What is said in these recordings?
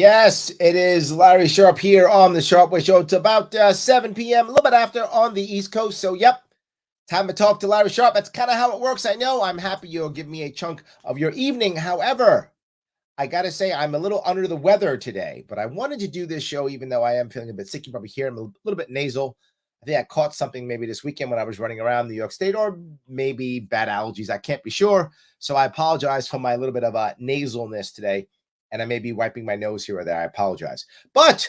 Yes, it is Larry Sharpe here on the Sharpe Way Show. It's about 7 p.m., a little bit after on the East Coast. So, yep, time to talk to Larry Sharpe. That's kind of how it works. I know. I'm happy you'll give me a chunk of your evening. However, I got to say, I'm a little under the weather today, but I wanted to do this show even though I am feeling a bit sick. You probably hear I'm a little bit nasal. I think I caught something maybe this weekend when I was running around New York State, or maybe bad allergies. I can't be sure. So I apologize for my little bit of nasalness today. And I may be wiping my nose here or there. I apologize. But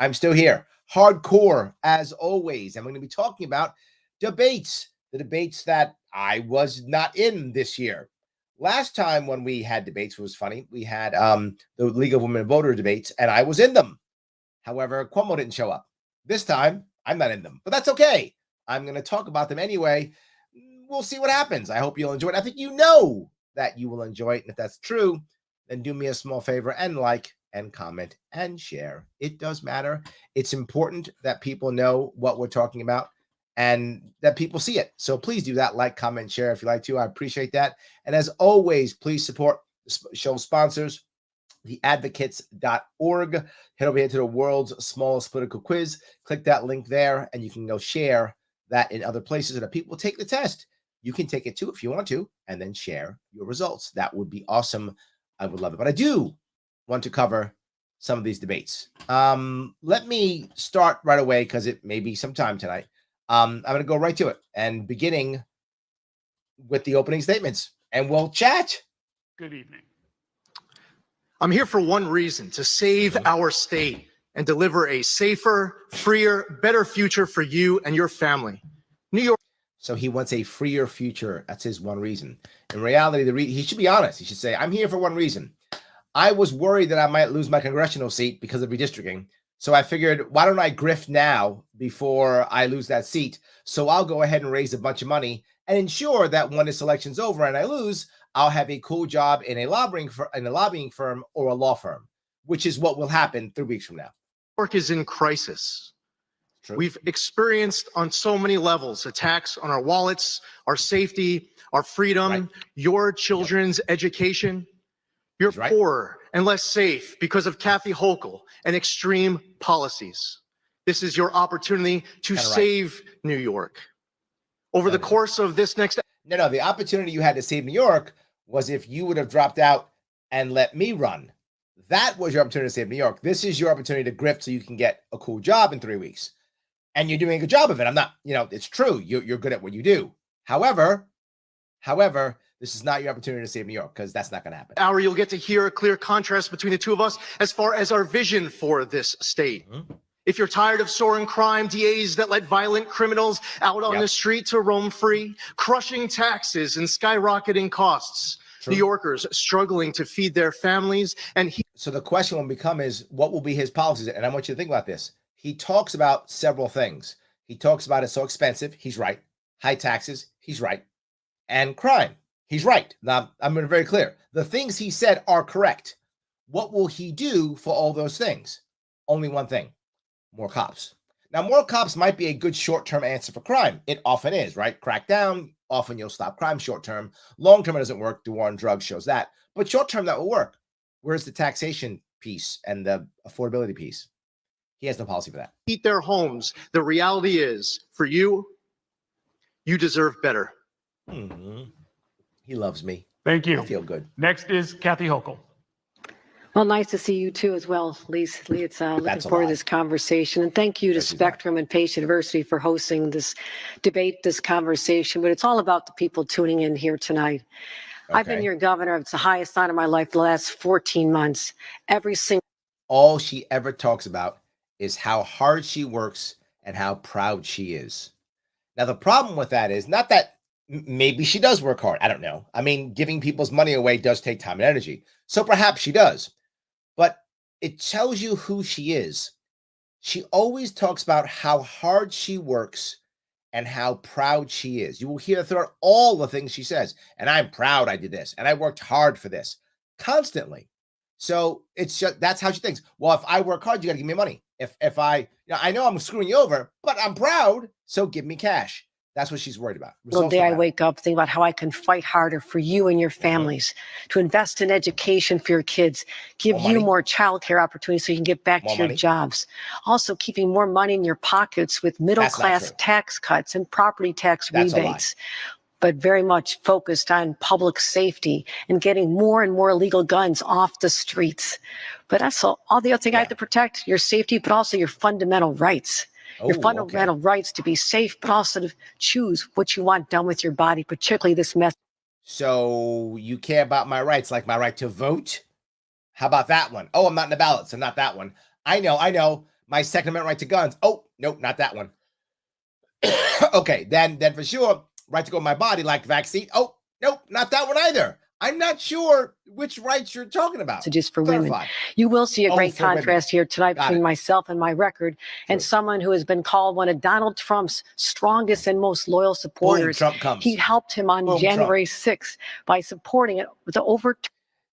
I'm still here. Hardcore, as always. And we're going to be talking about debates. The debates that I was not in this year. Last time when we had debates, it was funny. We had the League of Women Voter debates, and I was in them. However, Cuomo didn't show up. This time, I'm not in them. But that's okay. I'm going to talk about them anyway. We'll see what happens. I hope you'll enjoy it. I think you know that you will enjoy it. And if that's true, then do me a small favor and like and comment and share. It does matter. It's important that people know what we're talking about and that people see it. So please do that. Like, comment, share if you like to. I appreciate that. And as always, please support the show sponsors, theadvocates.org. Head over here to the world's smallest political quiz. Click that link there, and you can go share that in other places so that people take the test. You can take it too if you want to, and then share your results. That would be awesome. I would love it. But I do want to cover some of these debates. Let me start right away because it may be some time tonight. I'm going to go right to it and beginning with the opening statements, and we'll chat. Good evening. I'm here for one reason: to save our state and deliver a safer, freer, better future for you and your family. New York. So he wants a freer future. That's his one reason. In reality, he should be honest. He should say, I'm here for one reason. I was worried that I might lose my congressional seat because of redistricting. So I figured, why don't I grift now before I lose that seat? So I'll go ahead and raise a bunch of money and ensure that when this election's over and I lose, I'll have a cool job in a lobbying firm or a law firm, which is what will happen 3 weeks from now. New York is in crisis. True. We've experienced on so many levels attacks on our wallets, our safety, our freedom, Right. your children's education. You're Right. poorer and less safe because of Kathy Hochul and extreme policies. This is your opportunity to Kinda right. save New York. Over the course of this next... No, the opportunity you had to save New York was if you would have dropped out and let me run. That was your opportunity to save New York. This is your opportunity to grift so you can get a cool job in 3 weeks. And you're doing a good job of it. I'm not, it's true. You're good at what you do. However, this is not your opportunity to save New York because that's not going to happen. Hour, you'll get to hear a clear contrast between the two of us as far as our vision for this state. Mm-hmm. If you're tired of soaring crime, DAs that let violent criminals out on the street to roam free, crushing taxes and skyrocketing costs, True. New Yorkers struggling to feed their families, So the question will become is, what will be his policies? And I want you to think about this. He talks about several things. He talks about it's so expensive. He's right. High taxes. He's right. And crime. He's right. Now, I'm going to be very clear. The things he said are correct. What will he do for all those things? Only one thing. More cops. Now, more cops might be a good short-term answer for crime. It often is, right? Crack down. Often you'll stop crime short-term. Long-term, it doesn't work. The war on drugs shows that. But short-term, that will work. Where's the taxation piece and the affordability piece? He has no policy for that. Heat their homes. The reality is, for you deserve better. Mm-hmm. He loves me. Thank you. I feel good. Next is Kathy Hochul. Well, nice to see you too as well, Lee. It's looking forward to this conversation. And thank you to Spectrum and Pace University for hosting this debate, this conversation. But it's all about the people tuning in here tonight. Okay. I've been your governor. It's the highest honor of my life the last 14 months. All she ever talks about is how hard she works and how proud she is. Now, the problem with that is not that maybe she does work hard. I don't know. I mean, giving people's money away does take time and energy. So perhaps she does. But it tells you who she is. She always talks about how hard she works and how proud she is. You will hear throughout all the things she says. And I'm proud I did this. And I worked hard for this. Constantly. So it's just, that's how she thinks. Well, if I work hard, you got to give me money. If I know I'm screwing you over, but I'm proud, so give me cash. That's what she's worried about. Single day I wake up thinking about how I can fight harder for you and your families, to invest in education for your kids, give you more childcare opportunities so you can get back to your jobs. Also keeping more money in your pockets with middle class tax cuts and property tax rebates, but very much focused on public safety and getting more and more illegal guns off the streets. But that's all the other thing I have to protect, your safety, but also your fundamental rights. Your fundamental rights to be safe, but also to choose what you want done with your body, particularly this mess. So you care about my rights, like my right to vote? How about that one? Oh, I'm not in the ballot, so not that one. I know. My Second Amendment right to guns. Oh, nope, not that one. Okay, then for sure, right to go in my body, like vaccine. Oh, nope, not that one either. I'm not sure which rights you're talking about. So just for women, you will see a great contrast here tonight between myself and my record and someone who has been called one of Donald Trump's strongest and most loyal supporters. Trump comes. He helped him on January 6th by supporting it with the over.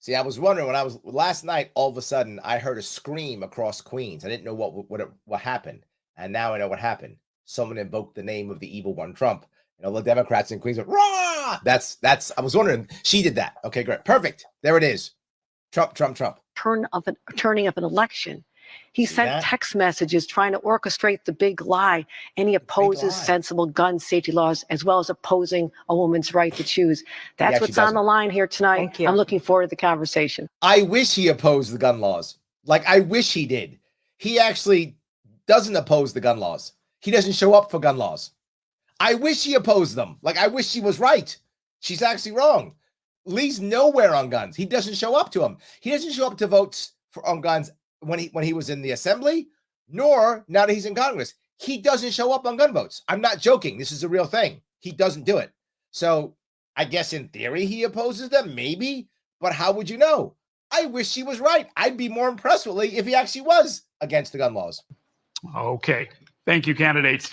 See, I was wondering when I was last night, all of a sudden I heard a scream across Queens. I didn't know what happened. And now I know what happened. Someone invoked the name of the evil one, Trump. You know, the Democrats in Queens went, rah! That's, I was wondering, she did that. Okay, great. Perfect. There it is. Trump. Turning of an election. He sent text messages trying to orchestrate the big lie, and he opposes sensible gun safety laws as well as opposing a woman's right to choose. That's what's on the line here tonight. I'm looking forward to the conversation. I wish he opposed the gun laws. Like, I wish he did. He actually doesn't oppose the gun laws. He doesn't show up for gun laws. I wish he opposed them. Like, I wish she was right. She's actually wrong. Lee's nowhere on guns. He doesn't show up to them. He doesn't show up to votes on guns when he was in the assembly, nor now that he's in Congress. He doesn't show up on gun votes. I'm not joking. This is a real thing. He doesn't do it. So I guess in theory he opposes them, maybe. But how would you know? I wish he was right. I'd be more impressed with Lee if he actually was against the gun laws. Okay. Thank you, candidates.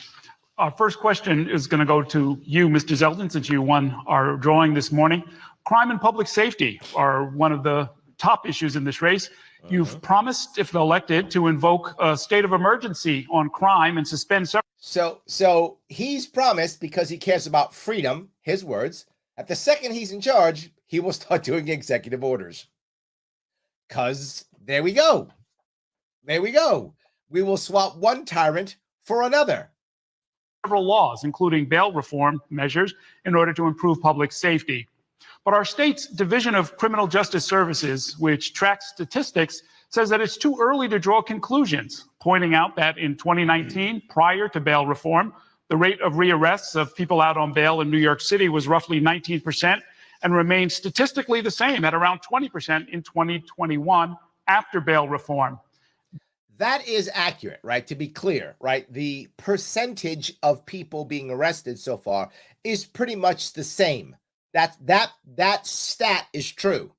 Our first question is going to go to you, Mr. Zeldin, since you won our drawing this morning. Crime and public safety are one of the top issues in this race. You've promised, if elected, to invoke a state of emergency on crime and suspend several. So he's promised, because he cares about freedom, his words, that the second he's in charge, he will start doing executive orders. Because there we go. There we go. We will swap one tyrant for another. Several laws, including bail reform measures, in order to improve public safety. But our state's Division of Criminal Justice Services, which tracks statistics, says that it's too early to draw conclusions, pointing out that in 2019, prior to bail reform, the rate of rearrests of people out on bail in New York City was roughly 19% and remains statistically the same at around 20% in 2021 after bail reform. That is accurate, right? To be clear, right? The percentage of people being arrested so far is pretty much the same. That stat is true.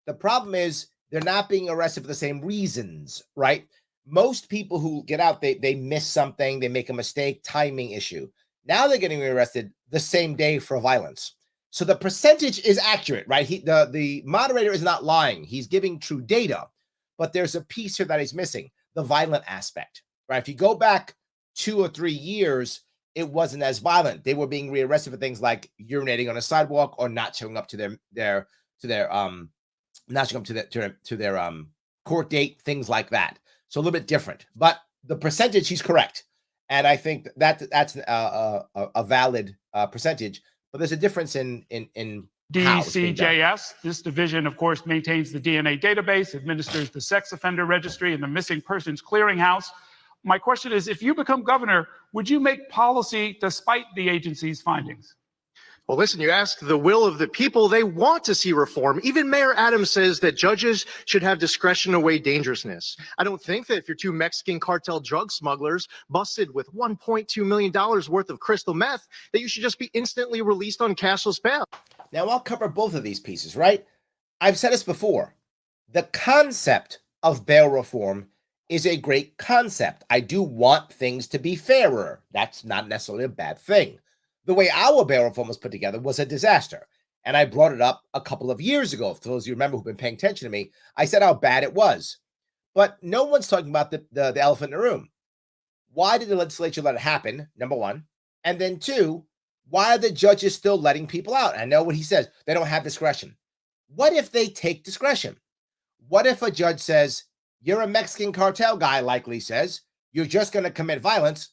The problem is they're not being arrested for the same reasons, right? Most people who get out, they miss something, they make a mistake, timing issue. Now they're getting arrested the same day for violence. So the percentage is accurate, right? The moderator is not lying. He's giving true data, but there's a piece here that he's missing. The violent aspect, right? If you go back 2 or 3 years, it wasn't as violent. They were being rearrested for things like urinating on a sidewalk or not showing up to their court date, things like that. So a little bit different, but the percentage, he's correct, and I think that's a valid percentage. But there's a difference in DCJS. This division, of course, maintains the DNA database, administers the sex offender registry and the missing persons clearinghouse. My question is, if you become governor, would you make policy despite the agency's findings? Well, listen, you ask the will of the people, they want to see reform. Even Mayor Adams says that judges should have discretion to weigh dangerousness. I don't think that if you're 2 Mexican cartel drug smugglers busted with $1.2 million worth of crystal meth, that you should just be instantly released on cashless bail. Now, I'll cover both of these pieces, right? I've said this before. The concept of bail reform is a great concept. I do want things to be fairer. That's not necessarily a bad thing. The way our bail reform was put together was a disaster. And I brought it up a couple of years ago. For those of you remember who've been paying attention to me, I said how bad it was. But no one's talking about the elephant in the room. Why did the legislature let it happen, number one? And then two, Why are the judges still letting people out? I know what he says. They don't have discretion. What if they take discretion? What if a judge says, you're a Mexican cartel guy, likely says, you're just going to commit violence.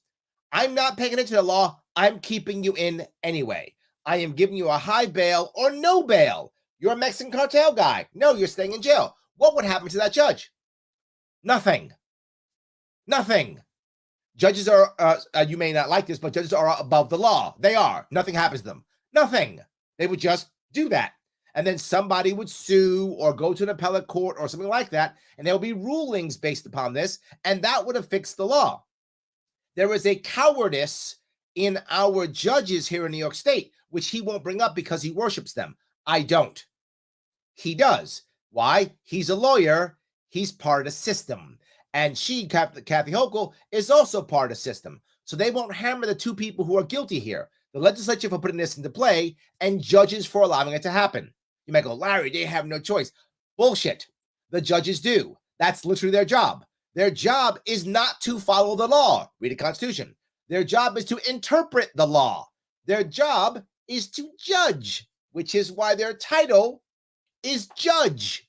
I'm not paying attention to the law. I'm keeping you in anyway. I am giving you a high bail or no bail. You're a Mexican cartel guy. No, you're staying in jail. What would happen to that judge? Nothing. Nothing. Judges are, you may not like this, but judges are above the law. They are. Nothing happens to them. Nothing. They would just do that. And then somebody would sue or go to an appellate court or something like that, and there will be rulings based upon this, and that would have fixed the law. There is a cowardice in our judges here in New York State, which he won't bring up because he worships them. I don't. He does. Why? He's a lawyer. He's part of the system. And she, Kathy Hochul, is also part of the system. So they won't hammer the two people who are guilty here. The legislature for putting this into play and judges for allowing it to happen. You might go, Larry, they have no choice. Bullshit. The judges do. That's literally their job. Their job is not to follow the law. Read the Constitution. Their job is to interpret the law. Their job is to judge, which is why their title is judge.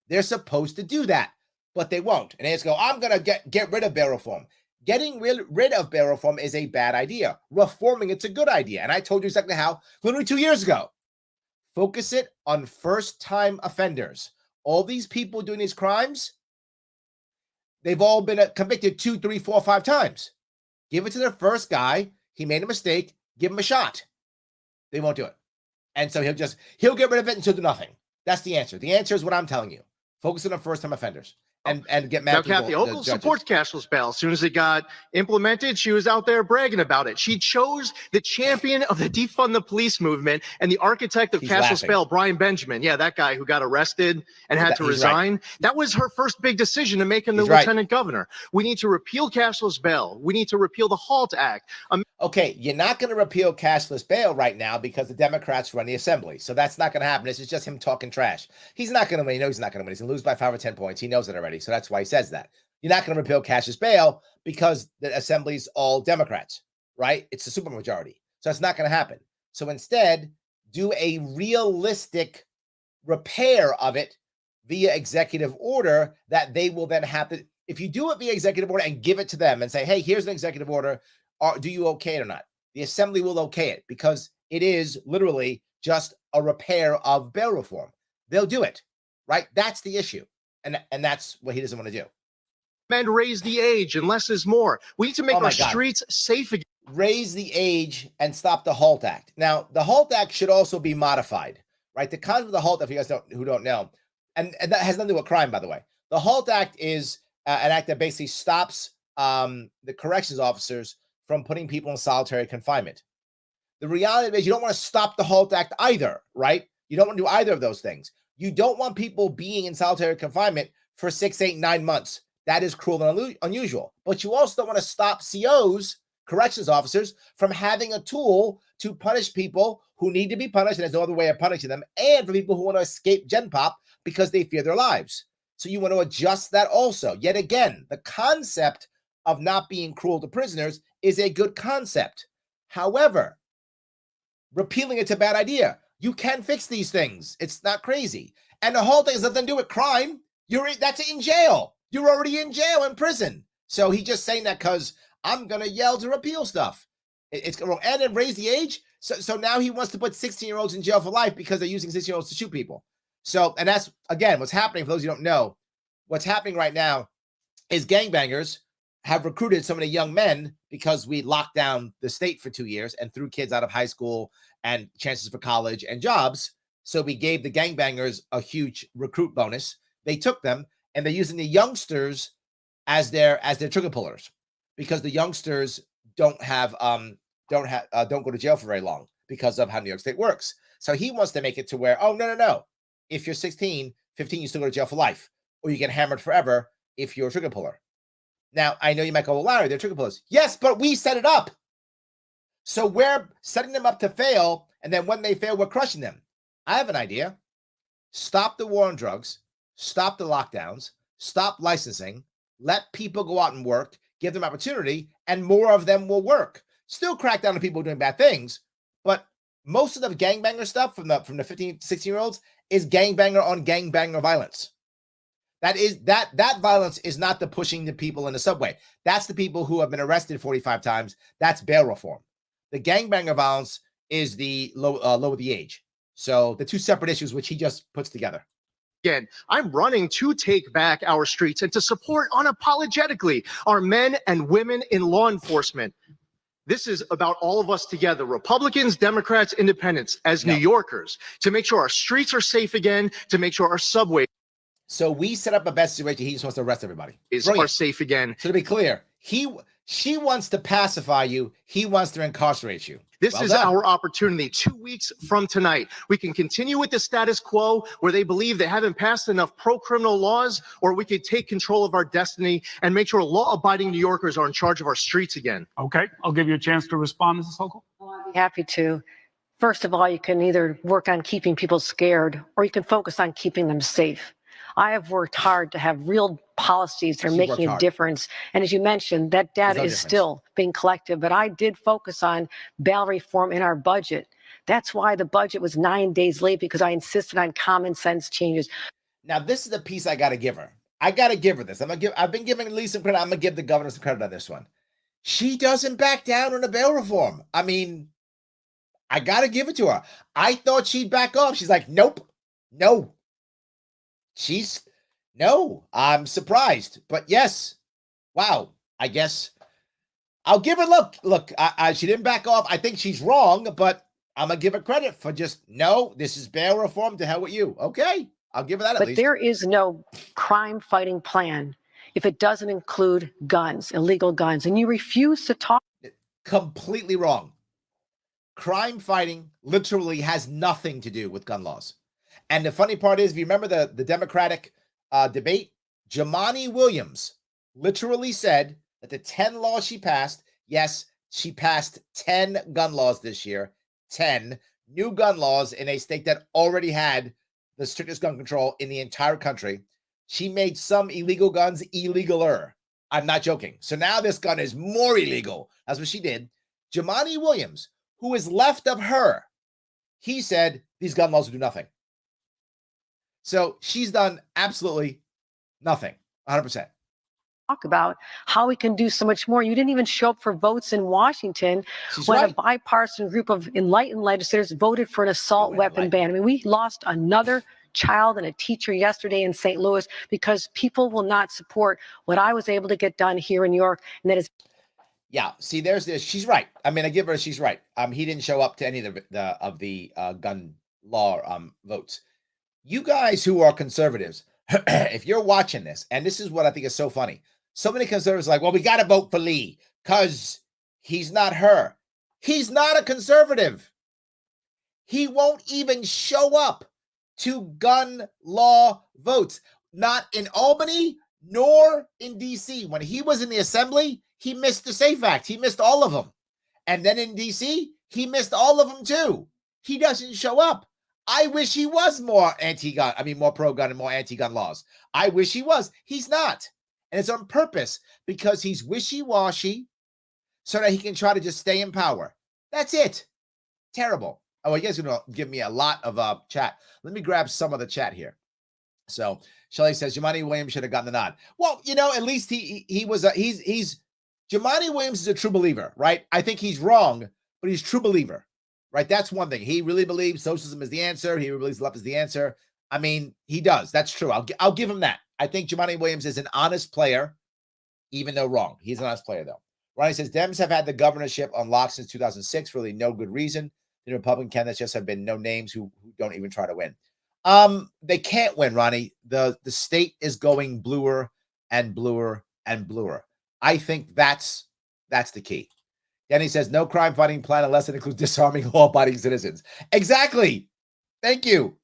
They're supposed to do that, but they won't. And they just go, I'm going to get rid of bail reform. Getting rid of bail reform is a bad idea. Reforming it's a good idea. And I told you exactly how literally 2 years ago. Focus it on first-time offenders. All these people doing these crimes, they've all been convicted 2, 3, 4, 5 times. Give it to their first guy. He made a mistake. Give him a shot. They won't do it. And so he'll get rid of it and she'll do nothing. That's the answer. The answer is what I'm telling you. Focus on first-time offenders. And get mad. Now, Kathy Hochul supports cashless bail. As soon as it got implemented, she was out there bragging about it. She chose the champion of the defund the police movement and the architect of cashless bail, Brian Benjamin. Yeah, that guy who got arrested and had to resign. Right. That was her first big decision to make him the lieutenant governor. We need to repeal cashless bail. We need to repeal the HALT Act. Okay, you're not going to repeal cashless bail right now because the Democrats run the assembly. So that's not going to happen. This is just him talking trash. He's not going to win. He knows he's not going to win. He's going to lose by 5 or 10 points. He knows it already. So that's why he says that. You're not going to repeal cashless bail because the assembly's all Democrats, right? It's a supermajority. So it's not going to happen. So instead, do a realistic repair of it via executive order that they will then have to. If you do it via executive order and give it to them and say, hey, here's an executive order. Do you okay it or not? The assembly will okay it because it is literally just a repair of bail reform. They'll do it, right? That's the issue. And that's what he doesn't want to do. And raise the age and less is more. We need to make our streets safe again. Raise the age and stop the HALT Act. Now, the HALT Act should also be modified, right? The concept of the HALT Act, if you guys who don't know, and that has nothing to do with crime, by the way. The HALT Act is an act that basically stops the corrections officers from putting people in solitary confinement. The reality is you don't want to stop the HALT Act either, right? You don't want to do either of those things. You don't want people being in solitary confinement for 6, 8, 9 months. That is cruel and unusual. But you also don't want to stop COs, corrections officers, from having a tool to punish people who need to be punished, and there's no other way of punishing them, and for people who want to escape Gen Pop because they fear their lives. So you want to adjust that also. Yet again, the concept of not being cruel to prisoners is a good concept. However, repealing it's a bad idea. You can fix these things. It's not crazy. And the whole thing has nothing to do with crime. That's in jail. You're already in jail, in prison. So he's just saying that because I'm going to yell to repeal stuff. It's wrong. And then raise the age. So now he wants to put 16-year-olds in jail for life because they're using 16-year-olds to shoot people. So, and that's, again, what's happening, for those who don't know, what's happening right now is gangbangers have recruited so many young men because we locked down the state for 2 years and threw kids out of high school and chances for college and jobs. So we gave the gangbangers a huge recruit bonus. They took them and they're using the youngsters as their trigger pullers because the youngsters don't go to jail for very long because of how New York State works. So he wants to make it to where, oh, no. If you're 16, 15, you still go to jail for life, or you get hammered forever if you're a trigger puller. Now, I know you might go, well, Larry, they're trigger pullers. Yes, but we set it up. So we're setting them up to fail, and then when they fail, we're crushing them. I have an idea. Stop the war on drugs. Stop the lockdowns. Stop licensing. Let people go out and work. Give them opportunity, and more of them will work. Still crack down on people doing bad things, but most of the gangbanger stuff from the 15, 16-year-olds is gangbanger on gangbanger violence. That violence is not the pushing the people in the subway. That's the people who have been arrested 45 times. That's bail reform. The gangbanger violence is the lower the age. So the two separate issues, which he just puts together. Again, I'm running to take back our streets and to support unapologetically our men and women in law enforcement. This is about all of us together, Republicans, Democrats, Independents, as New Yorkers, to make sure our streets are safe again, to make sure our subway. So we set up a bad situation. He just wants to arrest everybody. Are safe again. So to be clear, she wants to pacify you. He wants to incarcerate you. This is our opportunity. 2 weeks from tonight, we can continue with the status quo where they believe they haven't passed enough pro-criminal laws, or we could take control of our destiny and make sure law-abiding New Yorkers are in charge of our streets again. Okay, I'll give you a chance to respond, Mrs. Hochul. Well, I'd be happy to. First of all, you can either work on keeping people scared or you can focus on keeping them safe. I have worked hard to have real policies that are making a difference. And as you mentioned, that data is still being collected, but I did focus on bail reform in our budget. That's why the budget was 9 days late, because I insisted on common sense changes. Now, this is the piece I got to give her. I got to give her this. I've been giving Lee some credit. I'm going to give the governor some credit on this one. She doesn't back down on the bail reform. I mean, I got to give it to her. I thought she'd back off. She's like, nope, no. No, I'm surprised, but yes. Wow. I guess I'll give her, look, she didn't back off. I think she's wrong, but I'm going to give her credit for just, no, this is bail reform, to hell with you. Okay. I'll give her that at least. But there is no crime fighting plan if it doesn't include guns, illegal guns, and you refuse to talk. Completely wrong. Crime fighting literally has nothing to do with gun laws. And the funny part is, if you remember the Democratic debate, Jumaane Williams literally said that the 10 laws she passed, yes, she passed 10 gun laws this year, 10 new gun laws in a state that already had the strictest gun control in the entire country. She made some illegal guns illegaler. I'm not joking. So now this gun is more illegal. That's what she did. Jumaane Williams, who is left of her, he said these gun laws will do nothing. So she's done absolutely nothing, 100%. Talk about how we can do so much more. You didn't even show up for votes in Washington when a bipartisan group of enlightened legislators voted for an assault weapon ban. I mean, we lost another child and a teacher yesterday in St. Louis because people will not support what I was able to get done here in New York. And that is. Yeah, see, there's this. She's right. I mean, I give her, she's right. He didn't show up to any of the gun law votes. You guys who are conservatives, if you're watching this, and this is what I think is so funny, so many conservatives are like, well, we got to vote for Lee because he's not her. He's not a conservative. He won't even show up to gun law votes, not in Albany nor in D.C. When he was in the assembly, he missed the SAFE Act. He missed all of them. And then in D.C., he missed all of them too. He doesn't show up. I wish he was more anti-gun, more pro-gun and more anti-gun laws. I wish he was. He's not. And it's on purpose because he's wishy-washy so that he can try to just stay in power. That's it. Terrible. Oh, you guys are going to give me a lot of chat. Let me grab some of the chat here. So Shelley says, Jumaane Williams should have gotten the nod. Well, at least he's Jumaane Williams is a true believer, right? I think he's wrong, but he's a true believer. Right, that's one thing. He really believes socialism is the answer. He really believes left is the answer. I mean, he does. That's true. I'll give him that. I think Jumaane Williams is an honest player, even though wrong. He's an honest player, though. Ronnie says, Dems have had the governorship on lock since 2006 for really no good reason. The Republican candidates just have been no names who don't even try to win. They can't win, Ronnie. The state is going bluer and bluer and bluer. I think that's the key. Danny says, no crime fighting plan unless it includes disarming law-abiding citizens. Exactly. Thank you.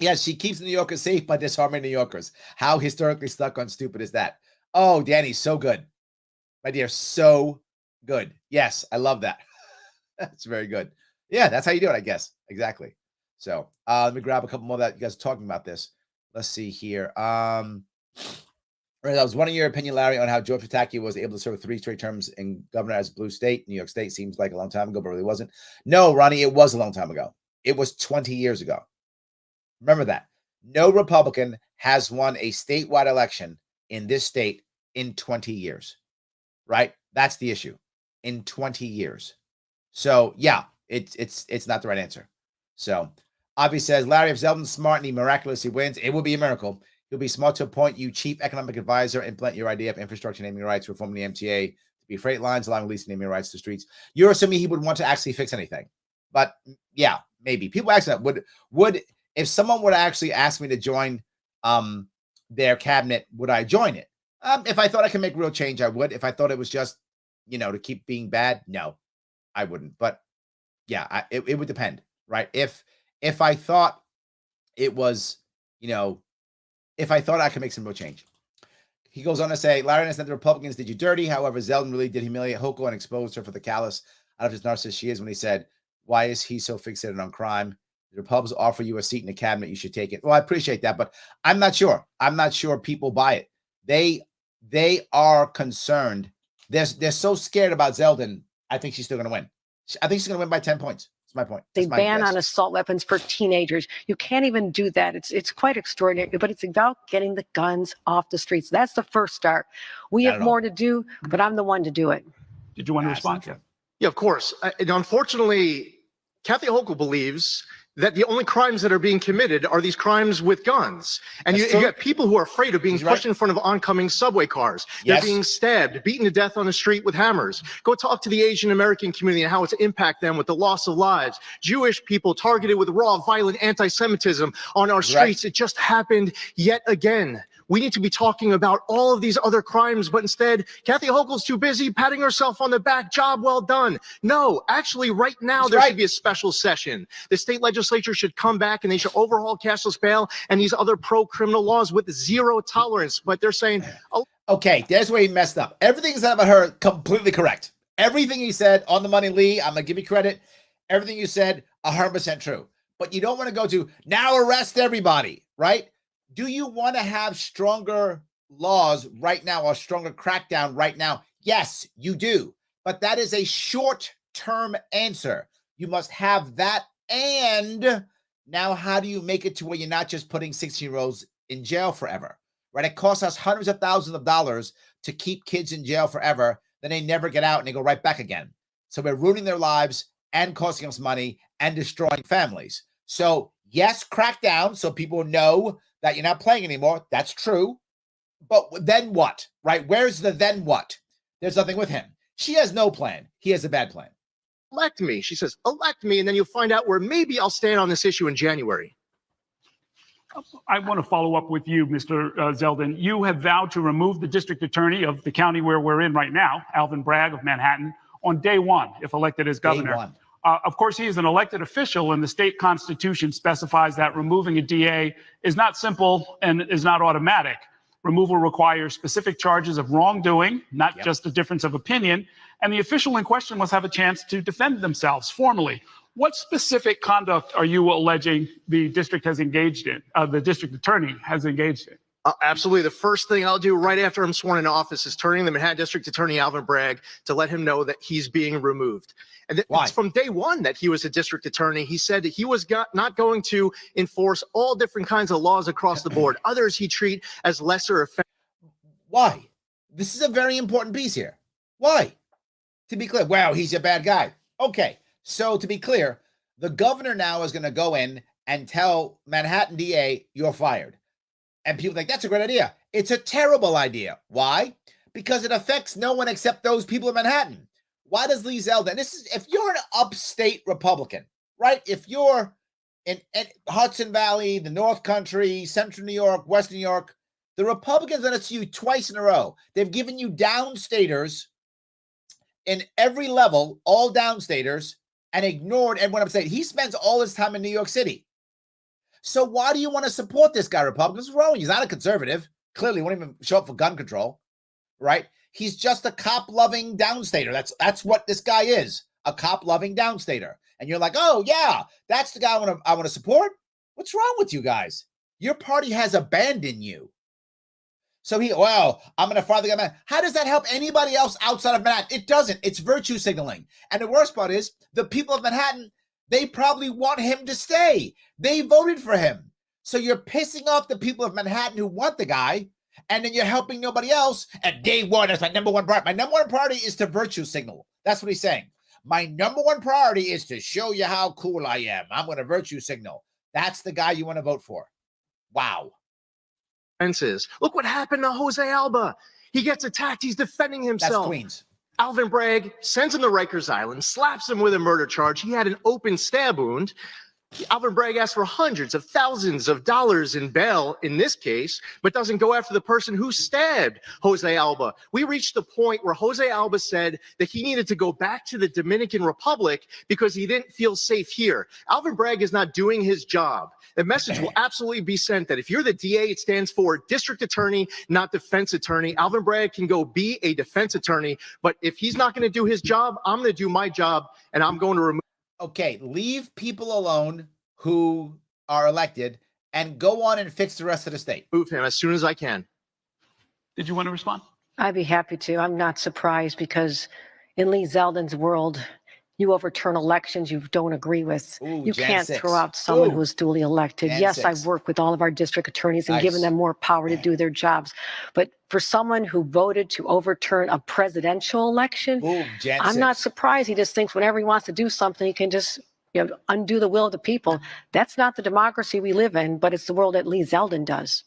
Yes, she keeps New Yorkers safe by disarming New Yorkers. How historically stuck on stupid is that? Oh, Danny, so good. My dear, so good. Yes, I love that. That's very good. Yeah, that's how you do it, I guess. Exactly. So let me grab a couple more that you guys are talking about this. Let's see here. That was one of your opinion, Larry, on how George Pataki was able to serve 3 straight terms in governor as blue state. New York State seems like a long time ago, but really wasn't. No, Ronnie, it was a long time ago. It was 20 years ago. Remember that. No Republican has won a statewide election in this state in 20 years, right? That's the issue. In 20 years. So, yeah, it's not the right answer. So, Avi says, Larry, if Zeldin's smart and he miraculously wins, it will be a miracle. He'll be smart to appoint you chief economic advisor, implement your idea of infrastructure, naming rights, reforming the MTA to be freight lines, allowing leasing naming rights to streets. You're assuming he would want to actually fix anything. But yeah, maybe. People ask that. Would if someone would actually ask me to join their cabinet, would I join it? If I thought I could make real change, I would. If I thought it was just, to keep being bad, no, I wouldn't. But yeah, it would depend, right? If I thought it was, if I thought I could make some real change. He goes on to say, Larry understands the Republicans did you dirty. However, Zeldin really did humiliate Hochul and exposed her for the callous out of his narcissist she is when he said, why is he so fixated on crime? The Republicans offer you a seat in the cabinet. You should take it. Well, I appreciate that, but I'm not sure. I'm not sure people buy it. They are concerned. They're so scared about Zeldin. I think she's still going to win. I think she's going to win by 10 points. My point. They ban on assault weapons for teenagers. You can't even do that. It's quite extraordinary, but it's about getting the guns off the streets. That's the first start. We have more to do, but I'm the one to do it. Did you want to respond? Yeah, of course. And unfortunately, Kathy Hochul believes that the only crimes that are being committed are these crimes with guns. And you got people who are afraid of being pushed in front of oncoming subway cars. They're being stabbed, beaten to death on the street with hammers. Go talk to the Asian American community and how it's impacted them with the loss of lives. Jewish people targeted with raw, violent anti-Semitism on our streets. It just happened yet again. We need to be talking about all of these other crimes, but instead, Kathy Hochul's too busy patting herself on the back. Job well done. No, actually, right now, there should be a special session. The state legislature should come back and they should overhaul cashless bail and these other pro-criminal laws with zero tolerance. But they're saying, oh. Okay, there's where he messed up. Everything he said about her, completely correct. Everything he said on the money, Lee, I'm going to give you credit. Everything you said, 100% true. But you don't want to go to, now arrest everybody, right? Do you want to have stronger laws right now or stronger crackdown right now? Yes, you do. But that is a short-term answer. You must have that. And now how do you make it to where you're not just putting 16-year-olds in jail forever, right? It costs us hundreds of thousands of dollars to keep kids in jail forever. Then they never get out and they go right back again. So we're ruining their lives and costing us money and destroying families. So yes, crack down so people know that you're not playing anymore. That's true. But then what, right? Where's the then what? There's nothing with him. She has no plan. He has a bad plan. Elect me. She says, elect me, and then you'll find out where maybe I'll stand on this issue in January. I want to follow up with you, Mr. Zeldin. You have vowed to remove the district attorney of the county where we're in right now, Alvin Bragg of Manhattan, on day one, if elected as governor. Day one. Of course, he is an elected official, and the state constitution specifies that removing a DA is not simple and is not automatic. Removal requires specific charges of wrongdoing, not just a difference of opinion, and the official in question must have a chance to defend themselves formally. What specific conduct are you alleging the district has engaged in, the district attorney has engaged in? Absolutely. The first thing I'll do right after I'm sworn in office is turning the Manhattan District Attorney Alvin Bragg to let him know that he's being removed. And it's from day one that he was a district attorney. He said that he was not going to enforce all different kinds of laws across the board. Others he treat as lesser offenses. Why? This is a very important piece here. Why? To be clear, wow, he's a bad guy. Okay, so to be clear, the governor now is going to go in and tell Manhattan DA, you're fired. And people think that's a great idea. It's a terrible idea. Why? Because it affects no one except those people in Manhattan. Why does Lee Zeldin? This is if you're an upstate Republican, right? If you're in Hudson Valley, the North Country, Central New York, Western New York, the Republicans done it to you twice in a row. They've given you downstaters in every level, all downstaters, and ignored everyone upstate. He spends all his time in New York City. So why do you want to support this guy, Republicans? What's wrong? He's not a conservative. Clearly, won't even show up for gun control, right? He's just a cop-loving downstater. That's what this guy is, a cop-loving downstater. And you're like, oh, yeah, that's the guy I want to support? What's wrong with you guys? Your party has abandoned you. So I'm going to fire the guy. How does that help anybody else outside of Manhattan? It doesn't. It's virtue signaling. And the worst part is the people of Manhattan, they probably want him to stay. They voted for him. So you're pissing off the people of Manhattan who want the guy, and then you're helping nobody else. And day one is my number one priority. My number one priority is to virtue signal. That's what he's saying. My number one priority is to show you how cool I am. I'm going to virtue signal. That's the guy you want to vote for. Wow. Look what happened to Jose Alba. He gets attacked. He's defending himself. That's Queens. Alvin Bragg sends him to Rikers Island, slaps him with a murder charge. He had an open stab wound. Alvin Bragg asked for hundreds of thousands of dollars in bail in this case, but doesn't go after the person who stabbed Jose Alba. We reached the point where Jose Alba said that he needed to go back to the Dominican Republic because he didn't feel safe here. Alvin Bragg is not doing his job. The message will absolutely be sent that if you're the DA, it stands for district attorney, not defense attorney. Alvin Bragg can go be a defense attorney, but if he's not going to do his job, I'm going to do my job, and I'm going to remove. Okay, leave people alone who are elected and go on and fix the rest of the state. Move him as soon as I can. Did you want to respond? I'd be happy to. I'm not surprised because in Lee Zeldin's world, you overturn elections you don't agree with. Ooh, You Jan can't 6. throw out someone Ooh. who was duly elected. Jan Yes, 6. I've worked with all of our district attorneys and Nice. given them more power to do their jobs. But for someone who voted to overturn a presidential election, Ooh, Jan I'm not 6. surprised. He just thinks whenever he wants to do something, he can just undo the will of the people. That's not the democracy we live in, but it's the world that Lee Zeldin does.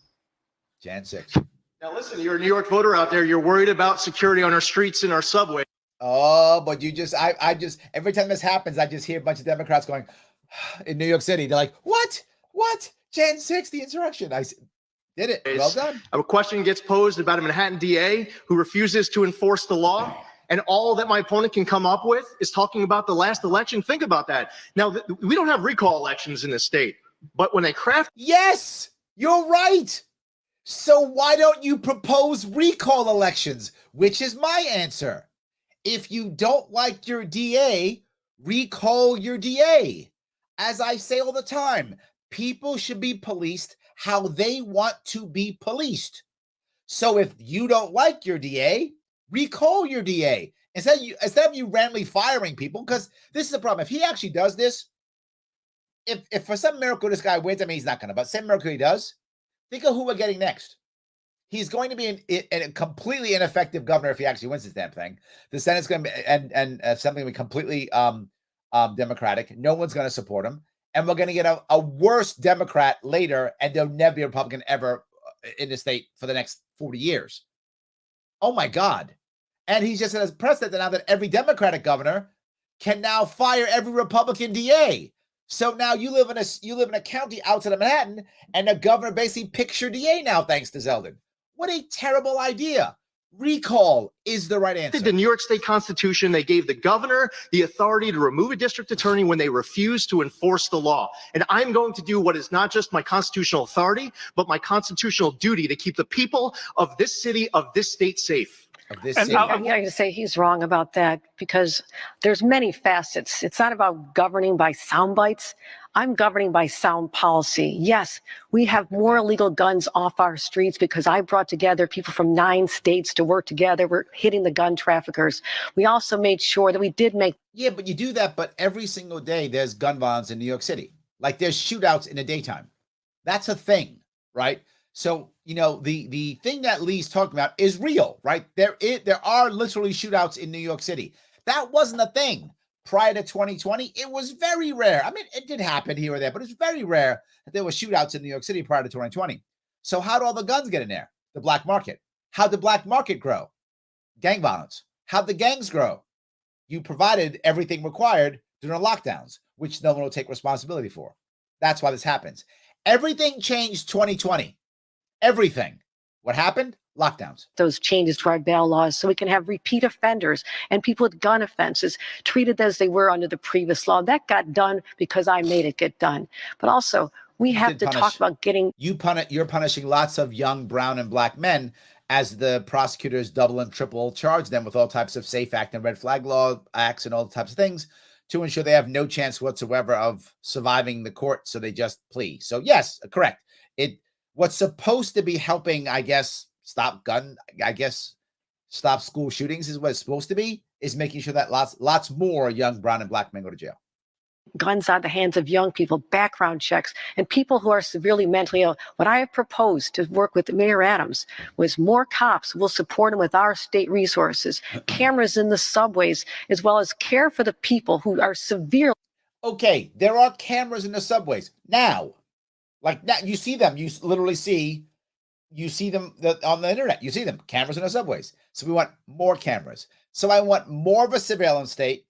Jan 6. Now listen, you're a New York voter out there. You're worried about security on our streets and our subway. Oh, but I just, every time this happens, I just hear a bunch of Democrats going in New York City. They're like, what? Jan 6, the insurrection. I did it. Well done. A question gets posed about a Manhattan DA who refuses to enforce the law. And all that my opponent can come up with is talking about the last election. Think about that. Now, we don't have recall elections in this state, but when they craft. Yes, you're right. So why don't you propose recall elections? Which is my answer. If you don't like your DA, recall your DA. As I say all the time, people should be policed how they want to be policed. So if you don't like your DA, recall your DA. Instead of you randomly firing people, because this is the problem. If he actually does this, if for some miracle this guy wins, I mean, he's not going to, but some miracle he does, think of who we're getting next. He's going to be a completely ineffective governor if he actually wins this damn thing. The Senate's going to be, and something will be completely Democratic. No one's going to support him. And we're going to get a worse Democrat later, and there'll never be a Republican ever in the state for the next 40 years. Oh, my God. And he's just as precedent now that every Democratic governor can now fire every Republican DA. So now you live in a county outside of Manhattan, and the governor basically picks your DA now, thanks to Zeldin. What a terrible idea. Recall is the right answer. The New York State Constitution, they gave the governor the authority to remove a district attorney when they refuse to enforce the law. And I'm going to do what is not just my constitutional authority, but my constitutional duty to keep the people of this city, of this state safe. Of this And city. I'm going to say he's wrong about that because there's many facets. It's not about governing by sound bites. I'm governing by sound policy. Yes, we have more illegal guns off our streets because I brought together people from 9 states to work together. We're hitting the gun traffickers. We also made sure that we did make. Yeah, but you do that, but every single day there's gun violence in New York City. Like there's shootouts in the daytime. That's a thing, right? So, the thing that Lee's talking about is real, right? There are literally shootouts in New York City. That wasn't a thing prior to 2020. It was very rare. I mean, it did happen here or there, but it's very rare that there were shootouts in New York City prior to 2020. So how do all the guns get in there? The black market. How'd the black market grow? Gang violence. How'd the gangs grow? You provided everything required during the lockdowns, which no one will take responsibility for. That's why this happens. Everything changed 2020. Everything. What happened? Lockdowns. Those changes to our bail laws so we can have repeat offenders and people with gun offenses treated as they were under the previous law. That got done because I made it get done. But also, we have to talk about getting. You're punishing lots of young brown and black men as the prosecutors double and triple charge them with all types of SAFE Act and red flag law acts and all types of things to ensure they have no chance whatsoever of surviving the court. So they just plea. So yes, correct. What's supposed to be helping, I guess, stop school shootings is what it's supposed to be, is making sure that lots more young brown and black men go to jail. Guns out of the hands of young people, background checks, and people who are severely mentally ill. What I have proposed to work with Mayor Adams was more cops. We'll support them with our state resources, cameras in the subways, as well as care for the people who are severely. Okay, there are cameras in the subways now. Like that, you see them. You literally see them on the internet. You see them, cameras in the subways. So we want more cameras. So I want more of a surveillance state,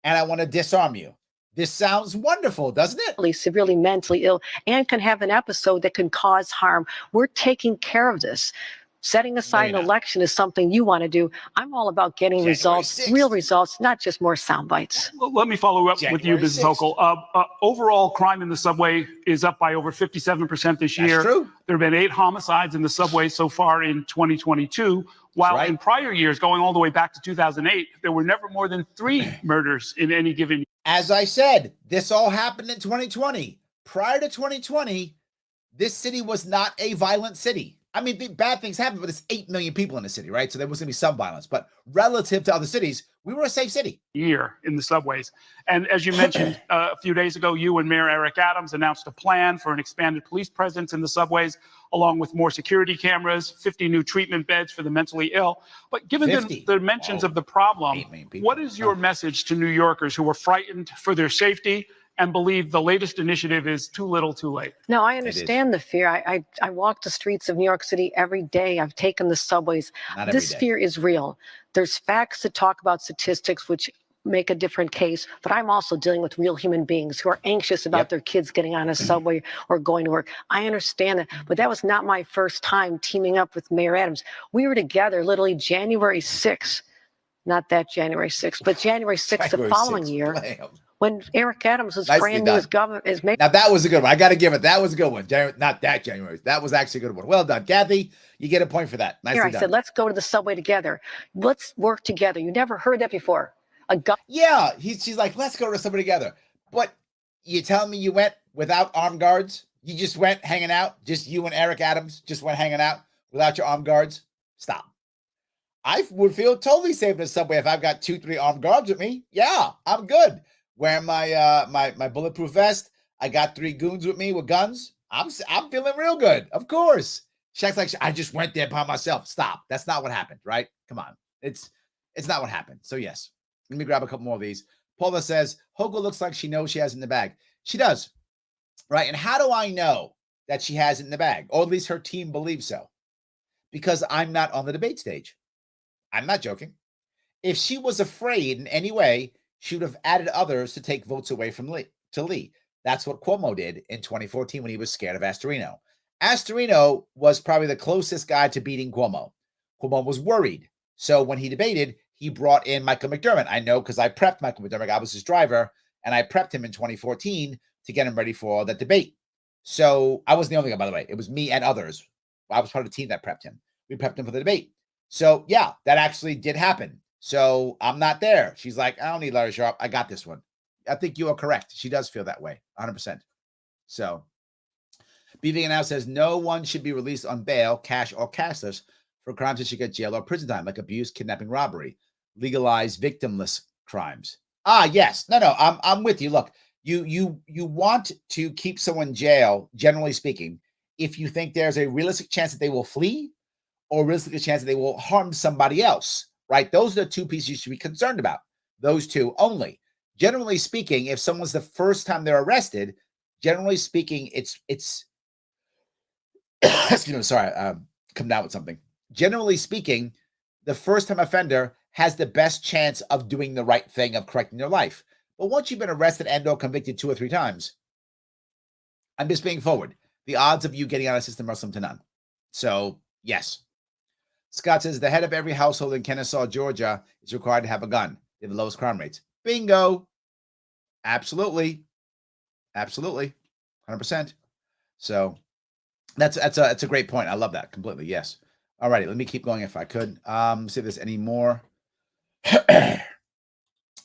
and I want to disarm you. This sounds wonderful, doesn't it? Severely mentally ill and can have an episode that can cause harm. We're taking care of this. Setting aside an election is something you want to do. I'm all about getting results, 6th. Real results, not just more sound bites. Well, let me follow up with you, Mrs. Hochul. Overall crime in the subway is up by over 57% this year. That's true. There have been 8 homicides in the subway so far in 2022, while in prior years, going all the way back to 2008, there were never more than 3 murders in any given year. As I said, this all happened in 2020. Prior to 2020, this city was not a violent city. I mean, bad things happen, but there's 8 million people in the city, right? So there was going to be some violence. But relative to other cities, we were a safe city. Year in the subways. And as you mentioned a few days ago, you and Mayor Eric Adams announced a plan for an expanded police presence in the subways, along with more security cameras, 50 new treatment beds for the mentally ill. But given the dimensions of the problem, what is your message to New Yorkers who are frightened for their safety and believe the latest initiative is too little too late? No, I understand the fear. I walk the streets of New York City every day. I've taken the subways. This fear is real. There's facts that talk about statistics, which make a different case, but I'm also dealing with real human beings who are anxious about their kids getting on a subway or going to work. I understand that, but that was not my first time teaming up with Mayor Adams. We were together literally January 6th, not that January 6th, but January 6th the following year. When Eric Adams was brand new as governor, as mayor. Now that was a good one. I got to give it. That was a good one. Not that January. That was actually a good one. Well done, Kathy. You get a point for that. Nicely done. I said, let's go to the subway together. Let's work together. You never heard that before. She's like, let's go to the subway together. But you telling me you went without armed guards? You just went hanging out? Just you and Eric Adams just went hanging out without your armed guards? Stop. I would feel totally safe in the subway if I've got 2-3 armed guards with me. Yeah, I'm good. Wearing my my bulletproof vest. I got 3 goons with me with guns. I'm feeling real good. Of course. Shaq's like, I just went there by myself. Stop. That's not what happened, right? Come on. It's not what happened. So yes. Let me grab a couple more of these. Paula says, Hochul looks like she knows she has it in the bag. She does. Right. And how do I know that she has it in the bag? Or at least her team believes so. Because I'm not on the debate stage. I'm not joking. If she was afraid in any way, she would have added others to take votes away from Lee. That's what Cuomo did in 2014 when he was scared of Astorino. Astorino was probably the closest guy to beating Cuomo. Cuomo was worried. So when he debated, he brought in Michael McDermott. I know because I prepped Michael McDermott. I was his driver, and I prepped him in 2014 to get him ready for that debate. So I wasn't the only guy, by the way. It was me and others. I was part of the team that prepped him. We prepped him for the debate. So yeah, that actually did happen. So I'm not there. She's like, I don't need Larry Sharpe. I got this one. I think you are correct. She does feel that way, 100%. So BV now says no one should be released on bail, cash or cashless, for crimes that should get jail or prison time, like abuse, kidnapping, robbery. Legalize victimless crimes. Yes. No, I'm with you. Look, you want to keep someone in jail, generally speaking, if you think there's a realistic chance that they will flee or realistic chance that they will harm somebody else. Right? Those are the 2 pieces you should be concerned about. Those 2 only. Generally speaking, if someone's the first time they're arrested, generally speaking, it's excuse me, sorry, come down with something. Generally speaking, the first time offender has the best chance of doing the right thing, of correcting their life. But once you've been arrested and or convicted 2 or 3 times, I'm just being forward. The odds of you getting out of the system are slim to none. So yes. Scott says the head of every household in Kennesaw, Georgia is required to have a gun. They have the lowest crime rates. Bingo. Absolutely. 100%. So that's a great point. I love that completely. Yes. All righty. Let me keep going if I could. See if there's any more.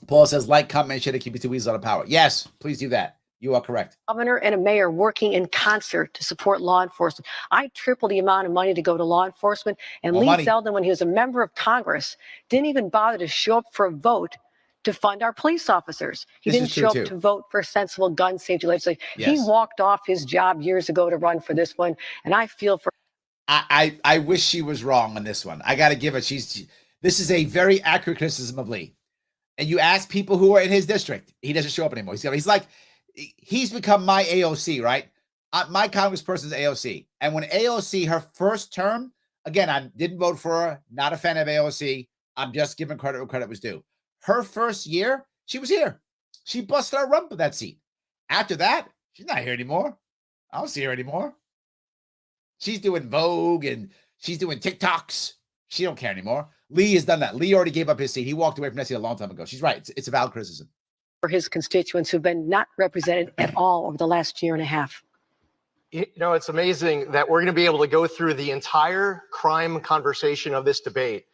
Paul says, like, comment, share to keep you 2 weeks out of power. Yes, please do that. You are correct. Governor and a mayor working in concert to support law enforcement. I tripled the amount of money to go to law enforcement. And Lee Zeldin, when he was a member of Congress, didn't even bother to show up for a vote to fund our police officers. He didn't show up to vote for sensible gun safety legislation. He walked off his job years ago to run for this one. And I feel for. I wish she was wrong on this one. I got to give it. This is a very accurate criticism of Lee. And you ask people who are in his district, he doesn't show up anymore. He's become my AOC, right? My congressperson's AOC. And when AOC, her first term, again, I didn't vote for her, not a fan of AOC. I'm just giving credit where credit was due. Her first year, she was here. She busted our rump with that seat. After that, she's not here anymore. I don't see her anymore. She's doing Vogue and she's doing TikToks. She don't care anymore. Lee has done that. Lee already gave up his seat. He walked away from that seat a long time ago. She's right. It's a valid criticism. For his constituents who've been not represented at all over the last year and a half. You know, it's amazing that we're going to be able to go through the entire crime conversation of this debate,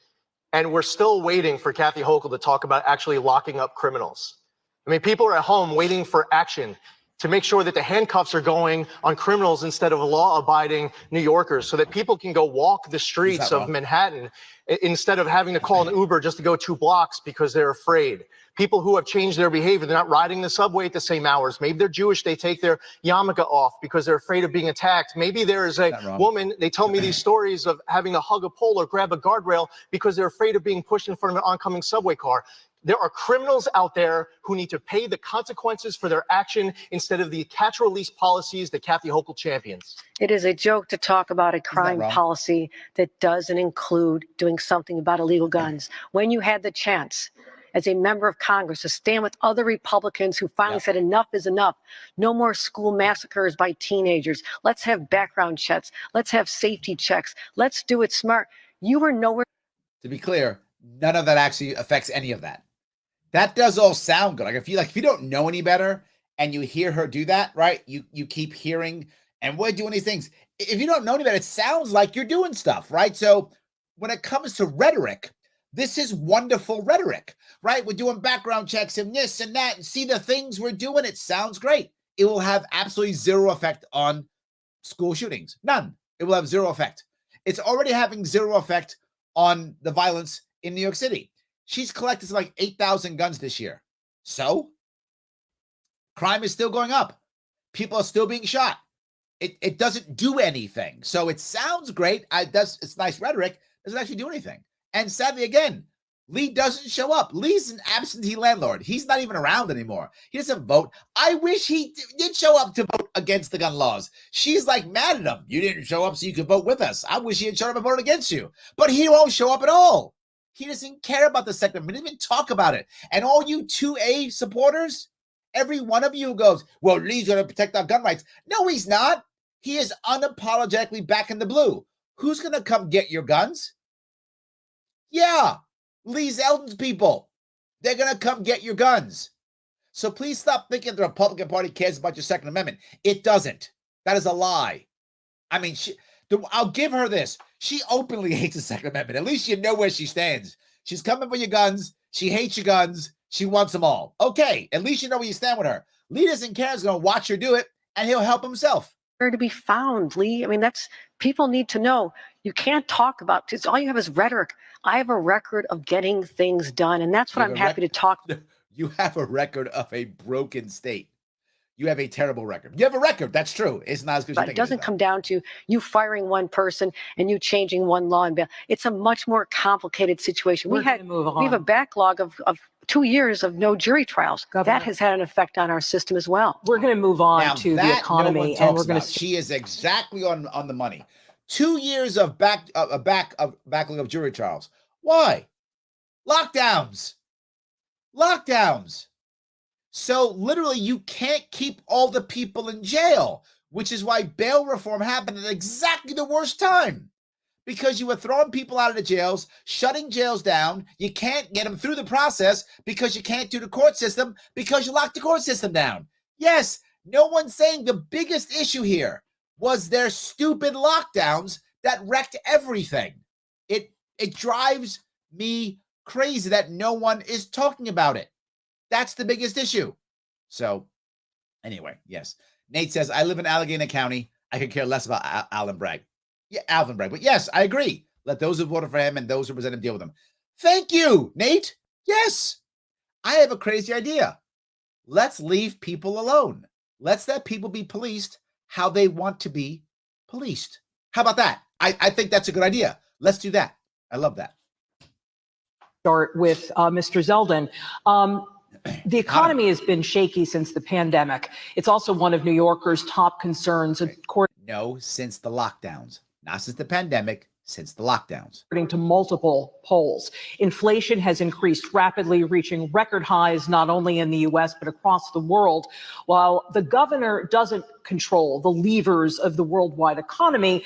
and we're still waiting for Kathy Hochul to talk about actually locking up criminals. I mean, people are at home waiting for action to make sure that the handcuffs are going on criminals instead of law-abiding New Yorkers, so that people can go walk the streets of Manhattan instead of having to call an Uber just to go 2 blocks because they're afraid. People who have changed their behavior, they're not riding the subway at the same hours. Maybe they're Jewish, they take their yarmulke off because they're afraid of being attacked. Maybe there is a woman, they tell me these stories of having to hug a pole or grab a guardrail because they're afraid of being pushed in front of an oncoming subway car. There are criminals out there who need to pay the consequences for their action instead of the catch-release policies that Kathy Hochul champions. It is a joke to talk about a crime policy that doesn't include doing something about illegal guns. When you had the chance as a member of Congress to stand with other Republicans who finally said enough is enough. No more school massacres by teenagers. Let's have background checks. Let's have safety checks. Let's do it smart. You were nowhere. To be clear, none of that actually affects any of that. That does all sound good. If you don't know any better and you hear her do that, right? You keep hearing, and we're doing these things. If you don't know any better, it sounds like you're doing stuff, right? So when it comes to rhetoric, this is wonderful rhetoric, right? We're doing background checks and this and that, and see the things we're doing. It sounds great. It will have absolutely zero effect on school shootings. None. It will have zero effect. It's already having zero effect on the violence in New York City. She's collected like 8,000 guns this year. So crime is still going up. People are still being shot. It doesn't do anything. So it sounds great. It's nice rhetoric. Doesn't actually do anything. And sadly, again, Lee doesn't show up. Lee's an absentee landlord. He's not even around anymore. He doesn't vote. I wish he did show up to vote against the gun laws. She's like mad at him. You didn't show up so you could vote with us. I wish he had showed up and voted against you. But he won't show up at all. He doesn't care about the Second Amendment. He didn't even talk about it. And all you 2A supporters, every one of you goes, well, Lee's going to protect our gun rights. No, he's not. He is unapologetically back in the blue. Who's going to come get your guns? Yeah, Lee Zeldin's people. They're going to come get your guns. So please stop thinking the Republican Party cares about your Second Amendment. It doesn't. That is a lie. I mean, I'll give her this. She openly hates the Second Amendment. At least you know where she stands. She's coming for your guns. She hates your guns. She wants them all. Okay, at least you know where you stand with her. Lee doesn't care. He's going to watch her do it, and he'll help himself. Where to be found, Lee? I mean, people need to know. You can't talk about it. All you have is rhetoric. I have a record of getting things done, and that's what I'm happy to talk about. You have a record of a broken state. You have a terrible record. You have a record. That's true. It's not as good as you think. But it doesn't come down to you firing one person and you changing one law and bail. It's a much more complicated situation. We have a backlog of 2 years of no jury trials. That has had an effect on our system as well. We're going to move on to the economy, and we're going to. She is exactly on the money. 2 years of backlog of jury trials. Why? Lockdowns. So literally, you can't keep all the people in jail, which is why bail reform happened at exactly the worst time. Because you were throwing people out of the jails, shutting jails down. You can't get them through the process because you can't do the court system because you locked the court system down. Yes, no one's saying the biggest issue here was their stupid lockdowns that wrecked everything. It drives me crazy that no one is talking about it. That's the biggest issue. So Anyway, yes. Nate says, I live in Allegheny County. I could care less about Alvin Bragg. Yeah, Alvin Bragg. But yes, I agree. Let those who voted for him and those who represent him deal with him. Thank you, Nate. Yes. I have a crazy idea. Let's leave people alone. Let's let people be policed how they want to be policed. How about that? I think that's a good idea. Let's do that. I love that. Start with Mr. Zeldin. The economy has been shaky since the pandemic. It's also one of New Yorkers' top concerns. No, since the lockdowns. Not since the pandemic, since the lockdowns. According to multiple polls, inflation has increased rapidly, reaching record highs not only in the U.S. but across the world. While the governor doesn't control the levers of the worldwide economy,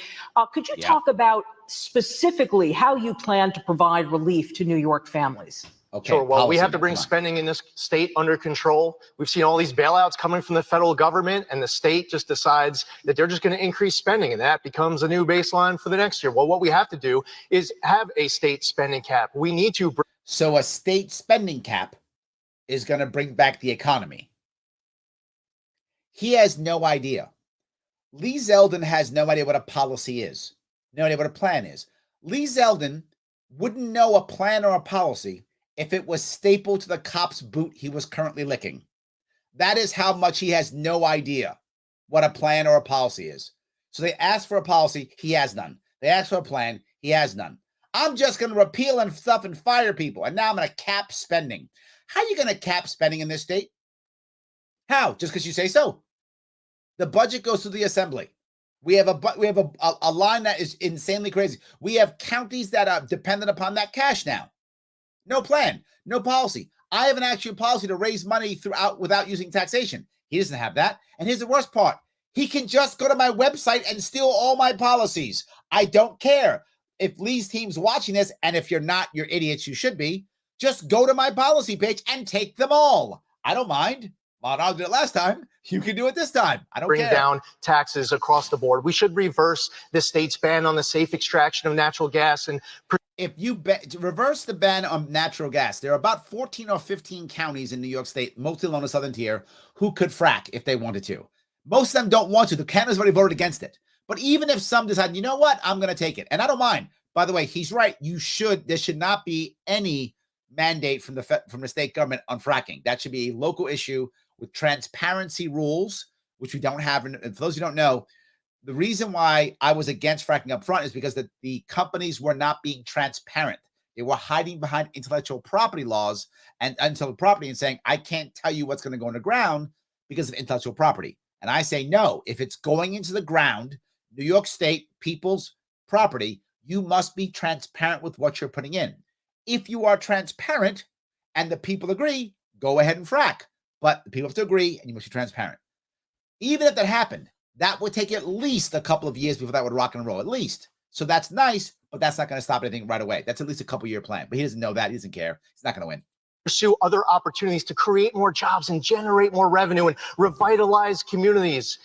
could you talk about specifically how you plan to provide relief to New York families? Okay, sure. Well, we have to bring spending in this state under control. We've seen all these bailouts coming from the federal government, and the state just decides that they're just going to increase spending, and that becomes a new baseline for the next year. Well, what we have to do is have a state spending cap. We need to. So a state spending cap is going to bring back the economy. He has no idea. Lee Zeldin has no idea what a policy is, no idea what a plan is. Lee Zeldin wouldn't know a plan or a policy if it was stapled to the cop's boot he was currently licking. That is how much he has no idea what a plan or a policy is. So they asked for a policy, he has none. They asked for a plan, he has none. I'm just going to repeal and stuff and fire people, and now I'm going to cap spending. How are you going to cap spending in this state? How? Just because you say so. The budget goes through the assembly. We have a line that is insanely crazy. We have counties that are dependent upon that cash now. No plan, no policy. I have an actual policy to raise money throughout without using taxation. He doesn't have that. And here's the worst part. He can just go to my website and steal all my policies. I don't care. If Lee's team's watching this, and if you're not, you're idiots, you should be, just go to my policy page and take them all. I don't mind. Well, I did it last time. You can do it this time. I don't care. Bring down taxes across the board. We should reverse the state's ban on the safe extraction of natural gas. And if you reverse the ban on natural gas, there are about 14 or 15 counties in New York State, mostly along the southern tier, who could frack if they wanted to. Most of them don't want to. The counties already voted against it. But even if some decide, you know what, I'm going to take it. And I don't mind. By the way, he's right. There should not be any mandate from the state government on fracking. That should be a local issue with transparency rules, which we don't have. And for those who don't know, the reason why I was against fracking up front is because the companies were not being transparent. They were hiding behind intellectual property laws and intellectual property and saying, I can't tell you what's going to go in the ground because of intellectual property. And I say, no, if it's going into the ground, New York State people's property, you must be transparent with what you're putting in. If you are transparent and the people agree, go ahead and frack. But the people have to agree and you must be transparent. Even if that happened, that would take at least a couple of years before that would rock and roll, at least. So that's nice, but that's not going to stop anything right away. That's at least a couple-year plan. But he doesn't know that. He doesn't care. He's not going to win. Pursue other opportunities to create more jobs and generate more revenue and revitalize communities.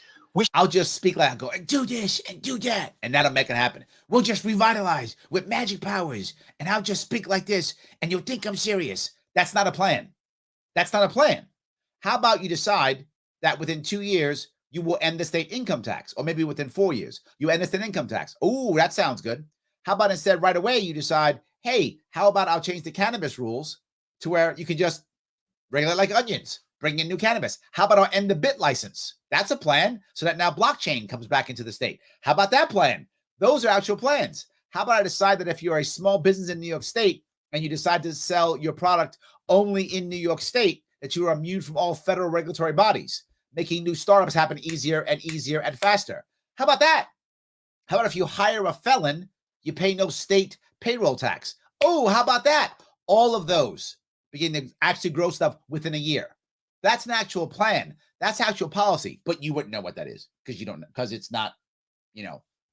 I'll just speak like I go, and do this and do that, and that'll make it happen. We'll just revitalize with magic powers, and I'll just speak like this, and you'll think I'm serious. That's not a plan. That's not a plan. How about you decide that within 2 years, you will end the state income tax, or maybe within 4 years, you end the state income tax. Oh, that sounds good. How about instead right away you decide, hey, how about I'll change the cannabis rules to where you can just regulate like onions, bring in new cannabis. How about I'll end the bit license? That's a plan, so that now blockchain comes back into the state. How about that plan? Those are actual plans. How about I decide that if you're a small business in New York State and you decide to sell your product only in New York State, that you are immune from all federal regulatory bodies, making new startups happen easier and easier and faster. How about that? How about if you hire a felon, you pay no state payroll tax? Oh, how about that? All of those begin to actually grow stuff within a year. That's an actual plan. That's actual policy, but you wouldn't know what that is because you don't know, because it's not,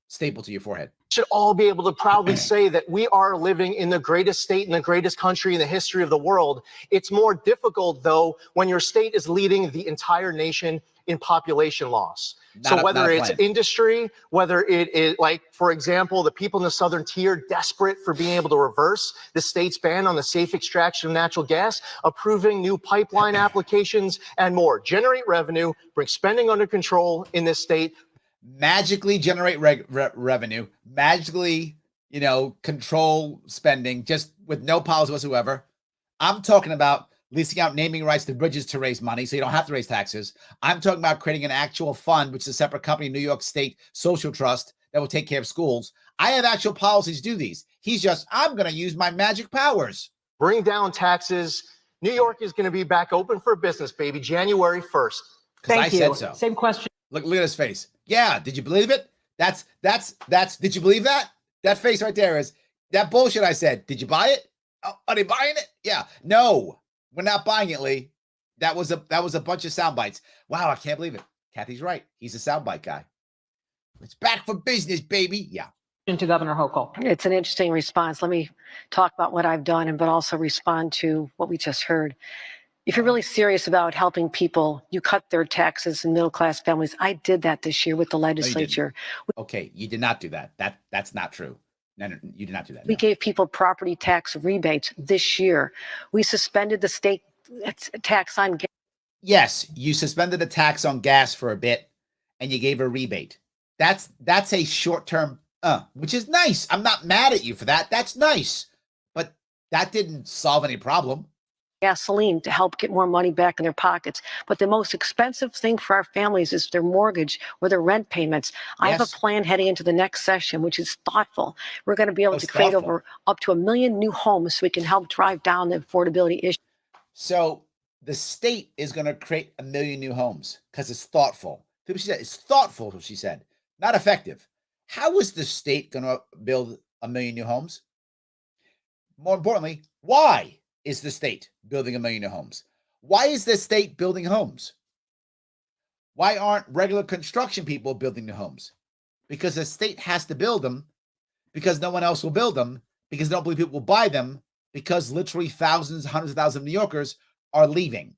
staple to your forehead. Should all be able to proudly say that we are living in the greatest state and the greatest country in the history of the world. It's more difficult, though, when your state is leading the entire nation in population loss. Not So a whether it's plan. industry, whether it is like, for example, the people in the southern tier desperate for being able to reverse the state's ban on the safe extraction of natural gas, approving new pipeline applications and more. Generate revenue, bring spending under control in this state. Magically generate revenue, magically, control spending just with no policy whatsoever. I'm talking about leasing out naming rights to bridges to raise money so you don't have to raise taxes. I'm talking about creating an actual fund, which is a separate company, New York State Social Trust, that will take care of schools. I have actual policies to do these. He's just, I'm going to use my magic powers. Bring down taxes. New York is going to be back open for business, baby, January 1st. Because I Thank you. said so. Same question. Look at his face. Yeah, did you believe it? That's, did you believe that? That face right there is, that bullshit I said. Did you buy it? Oh, are they buying it? Yeah. No, we're not buying it, Lee. That was a bunch of sound bites. Wow, I can't believe it. Kathy's right. He's a soundbite guy. It's back for business, baby. Yeah. To Governor Hochul. It's an interesting response. Let me talk about what I've done, but also respond to what we just heard. If you're really serious about helping people, you cut their taxes in middle-class families. I did that this year with the legislature. Okay, you did not do that. That's not true. No, you did not do that. We gave people property tax rebates this year. We suspended the state tax on gas. Yes, you suspended the tax on gas for a bit, and you gave a rebate. That's a short-term, which is nice. I'm not mad at you for that. That's nice, but that didn't solve any problem. Gasoline to help get more money back in their pockets. But the most expensive thing for our families is their mortgage or their rent payments. I have a plan heading into the next session, which is thoughtful. We're going to be able to create up to 1 million new homes so we can help drive down the affordability issue. So the state is going to create 1 million new homes because it's thoughtful. She said it's thoughtful, what she said, not effective. How is the state going to build 1 million new homes? More importantly, why is the state building 1 million new homes? Why is the state building homes? Why aren't regular construction people building new homes? Because the state has to build them, because no one else will build them, because they don't believe people will buy them, because literally thousands, hundreds of thousands of New Yorkers are leaving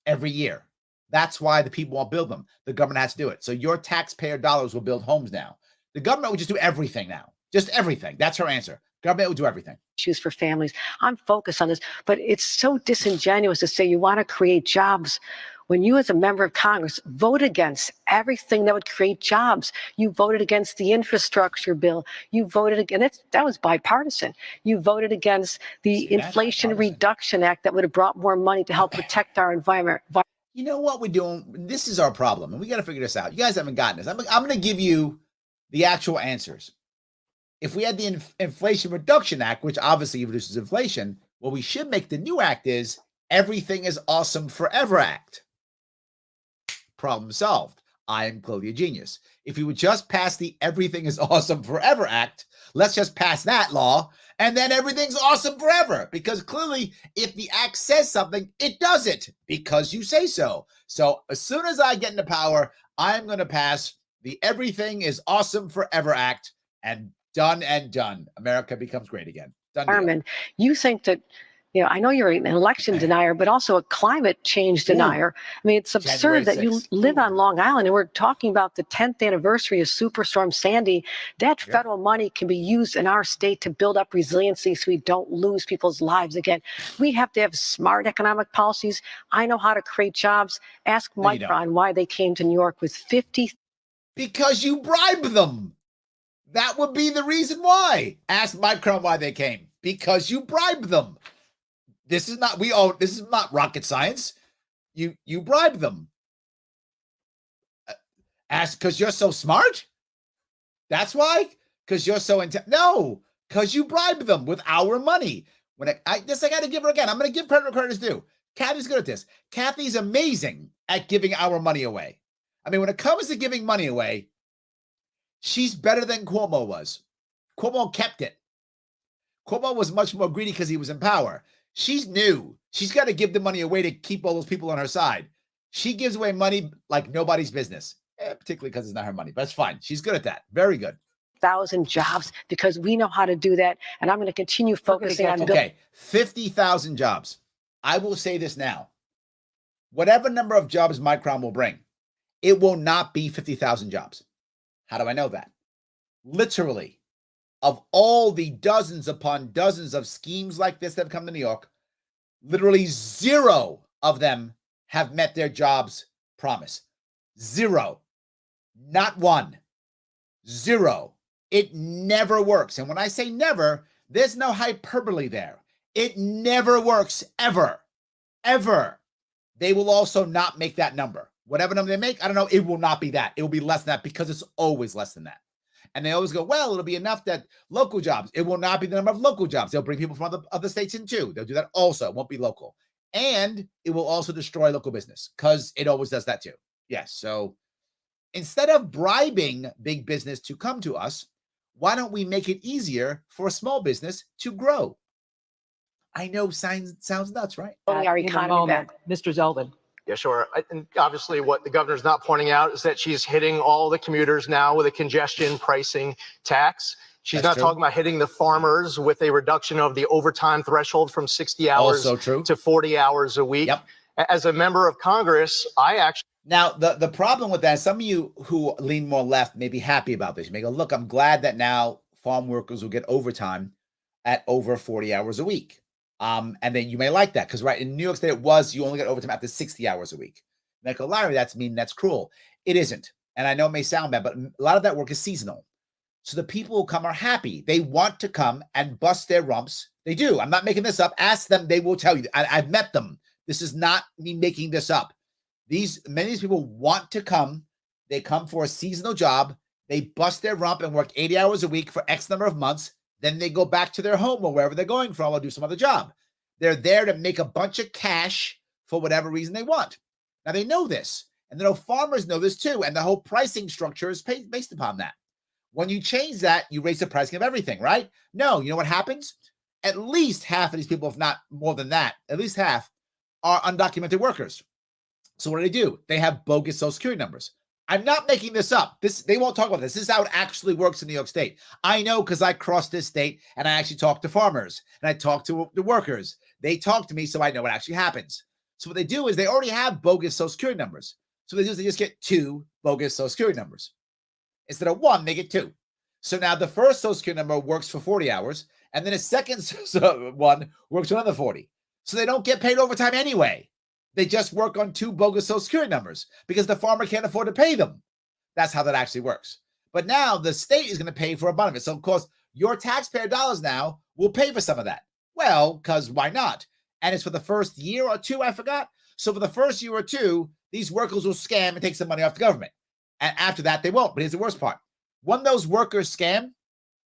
every year. That's why the people won't build them. The government has to do it. So your taxpayer dollars will build homes now. The government will just do everything now. Just everything. That's her answer. Government will do everything. Issues for families. I'm focused on this, but it's so disingenuous to say you want to create jobs when you as a member of Congress vote against everything that would create jobs. You voted against the infrastructure bill. You voted against, that was bipartisan. You voted against the Inflation Reduction Act that would have brought more money to help protect our environment. You know what we're doing? This is our problem, and we got to figure this out. You guys haven't gotten this. I'm going to give you the actual answers. If we had the Inflation Reduction Act, which obviously reduces inflation, what we should make the new act is Everything is Awesome Forever Act. Problem solved. I am clearly a genius. If we would just pass the Everything is Awesome Forever Act, let's just pass that law, and then everything's awesome forever. Because clearly, if the act says something, it does it because you say so. So as soon as I get into power, I'm going to pass the Everything is Awesome Forever Act, and done and done. America becomes great again. Done deal. You think that, I know you're an election denier, but also a climate change denier. I mean, it's absurd that you live on Long Island and we're talking about the 10th anniversary of Superstorm Sandy. That federal money can be used in our state to build up resiliency so we don't lose people's lives again. We have to have smart economic policies. I know how to create jobs. Ask Micron why they came to New York with 50. Because you bribe them. That would be the reason why. Ask Micron why they came. Because you bribe them. This is not rocket science. You bribe them. Ask because you're so smart? That's why? Because you're so no, because you bribe them with our money. I got to give her again. I'm going to give credit where credit is due. Kathy's good at this. Kathy's amazing at giving our money away. I mean, when it comes to giving money away, she's better than Cuomo was. Cuomo kept it. Cuomo was much more greedy because he was in power. She's new. She's got to give the money away to keep all those people on her side. She gives away money like nobody's business, particularly because it's not her money. But it's fine. She's good at that. Very good. 1,000 jobs because we know how to do that. And I'm going to continue focusing on. Okay, 50,000 jobs. I will say this now. Whatever number of jobs Micron will bring, it will not be 50,000 jobs. How do I know that? Literally, of all the dozens upon dozens of schemes like this that have come to New York, literally 0 of them have met their jobs promise. 0. Not 1. 0. It never works. And when I say never, there's no hyperbole there. It never works, ever. Ever. They will also not make that number. Whatever number they make, I don't know, it will not be that. It will be less than that because it's always less than that. And they always go, well, it'll be enough that local jobs. It will not be the number of local jobs. They'll bring people from other states in too. They'll do that also. It won't be local. And it will also destroy local business because it always does that too. Yes. So instead of bribing big business to come to us, why don't we make it easier for a small business to grow? I know sounds nuts, right? Our economy back. Mr. Zeldin. Yeah, sure. And obviously what the governor's not pointing out is that she's hitting all the commuters now with a congestion pricing tax. She's That's not true. talking about hitting the farmers with a reduction of the overtime threshold from 60 hours Also true. to 40 hours a week. Yep. As a member of Congress, I actually Now, the problem with that, some of you who lean more left may be happy about this. You may go, look, I'm glad that now farm workers will get overtime at over 40 hours a week. And then you may like that because, right, in New York State, it was you only get overtime after 60 hours a week. And I go, Larry, that's mean, that's cruel. It isn't. And I know it may sound bad, but a lot of that work is seasonal. So the people who come are happy. They want to come and bust their rumps. They do. I'm not making this up. Ask them. They will tell you. I've met them. This is not me making this up. Many of these people want to come. They come for a seasonal job. They bust their rump and work 80 hours a week for X number of months. Then they go back to their home or wherever they're going from or do some other job. They're there to make a bunch of cash for whatever reason they want. Now, they know this. And the farmers know this too. And the whole pricing structure is based upon that. When you change that, you raise the pricing of everything, right? No, you know what happens? At least half of these people, if not more than that, at least half are undocumented workers. So what do? They have bogus Social Security numbers. I'm not making this up. They won't talk about this. This is how it actually works in New York State. I know because I crossed this state and I actually talked to farmers and I talked to the workers. They talk to me, so I know what actually happens. So what they do is they already have bogus Social Security numbers. So they just get 2 bogus Social Security numbers. Instead of 1, they get 2. So now the first Social Security number works for 40 hours, and then a second one works for another 40. So they don't get paid overtime anyway. They just work on 2 bogus Social Security numbers because the farmer can't afford to pay them. That's how that actually works. But now the state is going to pay for a bunch of it. So, of course, your taxpayer dollars now will pay for some of that. Well, because why not? And it's for the first year or 2, I forgot. So for the first year or 2, these workers will scam and take some money off the government. And after that, they won't. But here's the worst part. When those workers scam,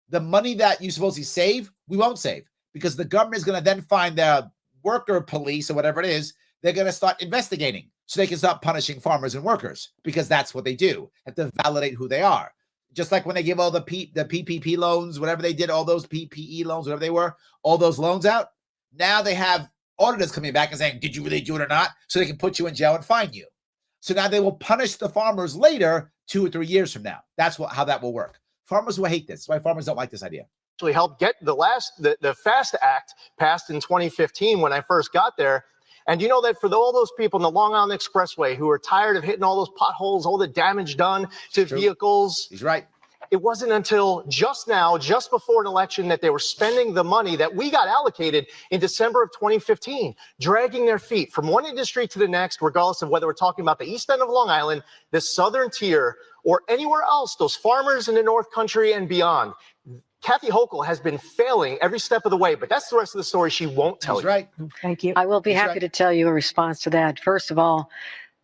the money that you supposedly save, we won't save because the government is going to then find their worker police or whatever it is. They're going to start investigating so they can start punishing farmers and workers because that's what they do. Have to validate who they are. Just like when they give all the PPP loans, whatever they did, all those PPE loans, whatever they were, all those loans out. Now they have auditors coming back and saying, did you really do it or not? So they can put you in jail and fine you. So now they will punish the farmers later, 2 or 3 years from now. That's how that will work. Farmers will hate this. That's why farmers don't like this idea. actually helped get the FAST Act passed in 2015 when I first got there. And you know that for all those people in the Long Island Expressway who are tired of hitting all those potholes, all the damage done to vehicles. He's right. It wasn't until just now, just before an election, that they were spending the money that we got allocated in December of 2015, dragging their feet from one industry to the next, regardless of whether we're talking about the east end of Long Island, the southern tier, or anywhere else, those farmers in the North Country and beyond. Kathy Hochul has been failing every step of the way, but that's the rest of the story she won't tell you. Right. Thank you. I will be happy to tell you a response to that. First of all,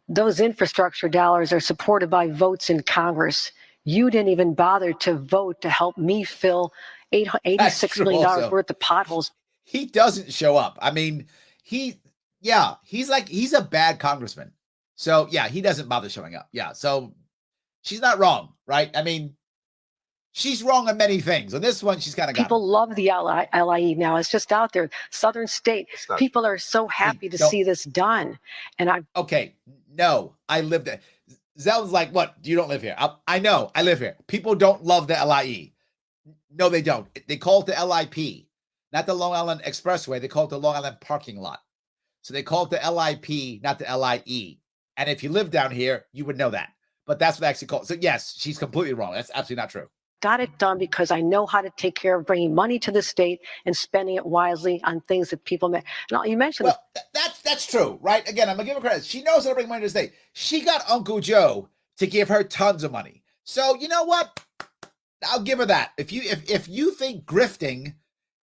those infrastructure dollars are supported by votes in Congress. You didn't even bother to vote to help me fill $86 million worth of potholes. He doesn't show up. I mean, he's a bad congressman. So yeah, he doesn't bother showing up. Yeah. So she's not wrong, right? I mean, she's wrong on many things. On this one, she's kind of got people love the LIE now. It's just out there. Southern state. People are so happy to see this done. And I lived there. Zeldin's like, what? You don't live here. I know. I live here. People don't love the LIE. No, they don't. They call it the LIP, not the Long Island Expressway. They call it the Long Island parking lot. So they call it the LIP, not the LIE. And if you live down here, you would know that. but that's what they actually call it. So yes, she's completely wrong. That's absolutely not true. Got it done because I know how to take care of bringing money to the state and spending it wisely on things that people may. Now, you mentioned well, that's true, right? Again, I'm gonna give her credit. She knows how to bring money to the state. She got Uncle Joe to give her tons of money. So you know what? I'll give her that. If you think grifting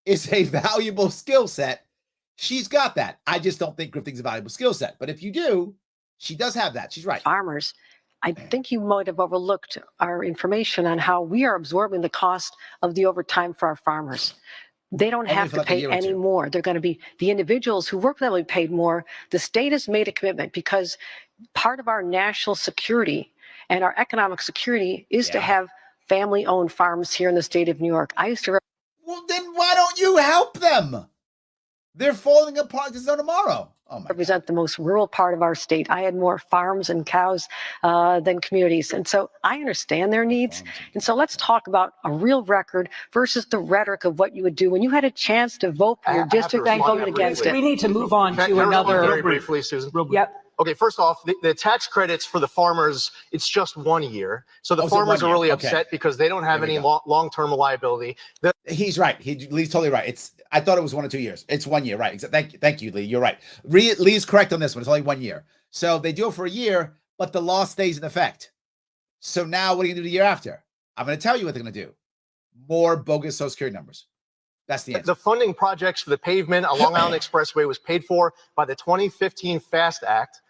is a valuable skill set, she's got that. I just don't think grifting is a valuable skill set. But if you do, she does have that. She's right. farmers, I think you might have overlooked our information on how we are absorbing the cost of the overtime for our farmers. They don't Only have for to like a pay year or any two. more. They're going to be the individuals who work for them will be paid more. The state has made a commitment because part of our national security and our economic security is to Yeah. have family-owned farms here in the state of New York. I used to Well, then why don't you help them? They're falling apart tomorrow. Oh my represent the most rural part of our state. I had more farms and cows than communities. And so I understand their needs. And so let's talk about a real record versus the rhetoric of what you would do when you had a chance to vote for your I have to district and respond voted to that against briefly. it. We need to move on Can I to respond another. very briefly, Susan? Real brief. Yep. Okay, first off, the tax credits for the farmers, it's just 1 year. So the Oh, so farmers 1 are really year. Okay. upset because they don't have There we any go. long-term liability. He's right. Lee's totally right. I thought it was 1 or 2 years. It's 1 year, right? Thank you, Lee. You're right. Lee's correct on this one. It's only 1 year. So they do it for a year, but the law stays in effect. So now what are you gonna do the year after? I'm gonna tell you what they're gonna do. More bogus Social Security numbers. That's the answer. The funding projects for the pavement on Long Island Expressway was paid for by the 2015 FAST Act.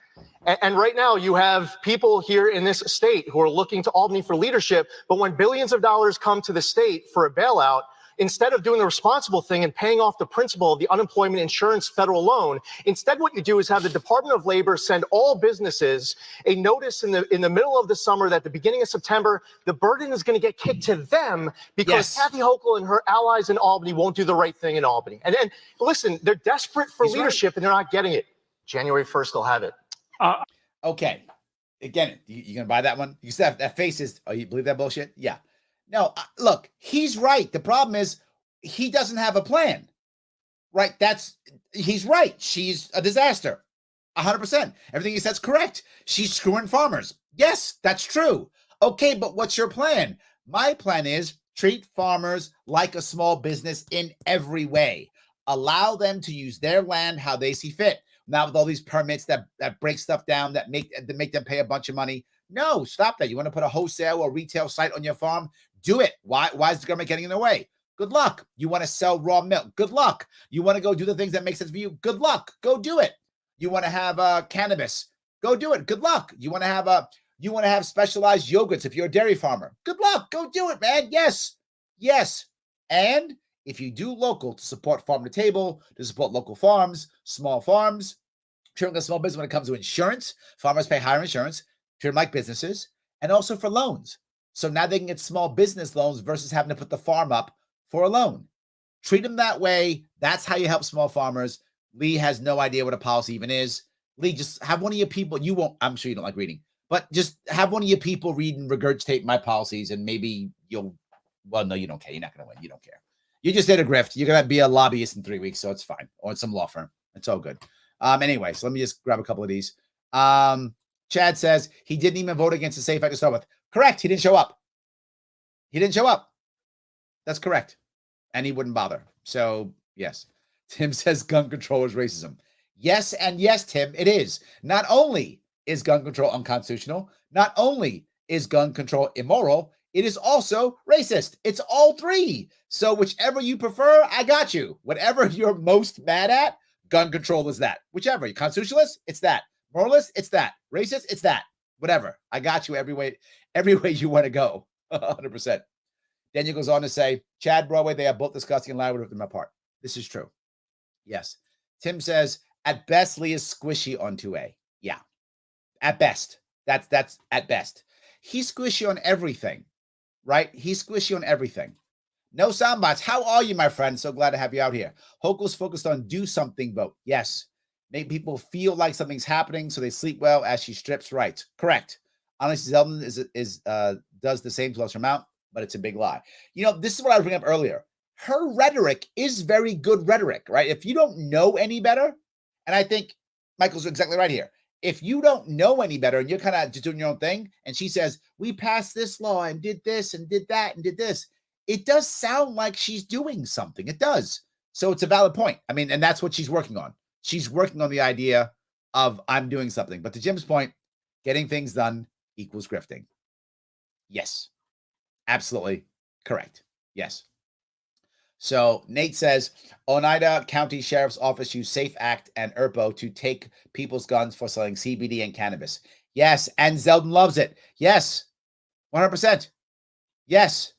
And right now you have people here in this state who are looking to Albany for leadership, but when billions of dollars come to the state for a bailout, instead of doing the responsible thing and paying off the principal of the unemployment insurance federal loan, instead what you do is have the Department of Labor send all businesses a notice in the middle of the summer that at the beginning of September, the burden is going to get kicked to them because Yes. Kathy Hochul and her allies in Albany won't do the right thing in Albany. And listen, they're desperate for He's right. leadership and they're not getting it. January 1st, they'll have it. Okay. Again, you gonna buy that one? You said that face is, oh, you believe that bullshit? Yeah. No, look, he's right. The problem is he doesn't have a plan, right? He's right. She's a disaster. 100%. Everything he said's correct. She's screwing farmers. Yes, that's true. Okay, but what's your plan? My plan is treat farmers like a small business in every way. Allow them to use their land how they see fit. Not with all these permits that break stuff down, that make them pay a bunch of money. No, stop that. You want to put a wholesale or retail site on your farm? Do it. Why is the government getting in the way? Good luck. You want to sell raw milk? Good luck. You want to go do the things that make sense for you? Good luck. Go do it. You want to have cannabis? Go do it. Good luck. You want to have specialized yogurts if you're a dairy farmer? Good luck. Go do it, man. Yes. And if you do local to support farm to table, to support local farms, small farms, treat them like a small business when it comes to insurance. Farmers pay higher insurance, treat them like businesses, and also for loans. So now they can get small business loans versus having to put the farm up for a loan. Treat them that way. That's how you help small farmers. Lee has no idea what a policy even is. Lee, just have one of your people, I'm sure you don't like reading, but just have one of your people read and regurgitate my policies and maybe no, you don't care. You're not going to win. You don't care. You just did a grift. You're going to be a lobbyist in 3 weeks, so it's fine. Or in some law firm. It's all good. Anyway, so let me just grab a couple of these. Chad says he didn't even vote against the SAFE Act to start with. Correct. He didn't show up. That's correct. And he wouldn't bother. So, yes. Tim says gun control is racism. Yes, and yes, Tim, it is. Not only is gun control unconstitutional, not only is gun control immoral, it is also racist. It's all three. So whichever you prefer, I got you. Whatever you're most mad at, gun control is that. Whichever. You're constitutionalist, it's that. Moralist, it's that. Racist, it's that. Whatever. I got you every way you want to go. 100%. Daniel goes on to say, Chad, Broadway, they are both disgusting and loud with them apart. This is true. Yes. Tim says, at best, Lee is squishy on 2A. Yeah. At best. That's at best. He's squishy on everything, right? He's squishy on everything. No soundbites. How are you, my friend? So glad to have you out here. Hochul's focused on do something vote. Yes. Make people feel like something's happening so they sleep well as she strips rights. Correct. Honestly, Zeldin does the same to lesser amount, but it's a big lie. This is what I was bringing up earlier. Her rhetoric is very good rhetoric, right? If you don't know any better, and I think Michael's exactly right here. If you don't know any better and you're kind of just doing your own thing, and she says, we passed this law and did this and did that and did this, it does sound like she's doing something. It does. So it's a valid point. I mean, and that's what she's working on. She's working on the idea of I'm doing something. But to Jim's point, getting things done equals grifting. Yes, absolutely correct. Yes. So Nate says, Oneida County Sheriff's Office used SAFE Act and ERPO to take people's guns for selling CBD and cannabis. Yes, and Zeldin loves it. Yes, 100%. Yes,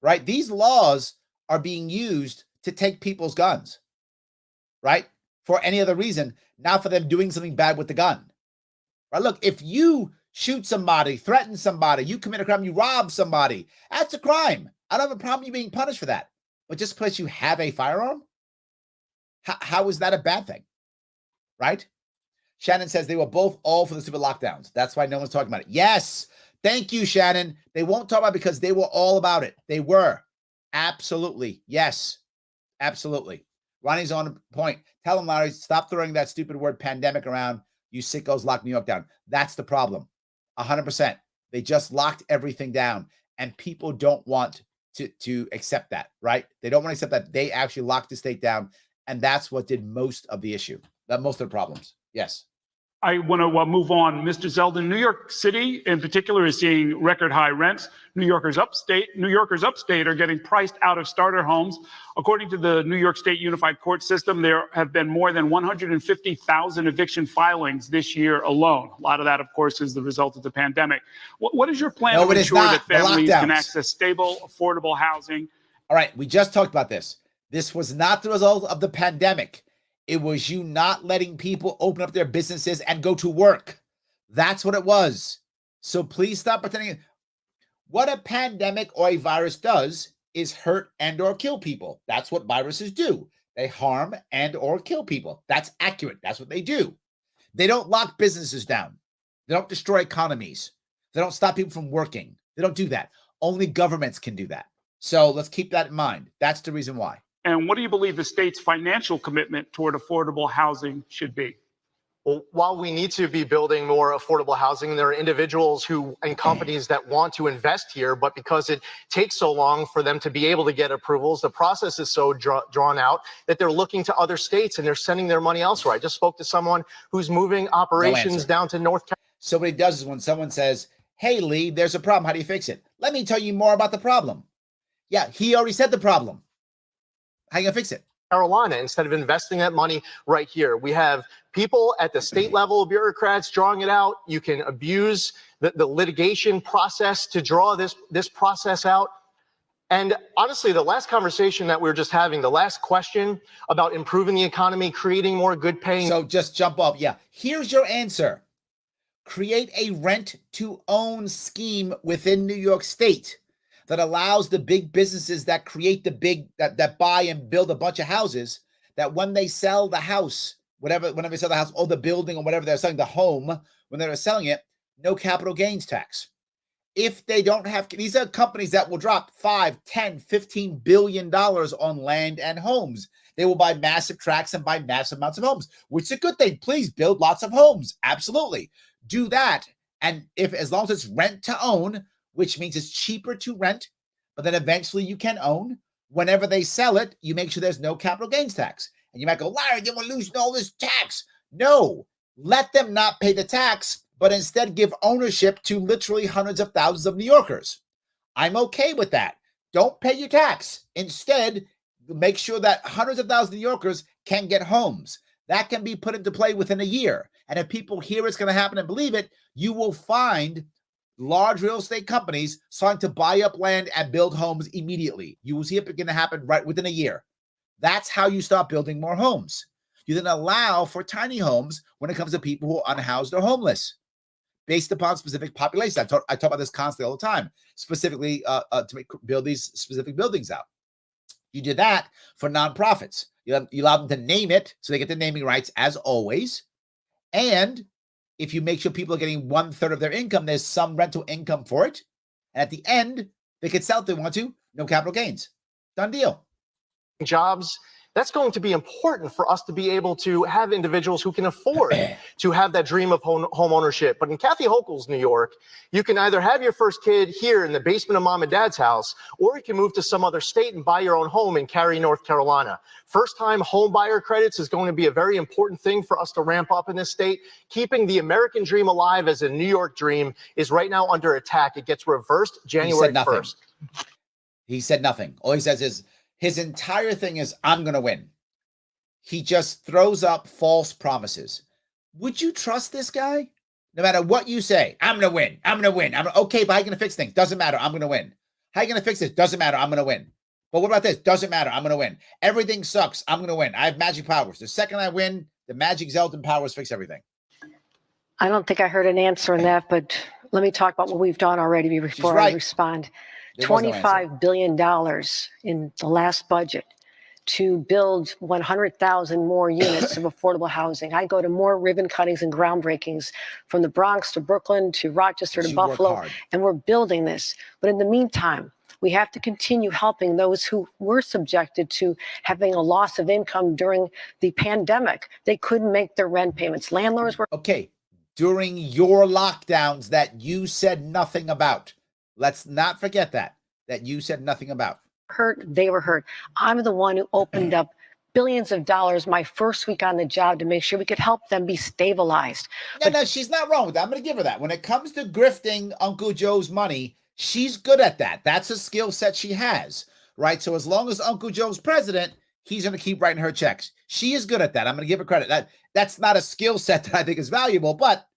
right? These laws are being used to take people's guns, right? For any other reason, not for them doing something bad with the gun. Right? Look, if you shoot somebody, threaten somebody, you commit a crime, you rob somebody, that's a crime. I don't have a problem you being punished for that. But just because you have a firearm, how is that a bad thing? Right? Shannon says they were both all for the stupid lockdowns. That's why no one's talking about it. Yes. Thank you, Shannon. They won't talk about it because they were all about it. They were. Absolutely. Yes. Absolutely. Ronnie's on point. Tell him, Larry, stop throwing that stupid word pandemic around. You sickos locked New York down. That's the problem. 100%. They just locked everything down, and people don't want to accept that, right? They don't want to accept that they actually locked the state down, and that's what did most of the issue, most of the problems. Yes. I want to move on. Mr. Zeldin, New York City in particular is seeing record high rents. New Yorkers upstate are getting priced out of starter homes. According to the New York State Unified Court System, there have been more than 150,000 eviction filings this year alone. A lot of that, of course, is the result of the pandemic. What is your plan to ensure that families can access stable, affordable housing? All right, we just talked about this. This was not the result of the pandemic. It was you not letting people open up their businesses and go to work. That's what it was. So please stop pretending. What a pandemic or a virus does is hurt and or kill people. That's what viruses do. They harm and or kill people. That's accurate. That's what they do. They don't lock businesses down. They don't destroy economies. They don't stop people from working. They don't do that. Only governments can do that. So let's keep that in mind. That's the reason why. And what do you believe the state's financial commitment toward affordable housing should be? Well, while we need to be building more affordable housing, there are individuals and companies that want to invest here, but because it takes so long for them to be able to get approvals, the process is so drawn out that they're looking to other states and they're sending their money elsewhere. I just spoke to someone who's moving operations down to North Carolina. So what he does is when someone says, hey, Lee, there's a problem. How do you fix it? Let me tell you more about the problem. Yeah, he already said the problem. How are you going to fix it? Carolina, instead of investing that money right here. We have people at the state level, bureaucrats drawing it out. You can abuse the litigation process to draw this process out. And honestly, the last conversation that we were just having, the last question about improving the economy, creating more good paying. So just jump off. Yeah. Here's your answer. Create a rent to own scheme within New York State that allows the big businesses that create the big, that buy and build a bunch of houses, that when they sell the house, whenever they sell the house or the building or whatever they're selling, the home, when they're selling it, no capital gains tax. If they don't have, these are companies that will drop 5, 10, $15 billion on land and homes. They will buy massive tracts and buy massive amounts of homes, which is a good thing. Please build lots of homes. Absolutely. Do that. And as long as it's rent to own, which means it's cheaper to rent, but then eventually you can own. Whenever they sell it, you make sure there's no capital gains tax. And you might go, Larry, they want to lose all this tax. No, let them not pay the tax, but instead give ownership to literally hundreds of thousands of New Yorkers. I'm okay with that. Don't pay your tax. Instead, make sure that hundreds of thousands of New Yorkers can get homes. That can be put into play within a year. And if people hear it's going to happen and believe it, you will find large real estate companies starting to buy up land and build homes immediately. You will see it begin to happen right within a year. That's how you start building more homes. You then allow for tiny homes when it comes to people who are unhoused or homeless, based upon specific populations. I talk about this constantly all the time, specifically to build these specific buildings out. You did that for nonprofits. You allow them to name it, so they get the naming rights as always. And if you make sure people are getting 1/3 of their income, there's some rental income for it. And at the end, they could sell if they want to. No capital gains. Done deal. Jobs That's going to be important for us to be able to have individuals who can afford to have that dream of home ownership. But in Kathy Hochul's New York, you can either have your first kid here in the basement of mom and dad's house, or you can move to some other state and buy your own home in Cary, North Carolina. First-time home buyer credits is going to be a very important thing for us to ramp up in this state. Keeping the American dream alive as a New York dream is right now under attack. It gets reversed January 1st. He said nothing. All he says is, his entire thing is, I'm going to win. He just throws up false promises. Would you trust this guy? No matter what you say, I'm going to win. I'm going to win. Okay, but how are you going to fix things? Doesn't matter. I'm going to win. How are you going to fix this? Doesn't matter. I'm going to win. But what about this? Doesn't matter. I'm going to win. Everything sucks. I'm going to win. I have magic powers. The second I win, the magic Zeldin powers fix everything. I don't think I heard an answer on that, but let me talk about what we've done already before I respond. $25 billion in the last budget to build 100,000 more units of affordable housing. I go to more ribbon cuttings and groundbreakings from the Bronx to Brooklyn to Rochester to Buffalo, and we're building this. But in the meantime, we have to continue helping those who were subjected to having a loss of income during the pandemic. They couldn't make their rent payments. Landlords were... Okay, during your lockdowns that you said nothing about. Let's not forget that you said nothing about. Hurt, they were hurt. I'm the one who opened up billions of dollars my first week on the job to make sure we could help them be stabilized. No, she's not wrong with that. I'm going to give her that. When it comes to grifting Uncle Joe's money, she's good at that. That's a skill set she has, right? So as long as Uncle Joe's president, he's going to keep writing her checks. She is good at that. I'm going to give her credit. That's not a skill set that I think is valuable, but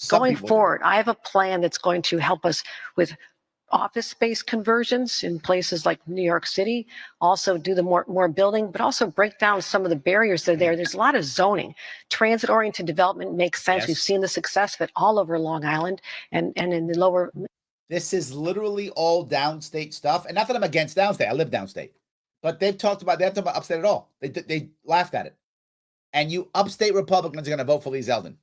going forward, I have a plan that's going to help us with office space conversions in places like New York City, also do the more building, but also break down some of the barriers that are there. There's a lot of zoning. Transit-oriented development makes sense. Yes. We've seen the success of it all over Long Island and in the lower. This is literally all downstate stuff. And not that I'm against downstate. I live downstate. But they've talked about upstate at all. They laughed at it. And you upstate Republicans are going to vote for Lee Zeldin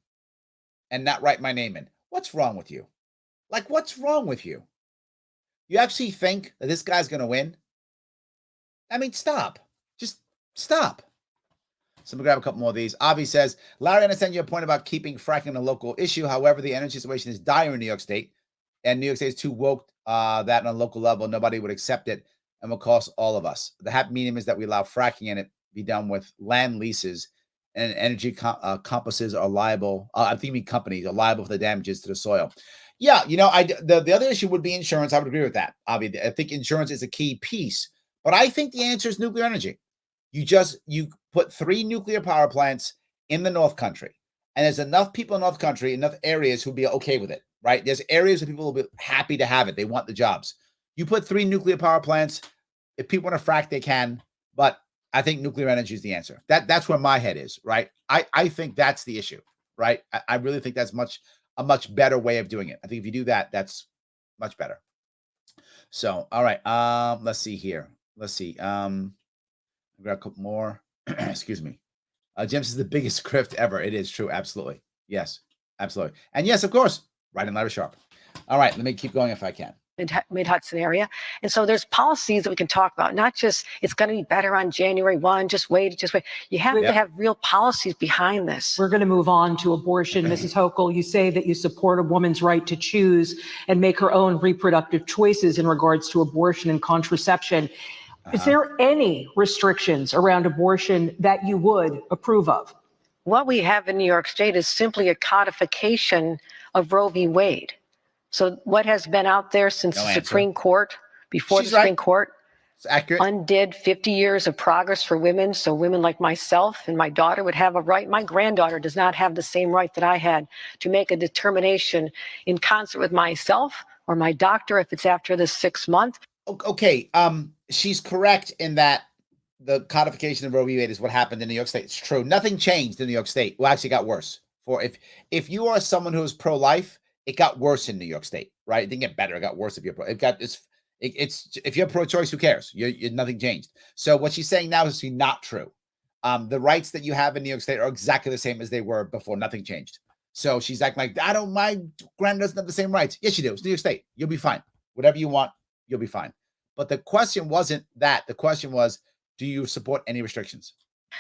and not write my name in. What's wrong with you? Like, what's wrong with you? You actually think that this guy's going to win? I mean, stop. Just stop. So I'm going to grab a couple more of these. Avi says, Larry, I understand your point about keeping fracking a local issue. However, the energy situation is dire in New York State, and New York State is too woke that on a local level, nobody would accept it and will cost all of us. The happy medium is that we allow fracking and it be done with land leases, and energy compasses are liable. Companies are liable for the damages to the soil. Yeah, the other issue would be insurance. I would agree with that. Obviously, I think insurance is a key piece, but I think the answer is nuclear energy. You put 3 nuclear power plants in the North Country, and there's enough people in North Country, enough areas who'll be okay with it, right? There's areas where people will be happy to have it. They want the jobs. You put 3 nuclear power plants. If people want to frack, they can, but I think nuclear energy is the answer. That's where my head is, right? I think that's the issue, right? I really think that's a much better way of doing it. I think if you do that, that's much better. So, all right. Let's see here. Let's see. I've got a couple more. Excuse me. Jim says the biggest grift ever. It is true. Absolutely. Yes, absolutely. And yes, of course, right in Larry Sharpe. All right. Let me keep going if I can. Mid-Hudson area. And so there's policies that we can talk about, not just it's going to be better on January 1, just wait. You have to have real policies behind this. We're going to move on to abortion. Mrs. Hochul, you say that you support a woman's right to choose and make her own reproductive choices in regards to abortion and contraception. Is there any restrictions around abortion that you would approve of? What we have in New York State is simply a codification of Roe v. Wade. So what has been out there since the Supreme Court, before the Supreme Court, it's accurate. Undid 50 years of progress for women. So women like myself and my daughter would have a right. My granddaughter does not have the same right that I had to make a determination in concert with myself or my doctor if it's after the 6th month. Okay. She's correct in that the codification of Roe v. Wade is what happened in New York State. It's true. Nothing changed in New York State. Well, actually, it got worse. For if you are someone who is pro-life, it got worse in New York State, right? It didn't get better. It got worse if you're pro. It's if you're pro-choice, who cares? Nothing changed. So what she's saying now is not true. The rights that you have in New York State are exactly the same as they were before. Nothing changed. So she's acting like, my granddad doesn't have the same rights. Yes, you do. It's New York State. You'll be fine. Whatever you want, you'll be fine. But the question wasn't that. The question was, do you support any restrictions?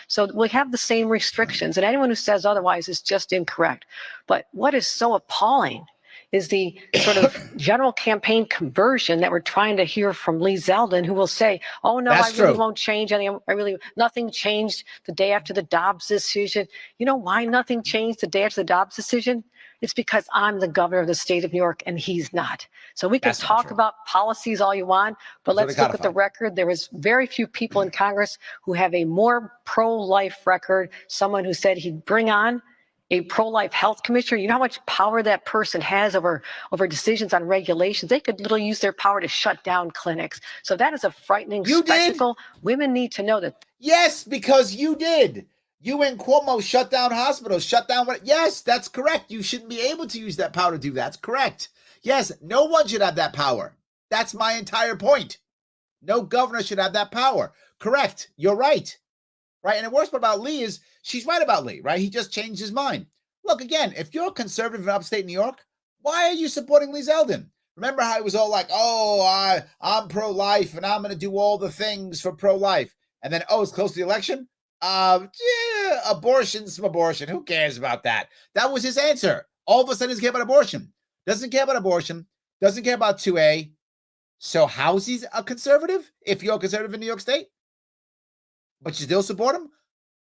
So we have the same restrictions, and anyone who says otherwise is just incorrect. But what is so appalling is the sort of general campaign conversion that we're trying to hear from Lee Zeldin, who will say, oh, no, That's I really true. won't change anything. Nothing changed the day after the Dobbs decision. You know why nothing changed the day after the Dobbs decision? It's because I'm the governor of the state of New York and he's not. So we can That's not talk true. about policies all you want, but It's already let's look at the codified. record. There was very few people in Congress who have a more pro-life record. Someone who said he'd bring on a pro-life health commissioner. You know how much power that person has over decisions on regulations? They could literally use their power to shut down clinics. So that is a frightening spectacle. Women need to know that. Yes, because you did. You and Cuomo shut down hospitals, shut down what? Yes, that's correct. You shouldn't be able to use that power to do that. That's correct. Yes, no one should have that power. That's my entire point. No governor should have that power. Correct. You're right. Right. And the worst part about Lee is she's right about Lee, right? He just changed his mind. Look, again, if you're a conservative in upstate New York, why are you supporting Lee Zeldin? Remember how he was all like, oh, I'm pro-life and I'm going to do all the things for pro-life. And then, oh, it's close to the election? Yeah, abortion's abortion. Who cares about that? That was his answer. All of a sudden, he's care about abortion. Doesn't care about abortion. Doesn't care about 2A. So how's he a conservative if you're a conservative in New York State? But you still support him?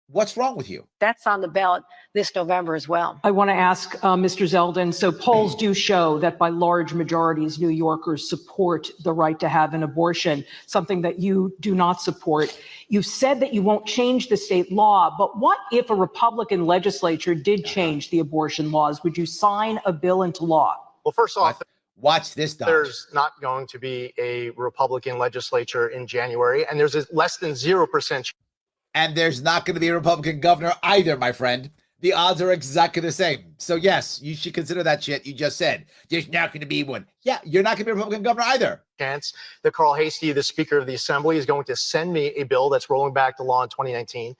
What's wrong with you? That's on the ballot this November as well. I want to ask Mr. Zeldin, so polls do show that by large majorities, New Yorkers support the right to have an abortion, something that you do not support. You've said that you won't change the state law, but what if a Republican legislature did change the abortion laws? Would you sign a bill into law? Well, first off, watch this, Dodge. There's not going to be a Republican legislature in January, and there's a less than 0%. And there's not going to be a Republican governor either, my friend. The odds are exactly the same. So, yes, you should consider that shit you just said. There's not going to be one. Yeah, you're not going to be a Republican governor either. Chance that Carl Hastie, the Speaker of the Assembly, is going to send me a bill that's rolling back to law in 2019.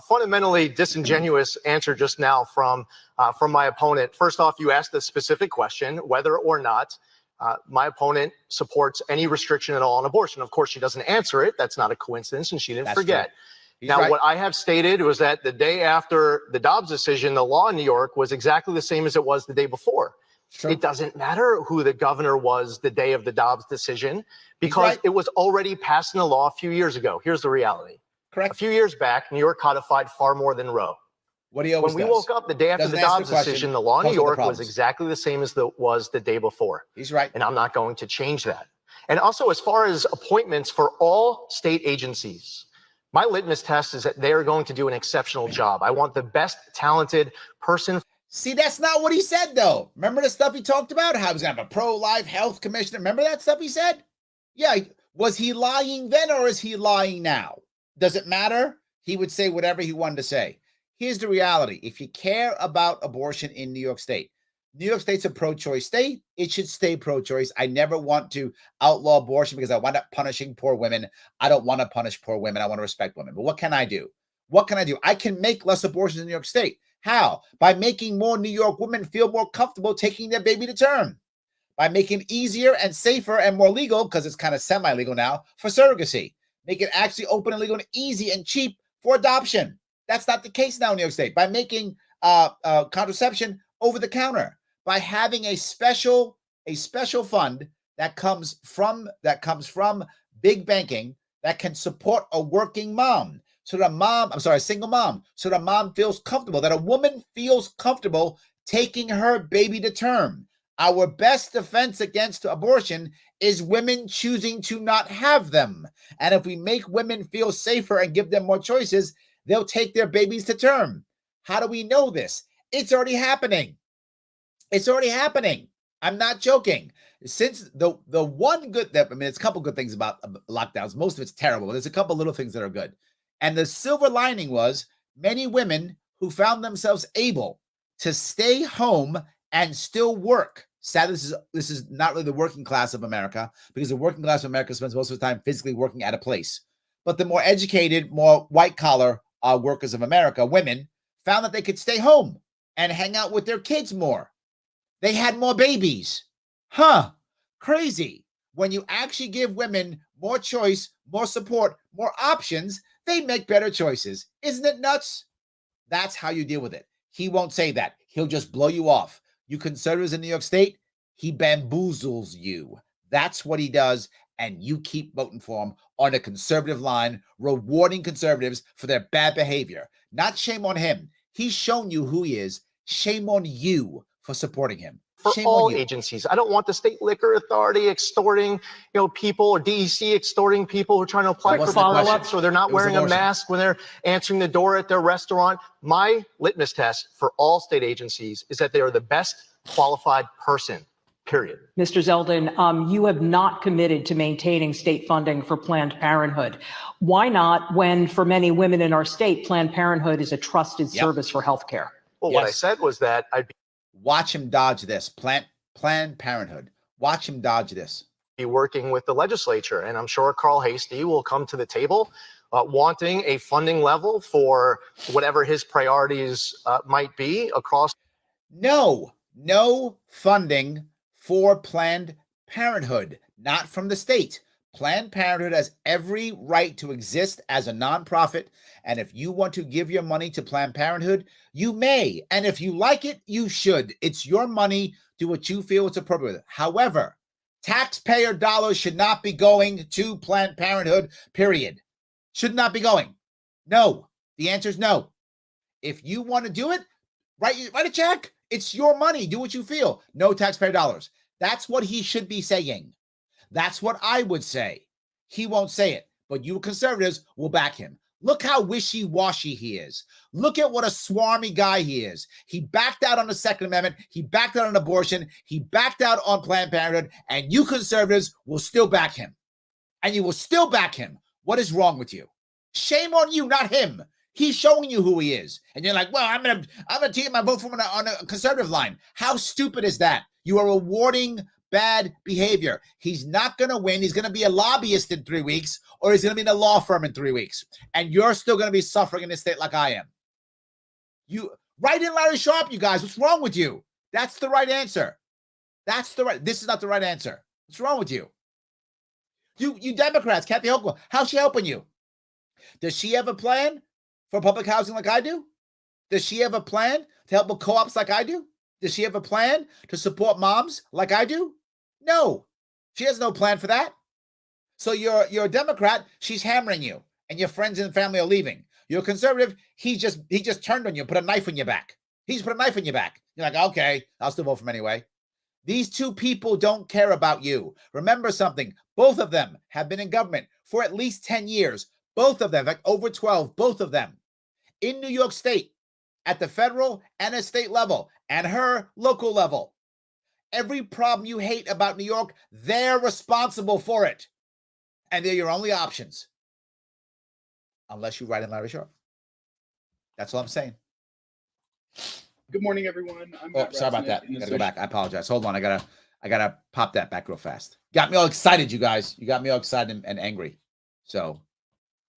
Fundamentally disingenuous answer just now from my opponent. First off, you asked a specific question, whether or not my opponent supports any restriction at all on abortion. Of course, she doesn't answer it. That's not a coincidence, and she didn't forget. Now, right. What I have stated was that the day after the Dobbs decision, the law in New York was exactly the same as it was the day before. Sure. It doesn't matter who the governor was the day of the Dobbs decision because it was already passed in the law a few years ago. Here's the reality. Correct. A few years back, New York codified far more than Roe. What he always When we does. woke up the day after the Dobbs decision, the law in New York was exactly the same as it was the day before. He's right. And I'm not going to change that. And also, as far as appointments for all state agencies, my litmus test is that they are going to do an exceptional job. I want the best talented person. See, that's not what he said, though. Remember the stuff he talked about? How he was going to have a pro-life health commissioner. Remember that stuff he said? Yeah. Was he lying then or is he lying now? Does it matter? He would say whatever he wanted to say. Here's the reality. If you care about abortion in New York State, New York State's a pro-choice state. It should stay pro-choice. I never want to outlaw abortion because I wind up punishing poor women. I don't want to punish poor women. I want to respect women. But what can I do? What can I do? I can make less abortions in New York State. How? By making more New York women feel more comfortable taking their baby to term. By making it easier and safer and more legal, because it's kind of semi-legal now, for surrogacy. Make it actually open and legal and easy and cheap for adoption. That's not the case now in New York State. By making contraception over the counter. By having a special fund that comes from big banking that can support a working mom. So a single mom. So the mom feels comfortable, that a woman feels comfortable taking her baby to term. Our best defense against abortion is women choosing to not have them. And if we make women feel safer and give them more choices, they'll take their babies to term. How do we know this? It's already happening. It's already happening. I'm not joking. Since the one good, it's a couple good things about lockdowns. Most of it's terrible, but there's a couple little things that are good. And the silver lining was many women who found themselves able to stay home and still work. Sadly, this is not really the working class of America, because the working class of America spends most of the time physically working at a place. But the more educated, more white-collar workers of America, women, found that they could stay home and hang out with their kids more. They had more babies. Crazy. When you actually give women more choice, more support, more options, they make better choices. Isn't it nuts? That's how you deal with it. He won't say that. He'll just blow you off. You conservatives in New York State, he bamboozles you. That's what he does. And you keep voting for him on a conservative line, rewarding conservatives for their bad behavior. Not shame on him. He's shown you who he is. Shame on you for supporting him. For Shame all on you. agencies. I don't want the state liquor authority extorting, people, or DEC extorting people who are trying to apply for follow-ups, or they're not wearing a mask when they're answering the door at their restaurant. My litmus test for all state agencies is that they are the best qualified person, period. Mr. Zeldin, you have not committed to maintaining state funding for Planned Parenthood. Why not, when for many women in our state, Planned Parenthood is a trusted service for healthcare? Well, what I said was that I'd Watch him dodge this. Planned Parenthood. Watch him dodge this. be working with the legislature, and I'm sure Carl Hastie will come to the table wanting a funding level for whatever his priorities might be across. No funding for Planned Parenthood, not from the state. Planned Parenthood has every right to exist as a nonprofit. And if you want to give your money to Planned Parenthood, you may. And if you like it, you should. It's your money. Do what you feel is appropriate. However, taxpayer dollars should not be going to Planned Parenthood, period. Should not be going. No. The answer is no. If you want to do it, write a check. It's your money. Do what you feel. No taxpayer dollars. That's what he should be saying. That's what I would say. He won't say it, but you conservatives will back him. Look how wishy-washy he is. Look at what a swarmy guy he is. He backed out on the Second Amendment. He backed out on abortion. He backed out on Planned Parenthood, and you conservatives will still back him. And you will still back him. What is wrong with you? Shame on you, not him. He's showing you who he is. And you're like, well, I'm gonna take my vote from on a conservative line. How stupid is that? You are rewarding bad behavior. He's not going to win. He's going to be a lobbyist in 3 weeks, or he's going to be in a law firm in 3 weeks. And you're still going to be suffering in this state like I am. You write in Larry Sharpe, you guys. What's wrong with you? That's the right answer. This is not the right answer. What's wrong with you? You Democrats, Kathy Hochul, how's she helping you? Does she have a plan for public housing like I do? Does she have a plan to help with co-ops like I do? Does she have a plan to support moms like I do? No, she has no plan for that. So you're a Democrat, she's hammering you, and your friends and family are leaving. You're a conservative, he just turned on you, put a knife in your back. He's put a knife in your back. You're like, okay, I'll still vote for him anyway. These two people don't care about you. Remember something, both of them have been in government for at least 10 years. Both of them, like over 12, both of them. In New York State, at the federal and a state level, and her local level. Every problem you hate about New York, they're responsible for it. And they're your only options. Unless you write in Larry Sharpe. That's all I'm saying. Good morning, everyone. Sorry about that. I gotta go back. I apologize. Hold on. I gotta pop that back real fast. Got me all excited, you guys. You got me all excited and angry. So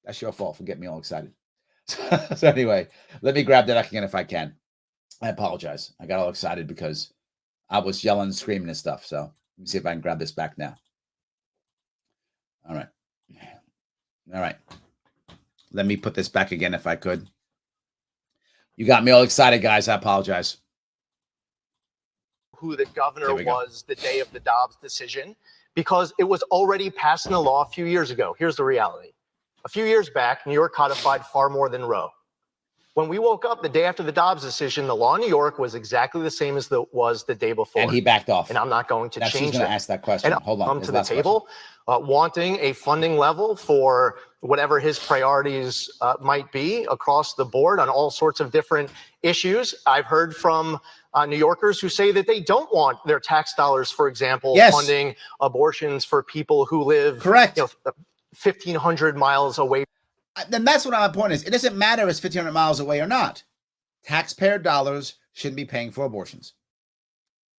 that's your fault for getting me all excited. So anyway, let me grab that back again if I can. I apologize. I got all excited because I was yelling and screaming and stuff. So let me see if I can grab this back now. All right. Let me put this back again if I could. You got me all excited, guys. I apologize. Who the governor was the day of the Dobbs decision, because it was already passed in the law a few years ago. Here's the reality. A few years back, New York codified far more than Roe. When we woke up the day after the Dobbs decision, the law in New York was exactly the same as it was the day before. And he backed off. And I'm not going to change it. She's going to ask that question. And hold on. Come to the table wanting a funding level for whatever his priorities might be across the board on all sorts of different issues. I've heard from New Yorkers who say that they don't want their tax dollars, for example, funding abortions for people who live 1,500 miles away. Then that's what my point is. It doesn't matter if it's 1,500 miles away or not. Taxpayer dollars shouldn't be paying for abortions.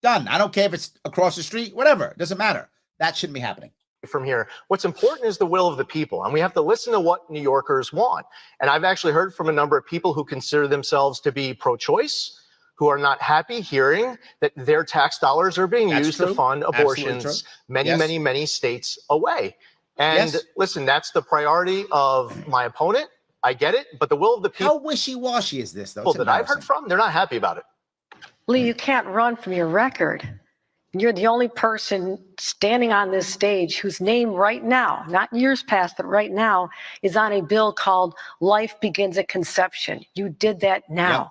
Done. I don't care if it's across the street, whatever. It doesn't matter. That shouldn't be happening. From here, what's important is the will of the people, and we have to listen to what New Yorkers want. And I've actually heard from a number of people who consider themselves to be pro-choice, who are not happy hearing that their tax dollars are being used to fund abortions many states away. And Yes. listen, that's the priority of my opponent. I get it, but the will of the How people wishy-washy is this, though? It's that I've heard embarrassing. from, they're not happy about it. Lee, you can't run from your record. You're the only person standing on this stage whose name right now, not years past, but right now, is on a bill called Life Begins at Conception. You did that now. Yep.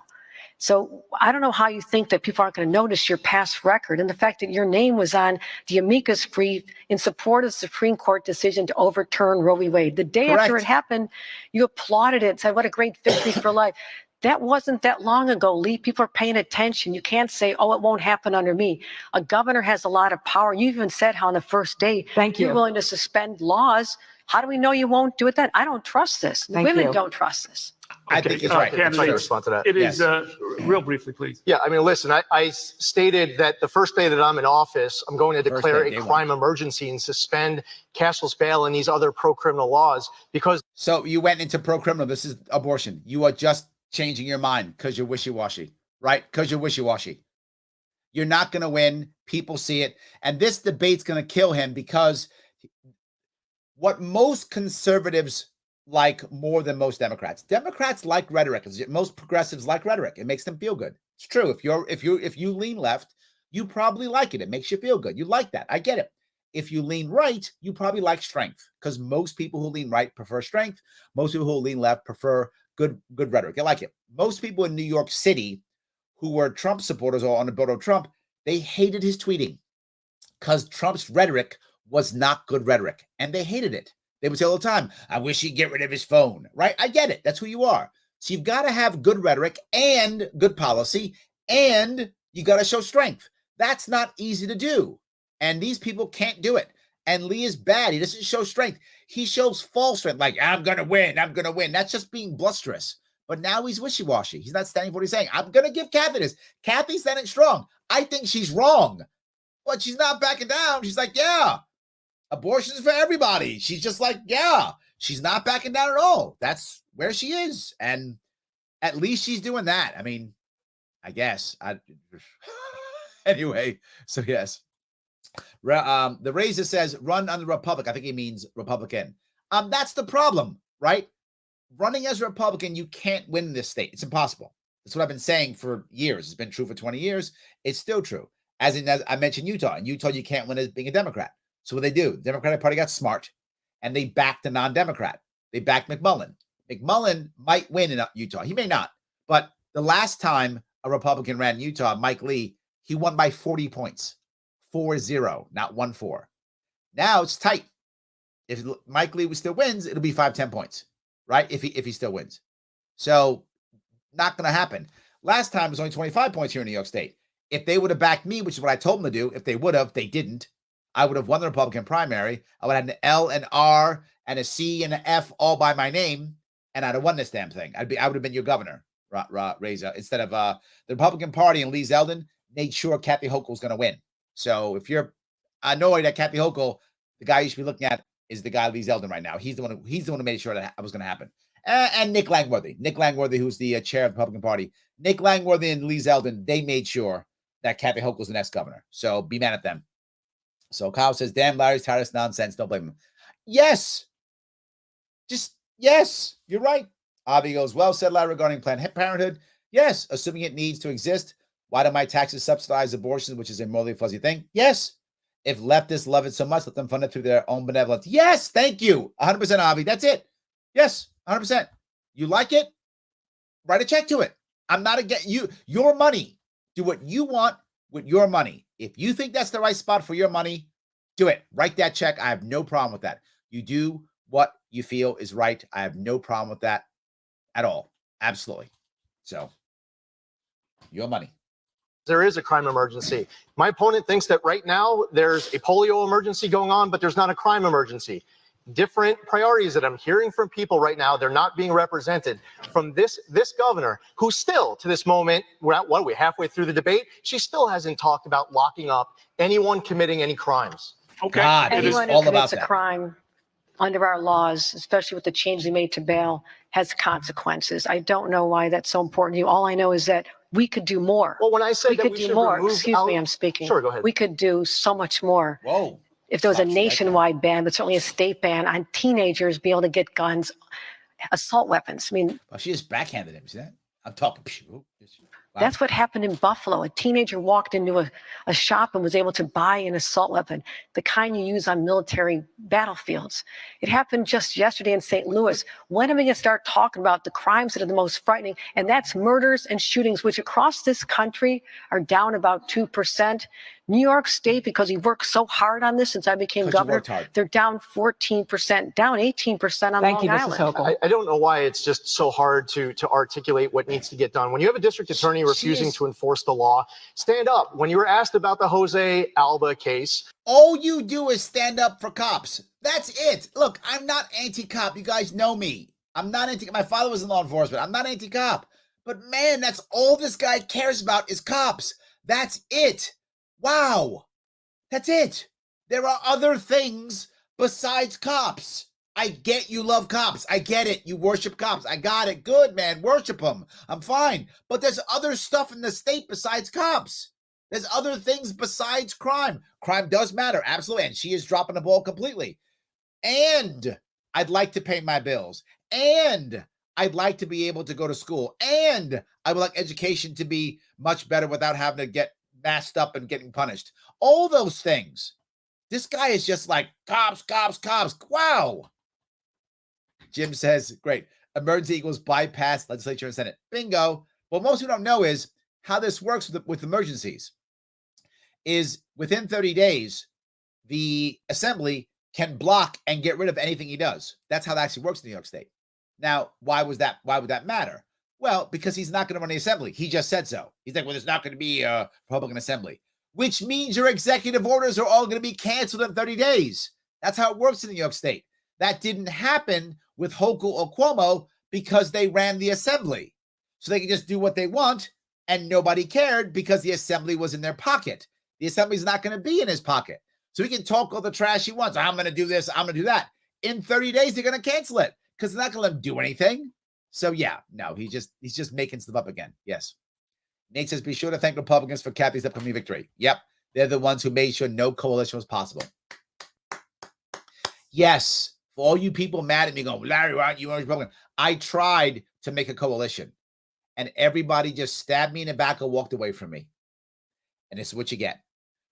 So I don't know how you think that people aren't going to notice your past record and the fact that your name was on the amicus brief in support of the Supreme Court decision to overturn Roe v. Wade. The day after Correct. it happened, you applauded it, said, what a great victory for life. That wasn't that long ago, Lee. People are paying attention. You can't say, oh, it won't happen under me. A governor has a lot of power. You even said how on the first day you're willing to suspend laws. How do we know you won't do it then? I don't trust this. Women don't trust this. I think he's right. I'm trying to respond to that. It is, real briefly, please. Yeah, I mean, listen, I stated that the first day that I'm in office, I'm going to declare a crime emergency and suspend cashless bail and these other pro-criminal laws because. So you went into pro-criminal. This is abortion. You are just changing your mind because you're wishy-washy, right? Because you're wishy-washy. You're not going to win. People see it. And this debate's going to kill him because what most conservatives like more than most Democrats. Democrats like rhetoric. Most progressives like rhetoric. It makes them feel good. It's true. If you lean left, you probably like it. It makes you feel good. You like that. I get it. If you lean right, you probably like strength because most people who lean right prefer strength. Most people who lean left prefer good rhetoric. I like it. Most people in New York City who were Trump supporters or on the board of Trump, they hated his tweeting because Trump's rhetoric was not good rhetoric, and they hated it. They would say all the time, I wish he'd get rid of his phone, right? I get it. That's who you are. So you've got to have good rhetoric and good policy, and you got to show strength. That's not easy to do, and these people can't do it. And Lee is bad. He doesn't show strength. He shows false strength, like, I'm going to win. I'm going to win. That's just being blusterous. But now he's wishy-washy. He's not standing for what he's saying. I'm going to give Kathy this. Kathy's standing strong. I think she's wrong, but she's not backing down. She's like, yeah. Abortion is for everybody. She's just like, yeah, she's not backing down at all. That's where she is. And at least she's doing that. I mean, I guess. Anyway, so yes. The Razor says, run on the Republic. I think he means Republican. That's the problem, right? Running as a Republican, you can't win this state. It's impossible. That's what I've been saying for years. It's been true for 20 years. It's still true. As I mentioned Utah. In Utah, you can't win as being a Democrat. So what they do, the Democratic Party got smart, and they backed a non-Democrat. They backed McMullen. McMullen might win in Utah. He may not. But the last time a Republican ran in Utah, Mike Lee, he won by 40 points. 4-0, not 1-4. Now it's tight. If Mike Lee still wins, it'll be 5-10 points, right? If he still wins. So not going to happen. Last time it was only 25 points here in New York State. If they would have backed me, which is what I told them to do, if they would have, they didn't. I would have won the Republican primary. I would have had an L, an R, and a C, and an F all by my name, and I'd have won this damn thing. I would have been your governor, Reza. Instead of the Republican Party and Lee Zeldin made sure Kathy Hochul was going to win. So if you're annoyed at Kathy Hochul, the guy you should be looking at is the guy Lee Zeldin right now. He's the one who made sure that was going to happen. And Nick Langworthy, who's the chair of the Republican Party. Nick Langworthy and Lee Zeldin, they made sure that Kathy Hochul was the next governor. So be mad at them. So Kyle says, damn, Larry's tired of this nonsense. Don't blame him. Yes. Just, yes. You're right. Avi goes, well said, Larry, regarding Planned Parenthood. Yes. Assuming it needs to exist. Why do my taxes subsidize abortion, which is a morally fuzzy thing? Yes. If leftists love it so much, let them fund it through their own benevolence. Yes. Thank you. 100%, Avi. That's it. Yes. 100%. You like it? Write a check to it. I'm not against you. Your money. Do what you want with your money. If you think that's the right spot for your money, do it. Write that check. I have no problem with that. You do what you feel is right. I have no problem with that at all. Absolutely. So, your money. There is a crime emergency. My opponent thinks that right now there's a polio emergency going on, but there's not a crime emergency. Different priorities that I'm hearing from people right now. They're not being represented from this governor, who still, to this moment, we're halfway through the debate, she still hasn't talked about locking up anyone committing any crimes. Okay. God, it is Anyone all who about commits a that. crime under our laws, especially with the change they made to bail, has consequences. I don't know why that's so important to you. All I know is that we could do more. Well, when I say we that could we do should more. remove Excuse me, I'm speaking. Sure, go ahead. We could do so much more. Whoa. if there was a Fuck, she like that. nationwide ban, but certainly a state ban on teenagers being able to get guns, assault weapons. I mean, Well, she just backhanded him. See that? I'm talking. Wow. that's what happened in Buffalo. A teenager walked into a shop and was able to buy an assault weapon, the kind you use on military battlefields. It happened just yesterday in St. Louis. When are we going to start talking about the crimes that are the most frightening? And that's murders and shootings, which across this country are down about 2%. New York State, because we've worked so hard on this since I became governor, they're down 14%, down 18% on Thank Long you, Mrs. Island. Hochul. I don't know why it's just so hard to articulate what needs to get done. When you have a district attorney refusing to enforce the law, stand up. When you were asked about the Jose Alba case, all you do is stand up for cops. That's it. Look, I'm not anti-cop. You guys know me. I'm not anti. My father was in law enforcement. I'm not anti-cop. But man, that's all this guy cares about is cops. That's it. Wow. That's it. There are other things besides cops. I get you love cops. I get it. You worship cops. I got it. Good, man. Worship them. I'm fine. But there's other stuff in the state besides cops. There's other things besides crime. Crime does matter. Absolutely. And she is dropping the ball completely. And I'd like to pay my bills. And I'd like to be able to go to school. And I would like education to be much better without having to get masked up and getting punished. All those things. This guy is just like, cops, cops, cops. Wow. Jim says, great. Emergency equals bypass legislature and Senate. Bingo. What most people don't know is how this works with emergencies. Is within 30 days, the assembly can block and get rid of anything he does. That's how that actually works in New York State. Now, why would that matter? Well, because he's not going to run the assembly. He just said so. He's like, well, there's not going to be a Republican assembly, which means your executive orders are all going to be canceled in 30 days. That's how it works in New York State. That didn't happen with Hochul or Cuomo because they ran the assembly. So they could just do what they want and nobody cared because the assembly was in their pocket. The assembly's not going to be in his pocket. So he can talk all the trash he wants. I'm going to do this. I'm going to do that. In 30 days, they're going to cancel it because they're not going to let him do anything. So yeah, no, he's just making stuff up again. Yes. Nate says, be sure to thank Republicans for Kathy's upcoming victory. Yep. They're the ones who made sure no coalition was possible. Yes. For all you people mad at me going, Larry, why aren't you a Republican? I tried to make a coalition and everybody just stabbed me in the back and walked away from me. And this is what you get.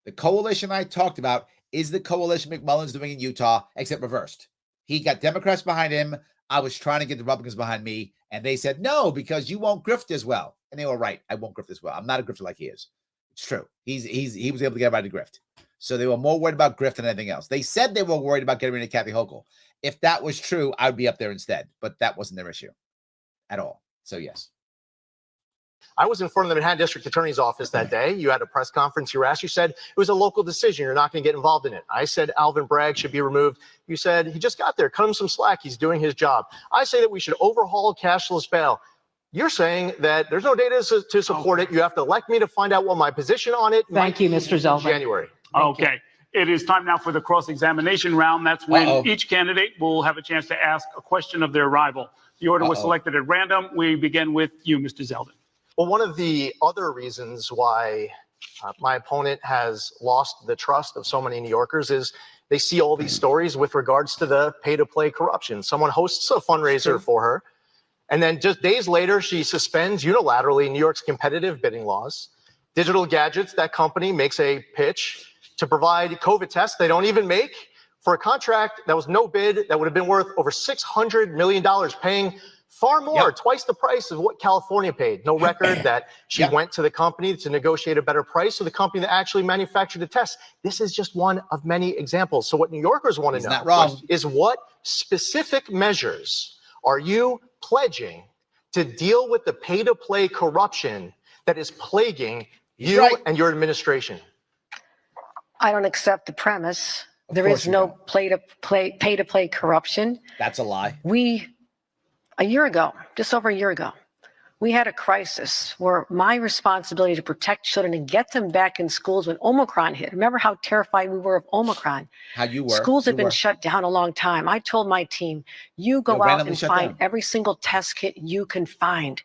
The coalition I talked about is the coalition McMullen's doing in Utah, except reversed. He got Democrats behind him. I was trying to get the Republicans behind me, and they said, no, because you won't grift as well. And they were right. I won't grift as well. I'm not a grifter like he is. It's true. He was able to get everybody to grift. So they were more worried about grift than anything else. They said they were worried about getting rid of Kathy Hochul. If that was true, I would be up there instead. But that wasn't their issue at all. So yes. I was in front of the Manhattan District Attorney's office that day. You had a press conference. You were asked. You said it was a local decision. You're not going to get involved in it. I said Alvin Bragg should be removed. You said he just got there. Cut him some slack. He's doing his job. I say that we should overhaul cashless bail. You're saying that there's no data to support it. You have to elect me to find out what my position on it. Thank you, Mr. Zeldin. January. Okay. It is time now for the cross-examination round. That's when each candidate will have a chance to ask a question of their rival. The order was selected at random. We begin with you, Mr. Zeldin. Well, one of the other reasons why my opponent has lost the trust of so many New Yorkers is they see all these stories with regards to the pay-to-play corruption. Someone hosts a fundraiser for her, and then just days later, she suspends unilaterally New York's competitive bidding laws. Digital Gadgets, that company, makes a pitch to provide COVID tests they don't even make for a contract that was no bid that would have been worth over $600 million, paying far more, twice the price of what California paid. No record that she went to the company to negotiate a better price, so the company that actually manufactured the test. This is just one of many examples. So what New Yorkers want to know is what specific measures are you pledging to deal with the pay-to-play corruption that is plaguing you and your administration? I don't accept the premise. There is no pay-to-play corruption. That's a lie. A year ago, just over a year ago, we had a crisis where my responsibility to protect children and get them back in schools when Omicron hit. Remember how terrified we were of Omicron? How you were. Schools You had been were. shut down a long time. I told my team, you go out randomly and shut find down. every single test kit you can find.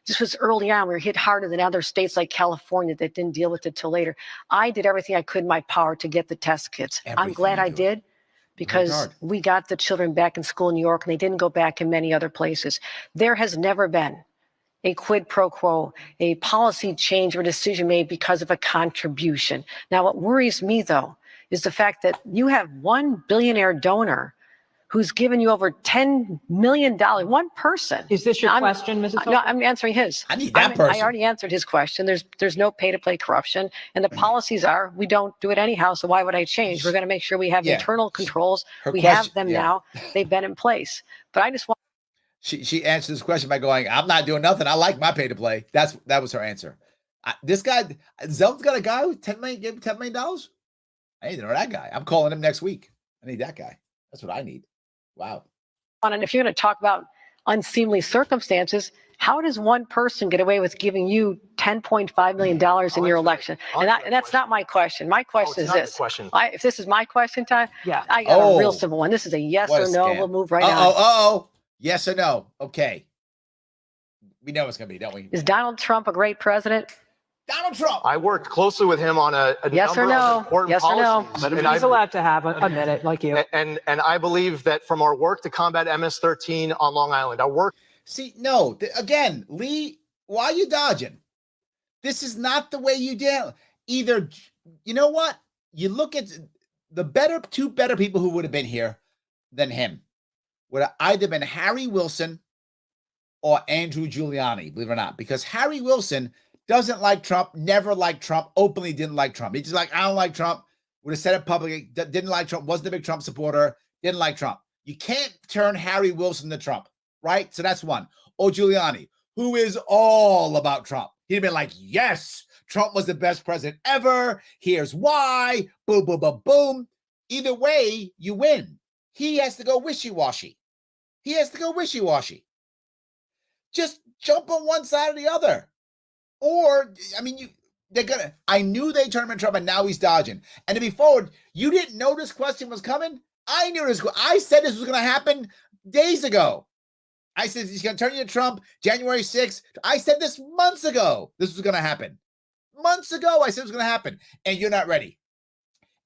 This was early on. We were hit harder than other states like California that didn't deal with it till later. I did everything I could in my power to get the test kits. I'm Everything glad you I do. did, because hard. we got the children back in school in New York and they didn't go back in many other places. There has never been a quid pro quo, a policy change or decision made because of a contribution. Now, what worries me, though, is the fact that you have one billionaire donor who's given you over $10 million, one person. Is this your Now, question, Mrs. No, I'm answering his. I need that person. I already answered his question. There's no pay-to-play corruption, and the policies are, we don't do it anyhow, so why would I change? We're going to make sure we have Yeah. internal controls. Her We question- have them yeah. now. They've been in place. But I just want She answered this question by going, I'm not doing nothing. I like my pay to play. That was her answer. This guy, Zeldin's got a guy who gave him $10 million. I need to know that guy. I'm calling him next week. I need that guy. That's what I need. Wow. and if you're going to talk about unseemly circumstances, how does one person get away with giving you $10.5 million in your election? And that's not my question. My question is this. If this is my question time, Yeah. I got a real simple one. This is a yes What a or no. scam. We'll move right on. Uh-oh. Yes or no? Okay. We know it's going to be, don't we? Is Donald Trump a great president? Donald Trump. I worked closely with him on a Yes or number no? of important Yes or no? policies. He's And I- allowed to have a minute like you. And I believe that from our work to combat MS-13 on Long Island, our work. See, no. Again, Lee, why are you dodging? This is not the way you deal. Either, you know what? You look at the two better people who would have been here than him would have either been Harry Wilson or Andrew Giuliani, believe it or not, because Harry Wilson doesn't like Trump, never liked Trump, openly didn't like Trump. He's just like, I don't like Trump, would have said it publicly, didn't like Trump, wasn't a big Trump supporter, didn't like Trump. You can't turn Harry Wilson to Trump, right? So that's one. Or Giuliani, who is all about Trump. He'd have been like, yes, Trump was the best president ever. Here's why. Boom, boom, boom, boom. Either way, you win. He has to go wishy-washy. Just jump on one side or the other. Or, I mean, I knew they turned him into Trump, and now he's dodging. And to be forward, you didn't know this question was coming? I knew this. I said this was going to happen days ago. I said he's going to turn you to Trump January 6th. I said this months ago. This was going to happen. Months ago, I said it was going to happen. And you're not ready.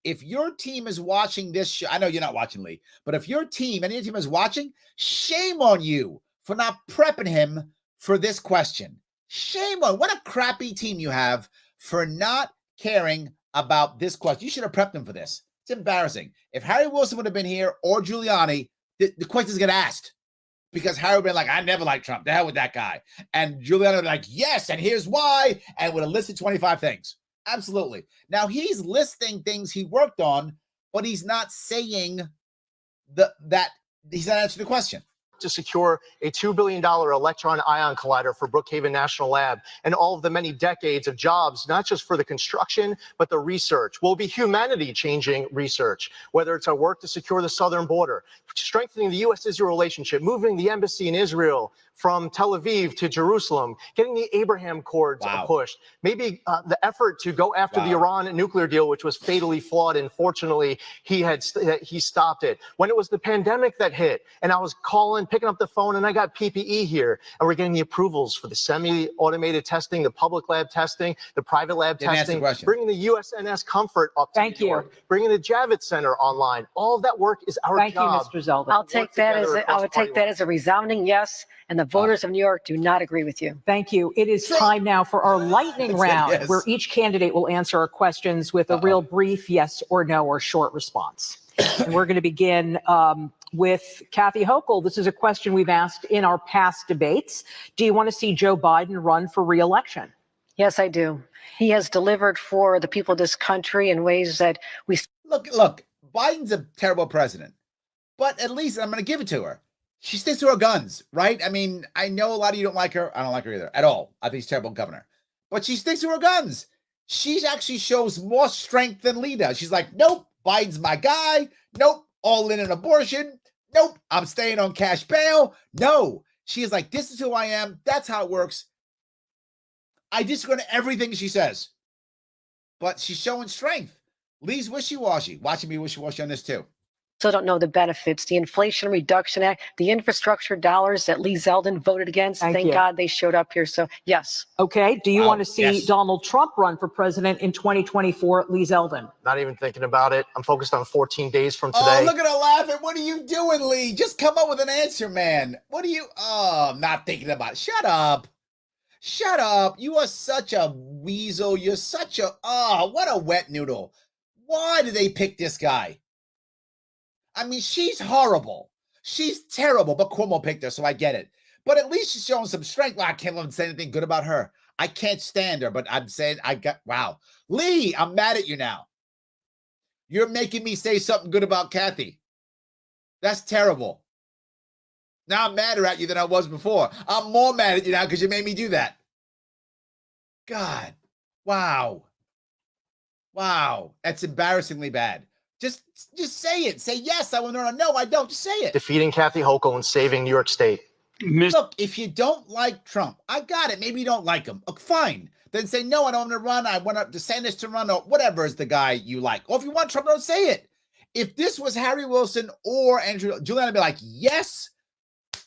If your team is watching this show, I know you're not watching, Lee, but if your team, any of your team is watching, shame on you for not prepping him for this question. Shame on what a crappy team you have for not caring about this question. You should have prepped him for this. It's embarrassing. If Harry Wilson would have been here or Giuliani, the questions get asked because Harry would have been like, I never liked Trump. The hell with that guy. And Giuliani would be like, yes, and here's why, and would have listed 25 things. Absolutely. Now he's listing things he worked on, but he's not saying that he's not answering the question. To secure a $2 billion electron ion collider for Brookhaven National Lab and all of the many decades of jobs, not just for the construction, but the research will be humanity-changing research, whether it's our work to secure the southern border, strengthening the U.S.-Israel relationship, moving the embassy in Israel from Tel Aviv to Jerusalem, getting the Abraham Accords pushed, maybe the effort to go after the Iran nuclear deal, which was fatally flawed, and fortunately he stopped it. When it was the pandemic that hit, and I was picking up the phone, and I got PPE here, and we're getting the approvals for the semi-automated testing, the public lab testing, the private lab testing, bringing the USNS Comfort up to New York, bringing the Javits Center online. All of that work is our job. Thank you, Mr. Zeldin. I would take that as a resounding yes, and the voters of New York do not agree with you. Thank you. It is time now for our lightning round, where each candidate will answer our questions with a real brief yes or no or short response. And we're going to begin with Kathy Hochul. This is a question we've asked in our past debates. Do you want to see Joe Biden run for re-election? Yes, I do. He has delivered for the people of this country in ways that we... Look, Biden's a terrible president, but at least I'm going to give it to her. She sticks to her guns, right? I mean, I know a lot of you don't like her. I don't like her either at all. I think she's a terrible governor, but she sticks to her guns. She actually shows more strength than Lee does. She's like, nope, Biden's my guy. Nope, all in an abortion. Nope, I'm staying on cash bail. No, she is like, this is who I am. That's how it works. I disagree on everything she says. But she's showing strength. Lee's wishy-washy. Watching me wishy-washy on this too. Still don't know the benefits. The Inflation Reduction Act, the infrastructure dollars that Lee Zeldin voted against. Thank God they showed up here. So yes. Okay. Do you Wow. want to see Yes. Donald Trump run for president in 2024, Lee Zeldin? Not even thinking about it. I'm focused on 14 days from today. Oh, look at her laughing. What are you doing, Lee? Just come up with an answer, man. What are you? Oh, I'm not thinking about it. Shut up. Shut up. You are such a weasel. You're such a, oh, what a wet noodle. Why did they pick this guy? I mean, she's horrible. She's terrible, but Cuomo picked her, so I get it. But at least she's showing some strength. Well, I can't even say anything good about her. I can't stand her, but I'm saying wow. Lee, I'm mad at you now. You're making me say something good about Kathy. That's terrible. Now I'm madder at you than I was before. I'm more mad at you now because you made me do that. God. Wow. Wow. That's embarrassingly bad. Just say it. Say yes, I want to know. No, I don't. Just say it. Defeating Kathy Hochul and saving New York State. Look, if you don't like Trump, I got it. Maybe you don't like him. Okay, fine. Then say, no, I don't want to run. I want DeSantis to run or whatever is the guy you like. Or if you want Trump, don't say it. If this was Harry Wilson or Andrew, Julian would be like, yes,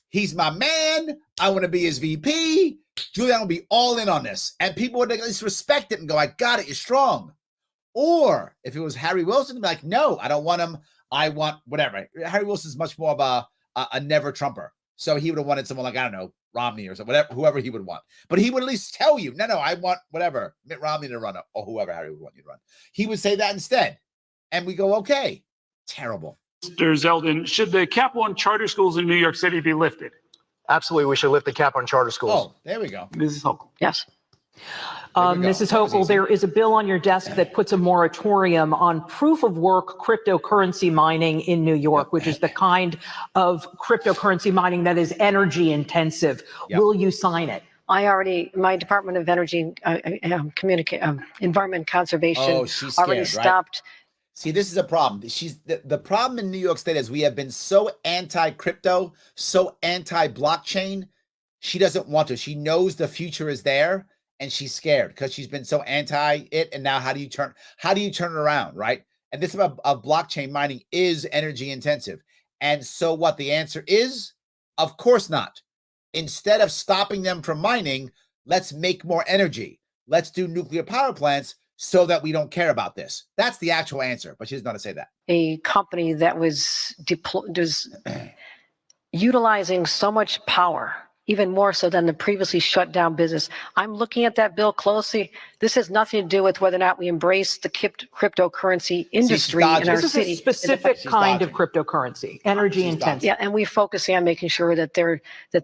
he's my man. I want to be his VP. Julian will be all in on this. And people would at least respect it and go, I got it. You're strong. Or if it was Harry Wilson, be like, no, I don't want him. I want whatever. Harry Wilson's much more of a never Trumper. So he would have wanted someone like, I don't know, Romney or something, whatever, whoever he would want. But he would at least tell you, no, I want whatever, Mitt Romney to run or whoever Harry would want you to run. He would say that instead. And we go, okay, terrible. Mr. Zeldin, should the cap on charter schools in New York City be lifted? Absolutely, we should lift the cap on charter schools. Oh, there we go. Mrs. Hochul. Yes. Mrs. Hochul, there is a bill on your desk that puts a moratorium on proof of work cryptocurrency mining in New York, which is the kind of cryptocurrency mining that is energy intensive. Yep. Will you sign it? My Department of Energy, Environment Conservation she's scared, already right? stopped. See, this is a problem. The problem in New York State is we have been so anti-crypto, so anti-blockchain. She doesn't want to. She knows the future is there, and she's scared because she's been so anti it. And now, how do you turn it around, right? And this of blockchain mining is energy intensive. And so, what the answer is? Of course not. Instead of stopping them from mining, let's make more energy. Let's do nuclear power plants so that we don't care about this. That's the actual answer, but she doesn't know how to say that. A company that was utilizing so much power, even more so than the previously shut down business. I'm looking at that bill closely. This has nothing to do with whether or not we embrace the cryptocurrency industry in our This is city. a specific kind of cryptocurrency, energy intensive. Yeah, and we're focusing on making sure that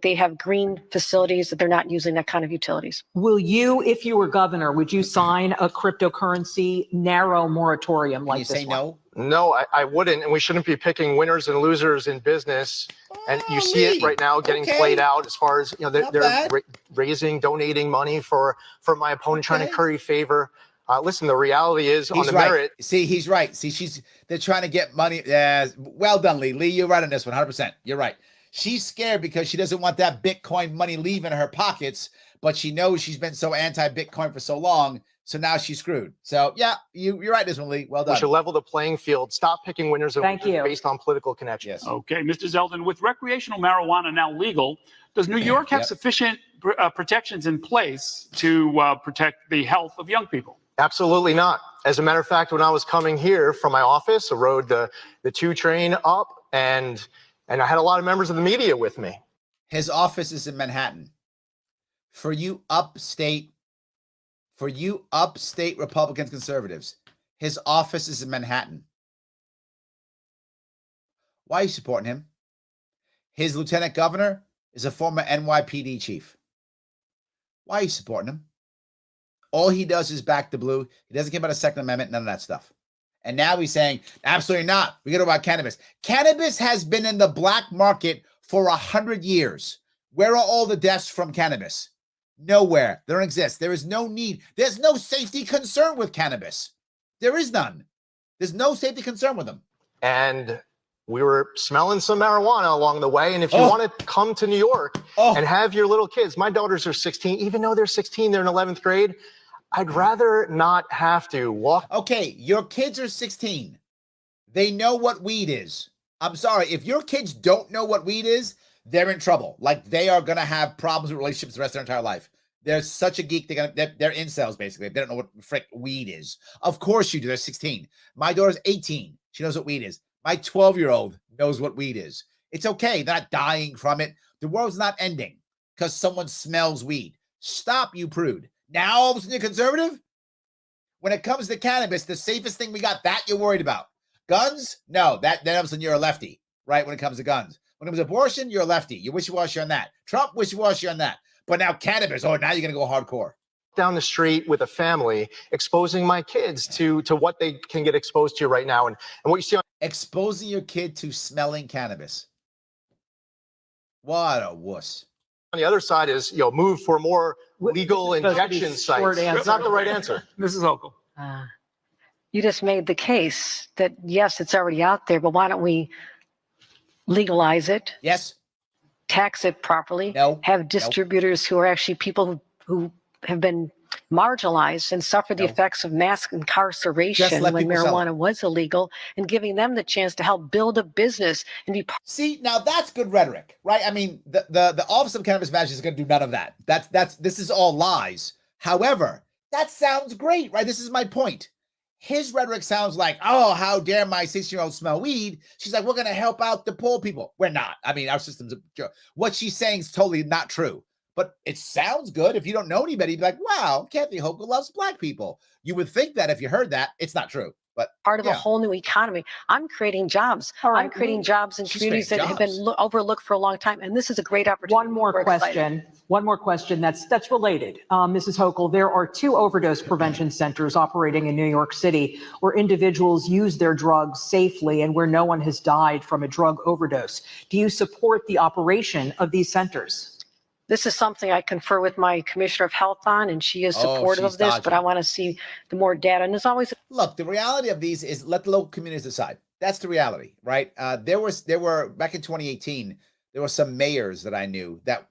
they have green facilities, that they're not using that kind of utilities. Will you, if you were governor, would you sign a cryptocurrency narrow moratorium like You this say one? no? No, I wouldn't. And we shouldn't be picking winners and losers in business. And you see it right now getting played out as far as, they're raising, donating money for my opponent, trying to curry favor. Listen, the reality is on the merit. See, he's right. See, they're trying to get money. Well done, Lee. Lee, you're right on this one, 100%. You're right. She's scared because she doesn't want that Bitcoin money leaving her pockets, but she knows she's been so anti-Bitcoin for so long. So now she's screwed. So yeah, you're right, this one, Lee. Well done. We should level the playing field. Stop picking winners and losers based on political connections. Yes. Okay, Mr. Zeldin, with recreational marijuana now legal, does New York have sufficient protections in place to protect the health of young people? Absolutely not. As a matter of fact, when I was coming here from my office, I rode the 2 train up, and I had a lot of members of the media with me. His office is in Manhattan. For you upstate Republicans, conservatives, his office is in Manhattan. Why are you supporting him? His lieutenant governor is a former NYPD chief. Why are you supporting him? All he does is back the blue. He doesn't care about a Second Amendment, none of that stuff. And now he's saying, absolutely not. We got to talk about cannabis. Cannabis has been in the black market for 100 years. Where are all the deaths from cannabis? Nowhere. They don't exist. There is no need. There's no safety concern with cannabis. There is none. There's no safety concern with them. And we were smelling some marijuana along the way. And if you want to come to New York and have your little kids, my daughters are 16, even though they're 16, they're in 11th grade. I'd rather not have to walk. Okay, your kids are 16. They know what weed is. I'm sorry. If your kids don't know what weed is, they're in trouble. Like, they are going to have problems with relationships the rest of their entire life. They're such a geek. They're incels, basically. They don't know what frick weed is. Of course you do. They're 16. My daughter's 18. She knows what weed is. My 12-year-old knows what weed is. It's okay. They're not dying from it. The world's not ending because someone smells weed. Stop, you prude. Now, all of a sudden, you're conservative? When it comes to cannabis, the safest thing we got, that you're worried about. Guns? No, then all of a sudden you're a lefty, right, when it comes to guns. When it comes to abortion, you're a lefty. You're wishy-washy on that. Trump, wishy-washy on that. But now cannabis, now you're going to go hardcore. Down the street with a family, exposing my kids to what they can get exposed to right now. And what you see on exposing your kid to smelling cannabis. What a wuss. On the other side is, move for more legal injection sites. It's not the right answer. Mrs. Hochul. You just made the case that, yes, it's already out there, but why don't we legalize it? Yes. Tax it properly. No. Have distributors who are actually people who have been marginalized and suffer the effects of mass incarceration when marijuana was illegal, and giving them the chance to help build a business and be. See, now that's good rhetoric, right? I mean, the Office of Cannabis Management is going to do none of that. This is all lies. However, that sounds great, right? This is my point. His rhetoric sounds like, oh, how dare my 16-year-old smell weed? She's like, we're going to help out the poor people. We're not. I mean, our system's a joke. What she's saying is totally not true. But it sounds good. If you don't know anybody, you'd be like, wow, Kathy Hochul loves black people. You would think that if you heard that. It's not true. But part of a whole new economy. I'm creating jobs. I'm creating jobs in communities that have been overlooked for a long time. And this is a great opportunity. One more question that's related. Mrs. Hochul, there are 2 overdose prevention centers operating in New York City where individuals use their drugs safely and where no one has died from a drug overdose. Do you support the operation of these centers? This is something I confer with my commissioner of health on, and she is supportive of this, but I want to see the more data. And there's always. Look, the reality of these is let the local communities decide. That's the reality, right? There were back in 2018, there were some mayors that I knew that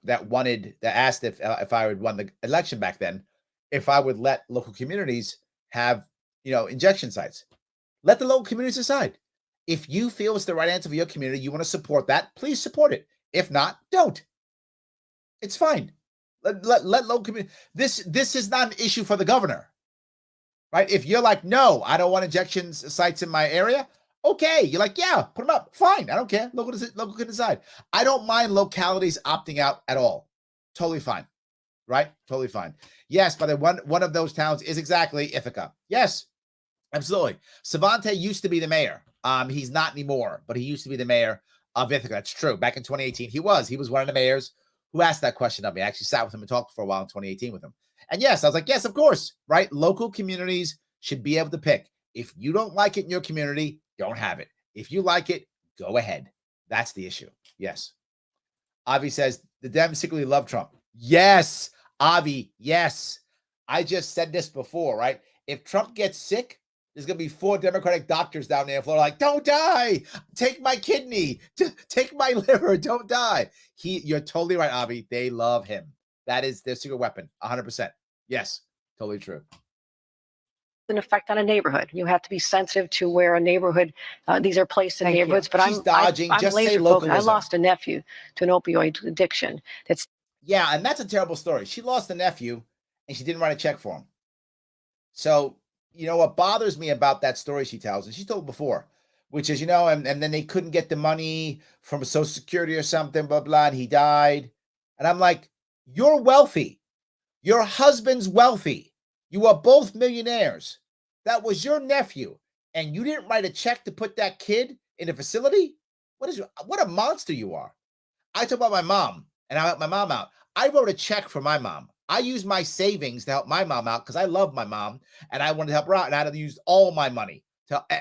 asked if I would won the election back then, if I would let local communities have, injection sites. Let the local communities decide. If you feel it's the right answer for your community, you want to support that, please support it. If not, don't. It's fine. Let local community. This is not an issue for the governor, right? If you're like, no, I don't want injection sites in my area. Okay, you're like, yeah, put them up. Fine, I don't care. Local can decide. I don't mind localities opting out at all. Totally fine, right? Totally fine. Yes, but one of those towns is exactly Ithaca. Yes, absolutely. Savante used to be the mayor. He's not anymore, but he used to be the mayor of Ithaca. That's true. Back in 2018, he was one of the mayors who asked that question of me. I actually sat with him and talked for a while in 2018 with him. And yes, I was like, yes, of course, right? Local communities should be able to pick. If you don't like it in your community, don't have it. If you like it, go ahead. That's the issue. Yes. Avi says, the Dems secretly love Trump. Yes, Avi, yes. I just said this before, right? If Trump gets sick, there's going to be 4 Democratic doctors down there in Florida like, don't die. Take my kidney. Take my liver. Don't die. You're totally right, Avi. They love him. That is their secret weapon. 100%. Yes, totally true. An effect on a neighborhood. You have to be sensitive to where a neighborhood, these are placed in neighborhoods, but She's dodging. I'm Just say laser focused. localism. I lost a nephew to an opioid addiction. Yeah, and that's a terrible story. She lost a nephew and she didn't write a check for him. So, what bothers me about that story she tells, and she told before, which is, and then they couldn't get the money from Social Security or something, blah, blah, and he died. And I'm like, you're wealthy. Your husband's wealthy. You are both millionaires. That was your nephew. And you didn't write a check to put that kid in a facility? What a monster you are. I talk about my mom, and I helped my mom out. I wrote a check for my mom. I used my savings to help my mom out because I love my mom and I wanted to help her out. And I had to use all my money.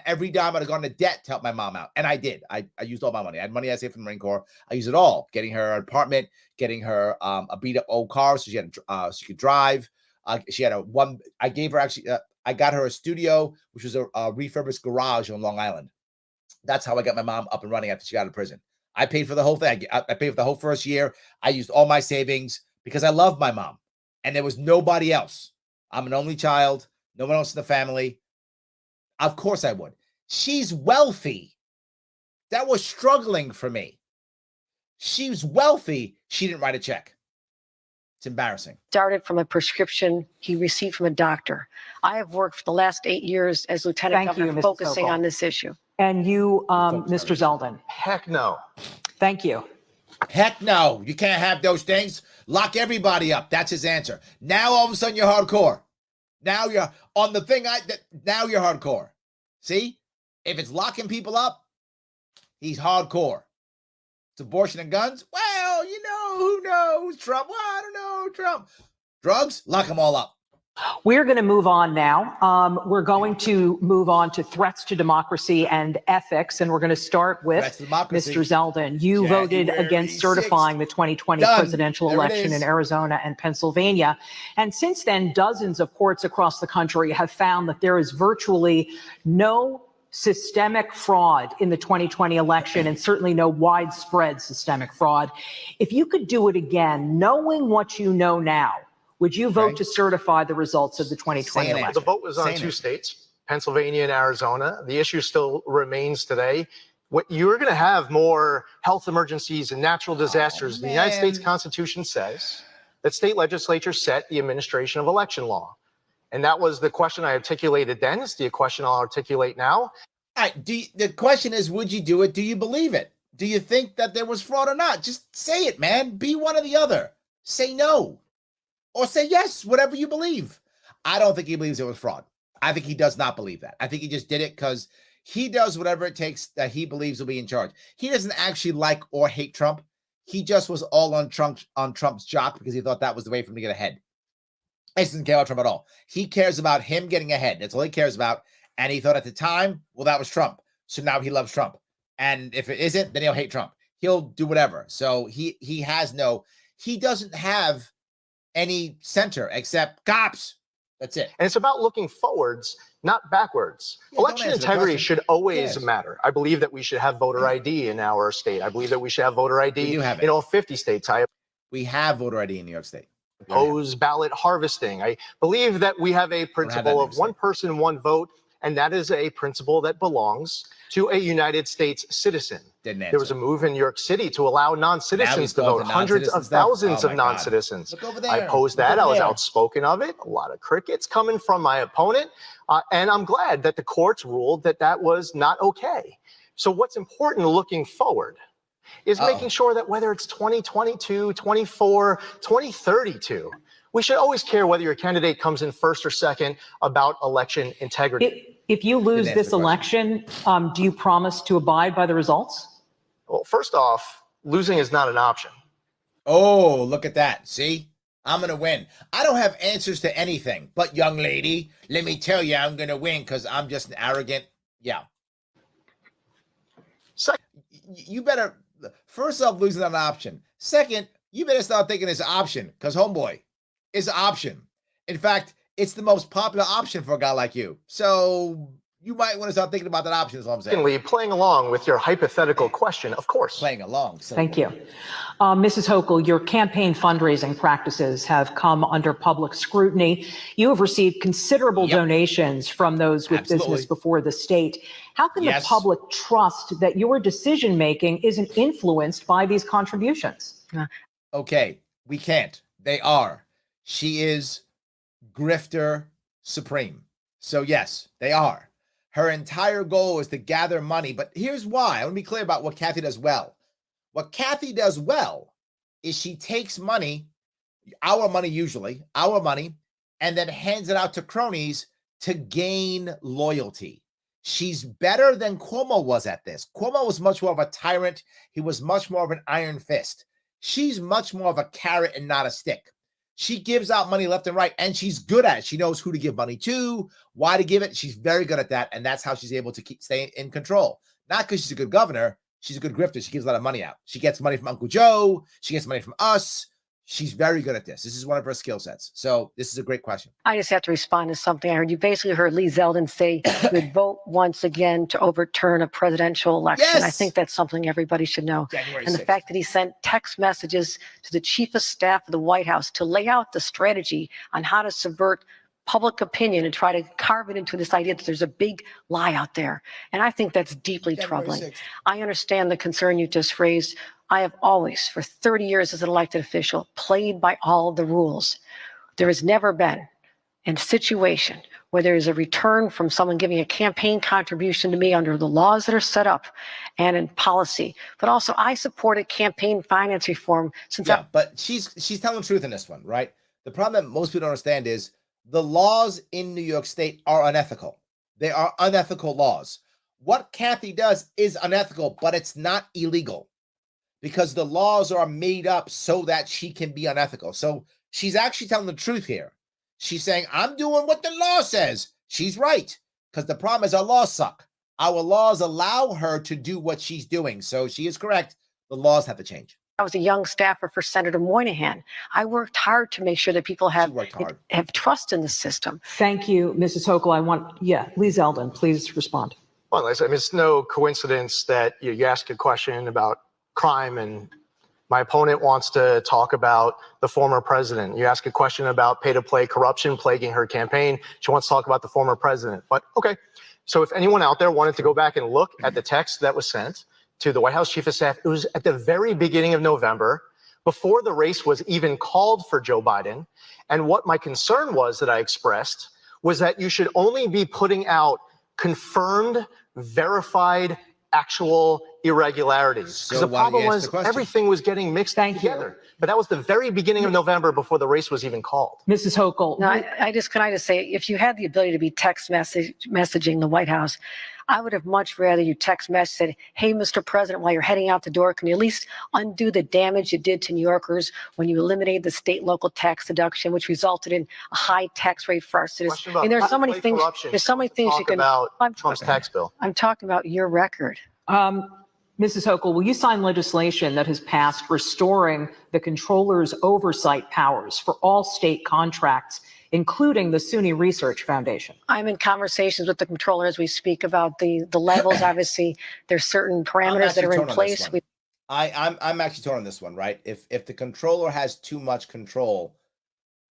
Every dime I'd have gone to debt to help my mom out. And I did. I used all my money. I had money I saved from the Marine Corps. I used it all. Getting her an apartment, getting her a beat up old car so she could drive. She had I got her a studio, which was a refurbished garage on Long Island. That's how I got my mom up and running after she got out of prison. I paid for the whole thing. I paid for the whole first year. I used all my savings because I love my mom. And there was nobody else. I'm an only child. No one else in the family. Of course I would. She's wealthy. That was struggling for me. She's wealthy. She didn't write a check. It's embarrassing. Started from a prescription he received from a doctor. I have worked for the last 8 years as Lieutenant Governor Mrs. focusing Hochul. on this issue. And you, focus on Mr. it. Zeldin. Heck no. Thank you. Heck no. You can't have those things. Lock everybody up. That's his answer. Now all of a sudden you're hardcore. Now you're on the thing. Now you're hardcore. See? If it's locking people up, he's hardcore. It's abortion and guns. Well, you know, who knows? Trump. Well, I don't know. Trump. Drugs, lock them all up. We're going to move on now. We're going to move on to threats to democracy and ethics, and we're going to start with Threats to democracy. Mr. Zeldin. You voted January against certifying 6th. the 2020 Done. presidential There it election is. in Arizona and Pennsylvania. And since then, dozens of courts across the country have found that there is virtually no systemic fraud in the 2020 election, and certainly no widespread systemic fraud. If you could do it again, knowing what you know now, would you vote to certify the results of the 2020 Saying it. election? The vote was on Saying two it. states, Pennsylvania and Arizona. The issue still remains today. What you're going to have more health emergencies and natural disasters. The United States man. Constitution says that state legislatures set the administration of election law. And that was the question I articulated then. It's the question I'll articulate now. All right. The question is, would you do it? Do you believe it? Do you think that there was fraud or not? Just say it, man. Be one or the other. Say no. Or say yes, whatever you believe. I don't think he believes it was fraud. I think he does not believe that. I think he just did it because he does whatever it takes that he believes will be in charge. He doesn't actually like or hate Trump. He just was all on Trump's jock because he thought that was the way for him to get ahead. He doesn't care about Trump at all. He cares about him getting ahead. That's all he cares about. And he thought at the time, well, that was Trump. So now he loves Trump. And if it isn't, then he'll hate Trump. He'll do whatever. So he doesn't have any center except cops. That's it. And it's about looking forwards, not backwards. Yeah, Election don't answer the integrity question. should always Yes. matter. I believe that we should have voter ID in our state. I believe that we should have voter We ID do have it. in all 50 states. I We have voter ID in New York State. oppose ballot harvesting. I believe that we have a principle that of next one thing. person, one vote, and that is a principle that belongs to a United States citizen. Didn't answer. There was a move in New York City to allow non-citizens to going vote, to hundreds of non-citizens now? thousands Oh of my God. non-citizens. Look over there. I opposed Look that. over I was there. outspoken of it. A lot of crickets coming from my opponent. And I'm glad that the courts ruled that that was not okay. So what's important looking forward is making sure that whether it's 2022, 24, 2032, we should always care whether your candidate comes in first or second about election integrity. If you lose answer this the question. election, do you promise to abide by the results? Well, first off, losing is not an option. Oh, look at that. See? I'm going to win. I don't have answers to anything. But, young lady, let me tell you, I'm going to win because I'm just an arrogant. Yeah. Second, You better, first off, losing an option. Second, you better start thinking it's an option because, homeboy, it's an option. In fact, it's the most popular option for a guy like you. So you might want to start thinking about that option, is what I'm saying. secondly, playing along with your hypothetical question, of course. Playing along. So Thank you. Mrs. Hochul, your campaign fundraising practices have come under public scrutiny. You have received considerable donations from those with business Absolutely. before the state. How can Yes. the public trust that your decision-making isn't influenced by these contributions? Okay, we can't. They are. She is grifter supreme. So yes, they are. Her entire goal is to gather money. But here's why. I want to be clear about what Kathy does well. What Kathy does well is she takes money, our money usually, our money, and then hands it out to cronies to gain loyalty. She's better than Cuomo was at this. Cuomo was much more of a tyrant. He was much more of an iron fist. She's much more of a carrot and not a stick. She gives out money left and right, and she's good at it. She knows who to give money to, why to give it. She's very good at that, and that's how she's able to stay in control. Not because she's a good governor. She's a good grifter. She gives a lot of money out. She gets money from Uncle Joe. She gets money from us. She's very good at this. This is one of her skill sets. So this is a great question. I just have to respond to something I heard. You basically heard Lee Zeldin say you would vote once again to overturn a presidential election. Yes! I think that's something everybody should know. January And the 6th. fact that he sent text messages to the chief of staff of the White House to lay out the strategy on how to subvert public opinion and try to carve it into this idea that there's a big lie out there. And I think that's deeply January troubling. 6th. I understand the concern you just raised. I have always, for 30 years as an elected official, played by all the rules. There has never been a situation where there is a return from someone giving a campaign contribution to me under the laws that are set up and in policy. But also, I supported campaign finance reform since Yeah, but she's telling the truth in this one, right? The problem that most people don't understand is the laws in New York State are unethical. They are unethical laws. What Kathy does is unethical, but it's not illegal because the laws are made up so that she can be unethical. So she's actually telling the truth here. She's saying, I'm doing what the law says. She's right, because the problem is our laws suck. Our laws allow her to do what she's doing. So she is correct. The laws have to change. I was a young staffer for Senator Moynihan. I worked hard to make sure that people She have worked hard. trust in the system. Thank you, Mrs. Hochul. Lee Zeldin, please respond. Well, I mean, it's no coincidence that you ask a question about crime and my opponent wants to talk about the former president. You ask a question about pay-to-play corruption plaguing her campaign. She wants to talk about the former president. But okay, so if anyone out there wanted to go back and look at the text that was sent to the White House Chief of Staff, it was at the very beginning of November, before the race was even called for Joe Biden. And what my concern was that I expressed was that you should only be putting out confirmed, verified, actual irregularities. So Because the why don't problem you answer was the question? everything was getting mixed together. But that was the very beginning of November before the race was even called. Mrs. Hochul. Now, can I just say, if you had the ability to be messaging the White House, I would have much rather you text message said, hey, Mr. President, while you're heading out the door, can you at least undo the damage you did to New Yorkers when you eliminated the state local tax deduction, which resulted in a high tax rate for our citizens? Question about There's so many pay-to-play things. corruption. There's so many things you Talk can. about I'm Trump's talking- tax bill. I'm talking about your record. Mrs. Hochul, will you sign legislation that has passed restoring the controller's oversight powers for all state contracts, including the SUNY Research Foundation? I'm in conversations with the controller as we speak about the levels. Obviously, there's certain parameters that are in place. I'm actually torn on this one, right? If the controller has too much control,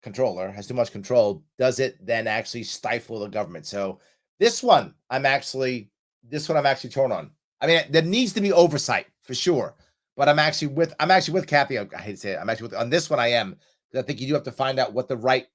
does it then actually stifle the government? So this one I'm actually torn on. I mean, there needs to be oversight for sure, but I'm actually with Kathy. I hate to say it. I'm actually on this one. I am, because I think you do have to find out what the right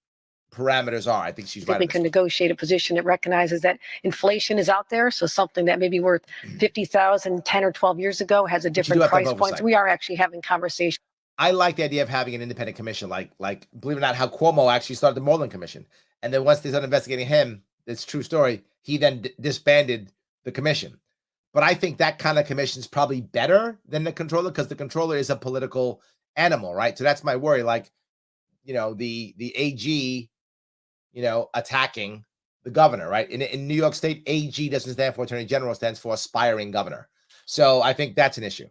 parameters are. I think she's right. We can negotiate a position that recognizes that inflation is out there. So something that may be worth 50,000 10 or 12 years ago has a different price point. We are actually having conversations. I like the idea of having an independent commission, like believe it or not, how Cuomo actually started the Moreland Commission, and then once they started investigating him, it's a true story. He then disbanded the commission. But I think that kind of commission is probably better than the controller, because the controller is a political animal, right? So that's my worry. Like, the AG, attacking the governor, right? In New York State, AG doesn't stand for Attorney General, it stands for aspiring governor. So I think that's an issue.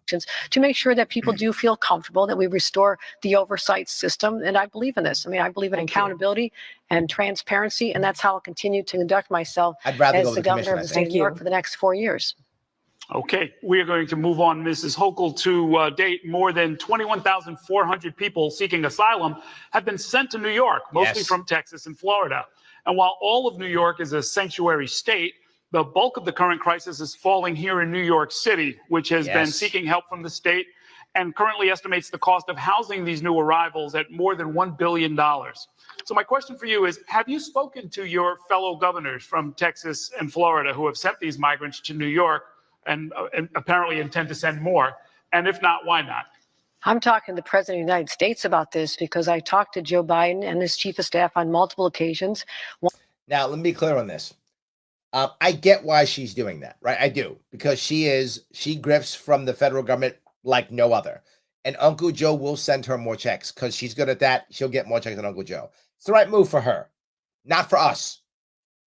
To make sure that people do feel comfortable, that we restore the oversight system. And I believe in this. I mean, I believe in accountability and transparency, and that's how I'll continue to conduct myself I'd rather go as with the the governor of the commission, state of New York for the next 4 years. Okay, we are going to move on, Mrs. Hochul. To date, more than 21,400 people seeking asylum have been sent to New York, mostly from Texas and Florida. And while all of New York is a sanctuary state, the bulk of the current crisis is falling here in New York City, which has been seeking help from the state and currently estimates the cost of housing these new arrivals at more than $1 billion. So my question for you is, have you spoken to your fellow governors from Texas and Florida who have sent these migrants to New York and apparently intend to send more? And if not, why not? I'm talking to the President of the United States about this because I talked to Joe Biden and his chief of staff on multiple occasions. Now, let me be clear on this. I get why she's doing that, right? I do, because she grifts from the federal government like no other. And Uncle Joe will send her more checks because she's good at that. She'll get more checks than Uncle Joe. It's the right move for her, not for us.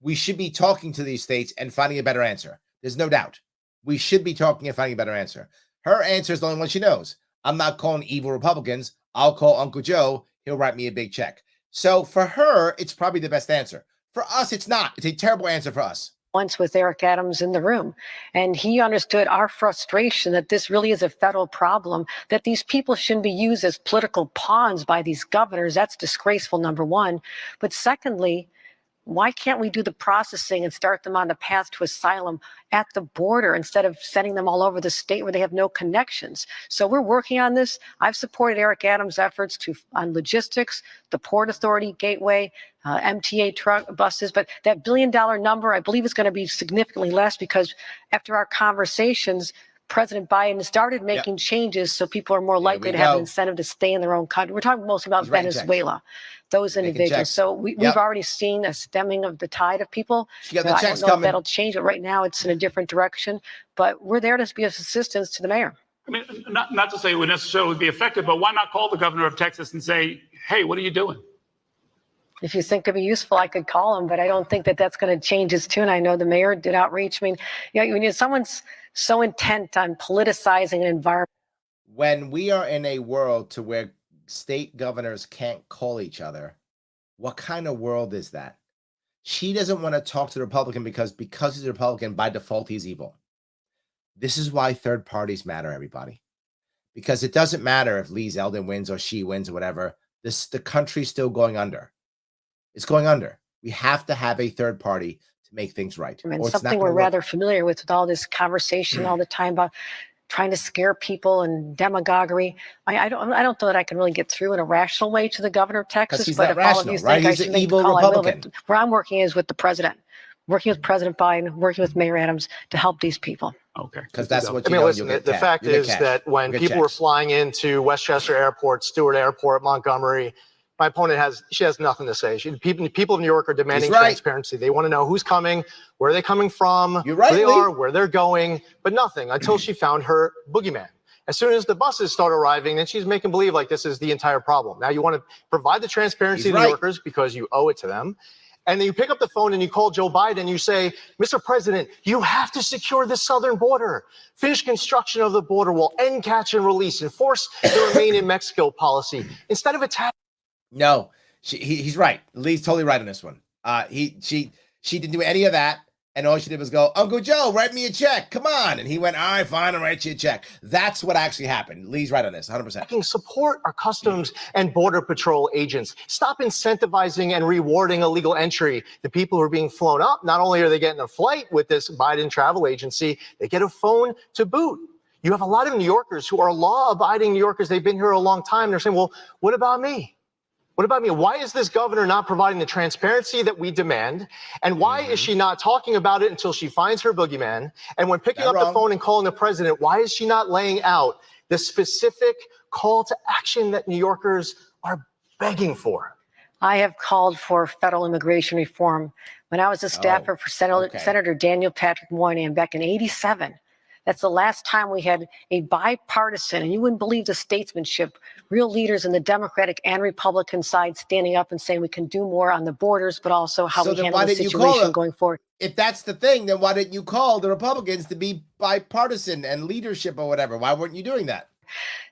We should be talking to these states and finding a better answer. There's no doubt. We should be talking and finding a better answer. Her answer is the only one she knows. I'm not calling evil Republicans. I'll call Uncle Joe. He'll write me a big check. So for her, it's probably the best answer. For us, it's not. It's a terrible answer for us. Once with Eric Adams in the room, and he understood our frustration that this really is a federal problem, that these people shouldn't be used as political pawns by these governors. That's disgraceful, number one. But secondly, why can't we do the processing and start them on the path to asylum at the border instead of sending them all over the state where they have no connections? So we're working on this. I've supported Eric Adams' efforts on logistics, the Port Authority, Gateway, MTA truck buses, but that $1 billion number, I believe, is going to be significantly less because after our conversations, President Biden started making changes so people are more likely to have an incentive to stay in their own country. We're talking mostly about Venezuela, those individuals. So we've already seen a stemming of the tide of people. The I checks don't know coming. if that'll change, but right now it's in a different direction. But we're there to be of assistance to the mayor. I mean, not to say it would necessarily be effective, but why not call the governor of Texas and say, hey, what are you doing? If you think it'd be useful, I could call him, but I don't think that that's going to change his tune. I know the mayor did outreach. I mean, when someone's so intent on politicizing an environment. When we are in a world to where state governors can't call each other, what kind of world is that? She doesn't want to talk to the Republican because he's a Republican, by default, he's evil. This is why third parties matter, everybody. Because it doesn't matter if Lee Zeldin wins or she wins or whatever. The country's still going under. It's going under. We have to have a third party to make things right. I mean, something we're rather familiar with all this conversation all the time about trying to scare people and demagoguery. I don't know that I can really get through in a rational way to the governor of Texas. He's but not if rational, all of you right? think I He's should an make evil the call, I will. Republican. But where I'm working is with the president, working with President Biden, working with Mayor Adams to help these people. Okay. Because that's what I mean, listen, the fact is that when people were flying into Westchester Airport, Stewart Airport, Montgomery, my opponent has nothing to say. People of New York are demanding transparency. They want to know who's coming, where are they coming from, who they are, where they're going, but nothing until she found her boogeyman. As soon as the buses start arriving, then she's making believe like this is the entire problem. Now you want to provide the transparency to New Yorkers because you owe it to them. And then you pick up the phone and you call Joe Biden and you say, Mr. President, you have to secure the southern border. Finish construction of the border wall, end catch and release, enforce the remain in Mexico policy. Instead of attacking. No, he's right. Lee's totally right on this one. She didn't do any of that. And all she did was go, Uncle Joe, write me a check. Come on. And he went, all right, fine, I'll write you a check. That's what actually happened. Lee's right on this, 100%. Support our Customs and Border Patrol agents. Stop incentivizing and rewarding illegal entry. The people who are being flown up, not only are they getting a flight with this Biden travel agency, they get a phone to boot. You have a lot of New Yorkers who are law-abiding New Yorkers. They've been here a long time. They're saying, well, what about me? What about me? Why is this governor not providing the transparency that we demand? And why is she not talking about it until she finds her boogeyman? And when picking up the phone and calling the president, why is she not laying out the specific call to action that New Yorkers are begging for? I have called for federal immigration reform. When I was a staffer for Senator Daniel Patrick Moynihan back in '87, that's the last time we had a bipartisan, and you wouldn't believe the statesmanship, real leaders in the Democratic and Republican side standing up and saying we can do more on the borders, but also how we handle the situation going forward. If that's the thing, then why didn't you call the Republicans to be bipartisan and leadership or whatever? Why weren't you doing that?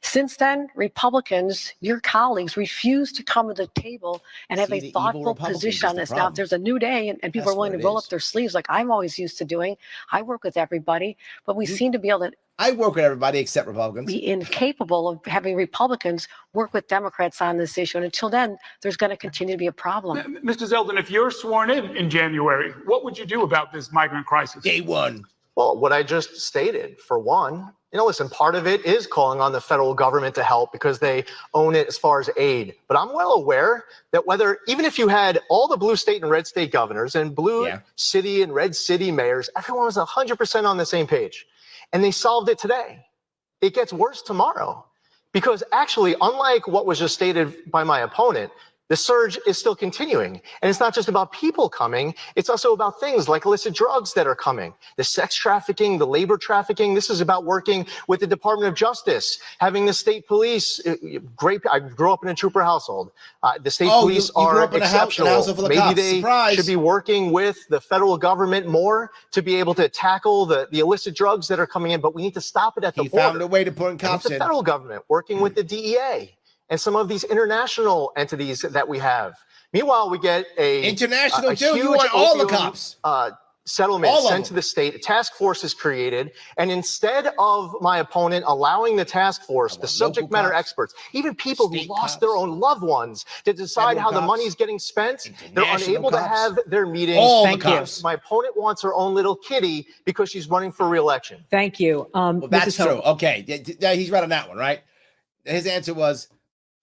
Since then, Republicans, your colleagues, refuse to come to the table and have a thoughtful position on this. Now, if there's a new day and people are willing to roll up their sleeves like I'm always used to doing, I work with everybody, but we seem to be able to. I work with everybody except Republicans. Be incapable of having Republicans work with Democrats on this issue. And until then, there's going to continue to be a problem. Mr. Zeldin, if you're sworn in January, what would you do about this migrant crisis? Day one. Well, what I just stated, for one, listen, part of it is calling on the federal government to help because they own it as far as aid. But I'm well aware that even if you had all the blue state and red state governors and blue city and red city mayors, everyone was 100% on the same page. And they solved it today. It gets worse tomorrow. Because actually, unlike what was just stated by my opponent, the surge is still continuing. And it's not just about people coming. It's also about things like illicit drugs that are coming, the sex trafficking, the labor trafficking. This is about working with the Department of Justice, having the state police. I grew up in a trooper household. The state police are exceptional. Maybe they should be working with the federal government more to be able to tackle the illicit drugs that are coming in. But we need to stop it at the border. He found a way to put in cops in. The federal government working with the DEA. and some of these international entities that we have. Meanwhile, we get a International a too. You huge want all the opium, cops. Settlement All of sent them. to the state. A task force is created, and instead of my opponent allowing the task force, the subject matter cops, experts, even people who state lost cops, their own loved ones, to decide federal how the cops, money is getting spent, they're international unable to cops, have their meetings. all the Thank you. cops. My opponent wants her own little kitty because she's running for re-election. Thank you. Well, that's Mrs. true. Hochul. Okay, he's right on that one, right? His answer was,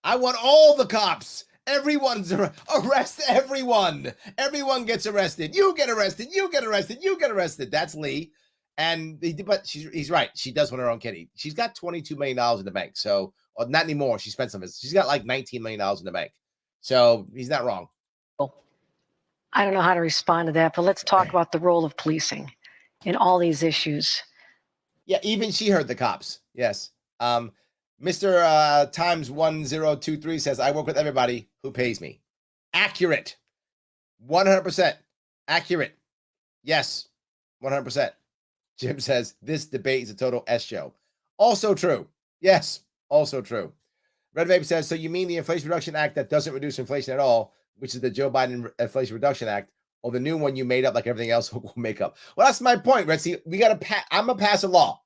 I want all the cops. Everyone's arrest everyone. Everyone gets arrested. You get arrested. You get arrested. You get arrested. That's Lee. But he's right. She does want her own kitty. She's got $22 million in the bank. So, or not anymore. She spent some of it. She's got like $19 million in the bank. So he's not wrong. I don't know how to respond to that, but let's talk about the role of policing in all these issues. Yeah, even she heard the cops. Yes. Mr. Times 1023 says, I work with everybody who pays me. Accurate. 100% accurate. Yes, 100%. Jim says, this debate is a total S show. Also true. Yes, also true. Red Vape says, so you mean the Inflation Reduction Act that doesn't reduce inflation at all, which is the Joe Biden Inflation Reduction Act, or the new one you made up like everything else will make up? Well, that's my point, Red. See, I'm going to pass a law,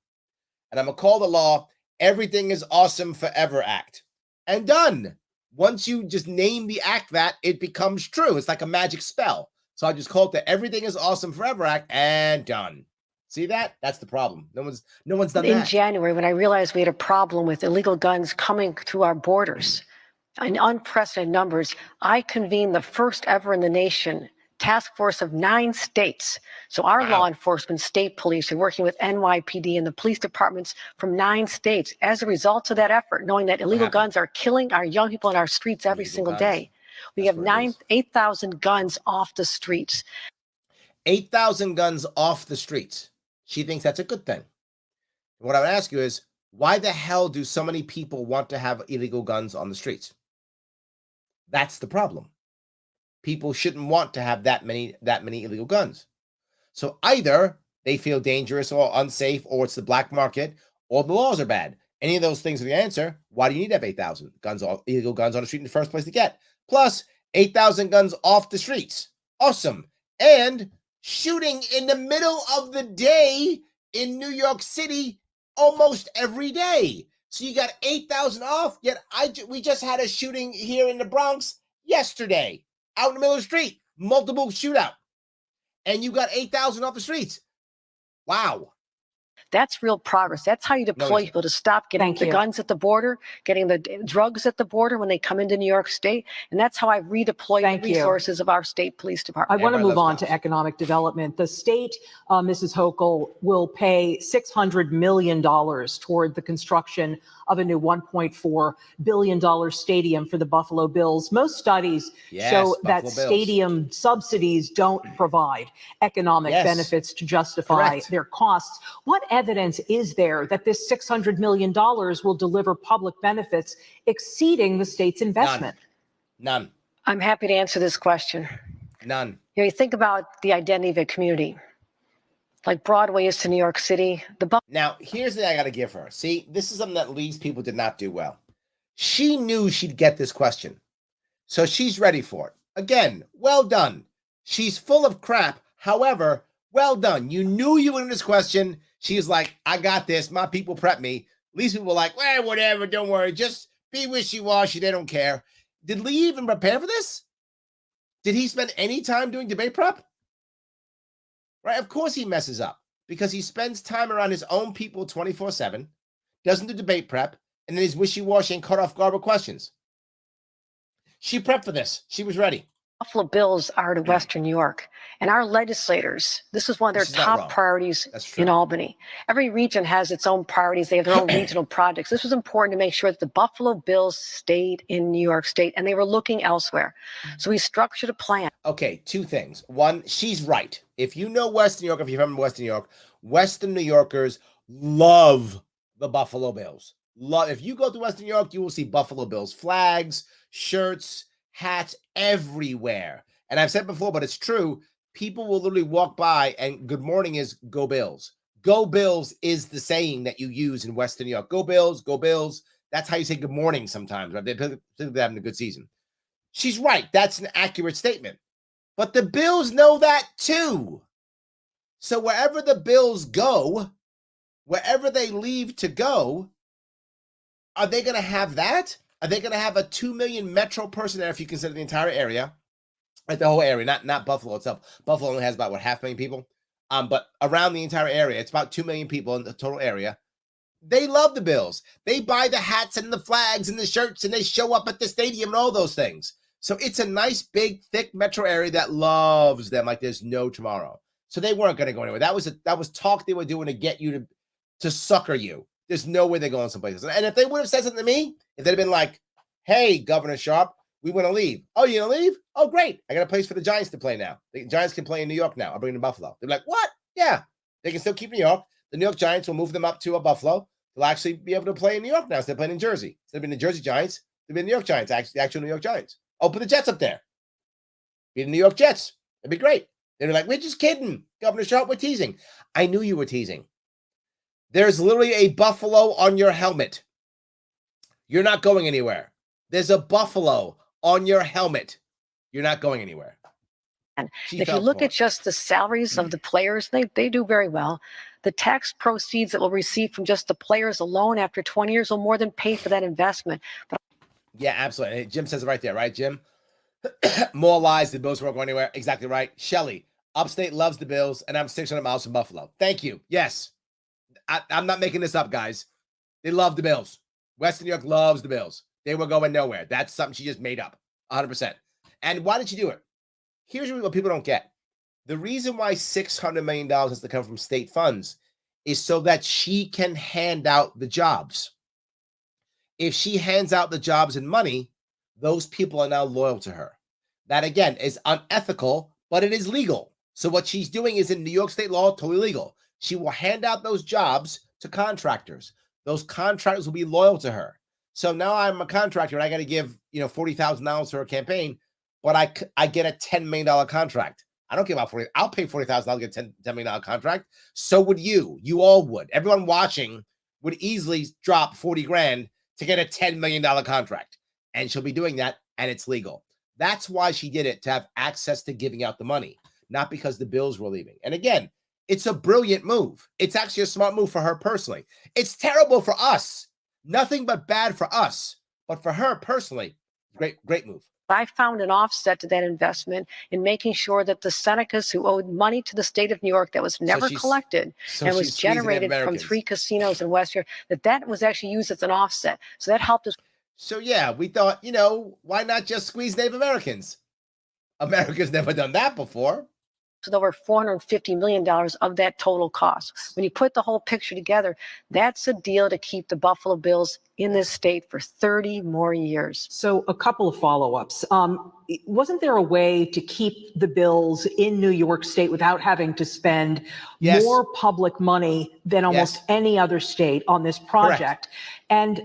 and I'm going to call the law Everything is Awesome Forever Act. And done. Once you just name the act that, it becomes true. It's like a magic spell. So I just call it the Everything is Awesome Forever Act, and done. See that? That's the problem. No one's done that. In January, when I realized we had a problem with illegal guns coming through our borders in unprecedented numbers, I convened the first ever in the nation task force of 9 states. So our law enforcement, state police, are working with NYPD and the police departments from 9 states. As a result of that effort, knowing that illegal guns are killing our young people in our streets every single day, we have 8,000 guns off the streets. 8,000 guns off the streets. She thinks that's a good thing. What I would ask you is, why the hell do so many people want to have illegal guns on the streets? That's the problem. People shouldn't want to have that many illegal guns. So either they feel dangerous or unsafe, or it's the black market, or the laws are bad. Any of those things are the answer. Why do you need to have 8,000 illegal guns on the street in the first place to get? Plus 8,000 guns off the streets. Awesome. And shooting in the middle of the day in New York City almost every day. So you got 8,000 off, yet we just had a shooting here in the Bronx yesterday, out in the middle of the street, multiple shootout, and you got 8,000 off the streets. Wow. That's real progress. That's how you deploy people to stop getting the guns at the border, getting the drugs at the border when they come into New York State. And that's how I redeploy the resources of our state police department. I want to move on to economic development. The state, Mrs. Hochul, will pay $600 million toward the construction of a new $1.4 billion stadium for the Buffalo Bills. Most studies show that stadium subsidies don't provide economic benefits to justify their costs. What evidence is there that this $600 million will deliver public benefits exceeding the state's investment? None. I'm happy to answer this question. None. You think about the identity of a community. Like Broadway is to New York City. Now, here's the thing I got to give her. See, this is something that Lee's people did not do well. She knew she'd get this question, so she's ready for it. Again, well done. She's full of crap. However, well done. You knew you wanted this question. She's like, I got this. My people prep me. Lee's people were like, well, whatever. Don't worry. Just be wishy-washy. They don't care. Did Lee even prepare for this? Did he spend any time doing debate prep? Right? Of course he messes up because he spends time around his own people 24/7, doesn't do debate prep, and then he's wishy-washy and cut off guard with questions. She prepped for this. She was ready. Buffalo Bills are to Western New York, and our legislators, this is one of their top priorities in Albany. Every region has its own priorities. They have their own regional projects. This was important to make sure that the Buffalo Bills stayed in New York State, and they were looking elsewhere. So we structured a plan. Okay, 2 things. One, she's right. If you know Western New York, if you're from Western New York, Western New Yorkers love the Buffalo Bills. If you go to Western New York, you will see Buffalo Bills flags, shirts, hats everywhere. And I've said before, but it's true. People will literally walk by and good morning is go Bills. Go Bills is the saying that you use in Western New York. Go Bills, go Bills. That's how you say good morning sometimes, right? They're having a good season. She's right. That's an accurate statement. But the Bills know that too. So wherever the Bills go, wherever they leave to go, are they going to have that? Are they going to have a 2 million metro person there if you consider the entire area? Like the whole area, not Buffalo itself. Buffalo only has about, what, 500,000 people? But around the entire area, it's about 2 million people in the total area. They love the Bills. They buy the hats and the flags and the shirts, and they show up at the stadium and all those things. So it's a nice, big, thick metro area that loves them like there's no tomorrow. So they weren't going to go anywhere. That was talk they were doing to get you to sucker you. There's no way they're going someplace. And if they would have said something to me, if they'd have been like, hey, Governor Sharpe, we want to leave. Oh, you going to leave? Oh, great. I got a place for the Giants to play now. The Giants can play in New York now. I'll bring them to Buffalo. They're like, what? Yeah. They can still keep New York. The New York Giants will move them up to Buffalo. They'll actually be able to play in New York now. So they're playing in Jersey. Instead of being the Jersey Giants, they've been the New York Giants, the actual New York Giants. Oh, put the Jets up there. Be the New York Jets. It'd be great. They're like, we're just kidding. Governor Sharpe, we're teasing. I knew you were teasing. There's literally a buffalo on your helmet. You're not going anywhere. There's a buffalo on your helmet. You're not going anywhere. And if you look at just the salaries of the players, they do very well. The tax proceeds that we'll receive from just the players alone after 20 years will more than pay for that investment. But yeah, absolutely. Jim says it right there, right, Jim? More lies, the Bills won't go anywhere. Exactly right. Shelley, upstate loves the Bills, and I'm 600 miles from Buffalo. Thank you. Yes. I'm not making this up, guys. They love the Bills. Western New York loves the Bills. They were going nowhere. That's something she just made up, 100%. And why did she do it? Here's what people don't get. The reason why $600 million has to come from state funds is so that she can hand out the jobs. If she hands out the jobs and money, those people are now loyal to her. That, again, is unethical, but it is legal. So what she's doing is in New York state law, totally legal. She will hand out those jobs to contractors. Those contractors will be loyal to her. So now I'm a contractor and I got to give, $40,000 for a campaign, but I get a $10 million contract. I don't care about 40. I'll pay $40,000 to get a $10 million contract. So would you. You all would. Everyone watching would easily drop 40 grand to get a $10 million contract. And she'll be doing that, and it's legal. That's why she did it, to have access to giving out the money, not because the Bills were leaving. And again, it's a brilliant move. It's actually a smart move for her personally. It's terrible for us. Nothing but bad for us. But for her personally, great move. I found an offset to that investment in making sure that the Senecas who owed money to the state of New York that was never collected and was generated from 3 casinos in West York, that was actually used as an offset. So that helped us. So yeah, we thought, why not just squeeze Native Americans? America's never done that before. With over $450 million of that total cost. When you put the whole picture together, that's a deal to keep the Buffalo Bills in this state for 30 more years. So a couple of follow-ups. Wasn't there a way to keep the Bills in New York State without having to spend more public money than almost any other state on this project? Correct. And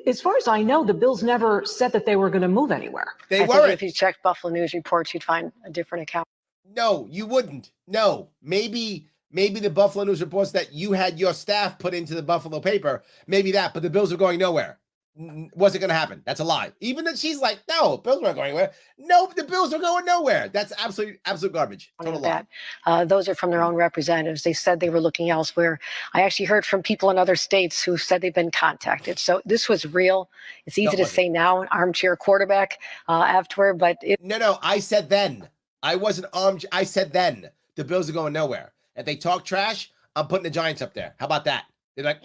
as far as I know, the Bills never said that they were going to move anywhere. They weren't. I think if you checked Buffalo News reports, you'd find a different account. No, you wouldn't. No, maybe the Buffalo News reports that you had your staff put into the Buffalo paper. Maybe that, but the Bills are going nowhere. Wasn't going to happen. That's a lie. Even that she's like, no, Bills weren't going anywhere. No, the Bills are going nowhere. That's absolute garbage. Total lie. Those are from their own representatives. They said they were looking elsewhere. I actually heard from people in other states who said they've been contacted. So this was real. It's easy to say now, an armchair quarterback afterward, but No, I said then. I wasn't armed. I said then the Bills are going nowhere. If they talk trash, I'm putting the Giants up there. How about that? They're like,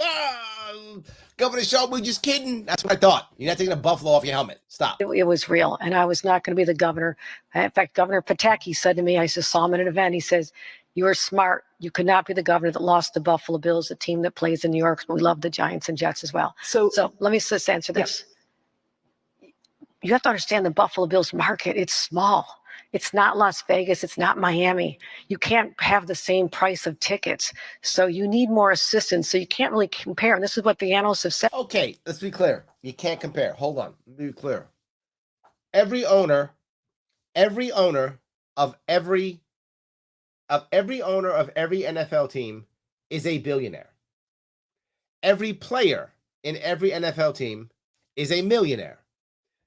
Governor Sharpe, we're just kidding. That's what I thought. You're not taking a buffalo off your helmet. Stop. It was real, and I was not going to be the governor. In fact, Governor Pataki said to me, I just saw him at an event. He says, you are smart. You could not be the governor that lost the Buffalo Bills, a team that plays in New York. But we love the Giants and Jets as well. So let me just answer this. Yeah. You have to understand the Buffalo Bills market. It's small. It's not Las Vegas. It's not Miami. You can't have the same price of tickets. So you need more assistance. So you can't really compare. And this is what the analysts have said. Okay, let's be clear. You can't compare. Hold on. Let me be clear. Every owner of every NFL team is a billionaire. Every player in every NFL team is a millionaire.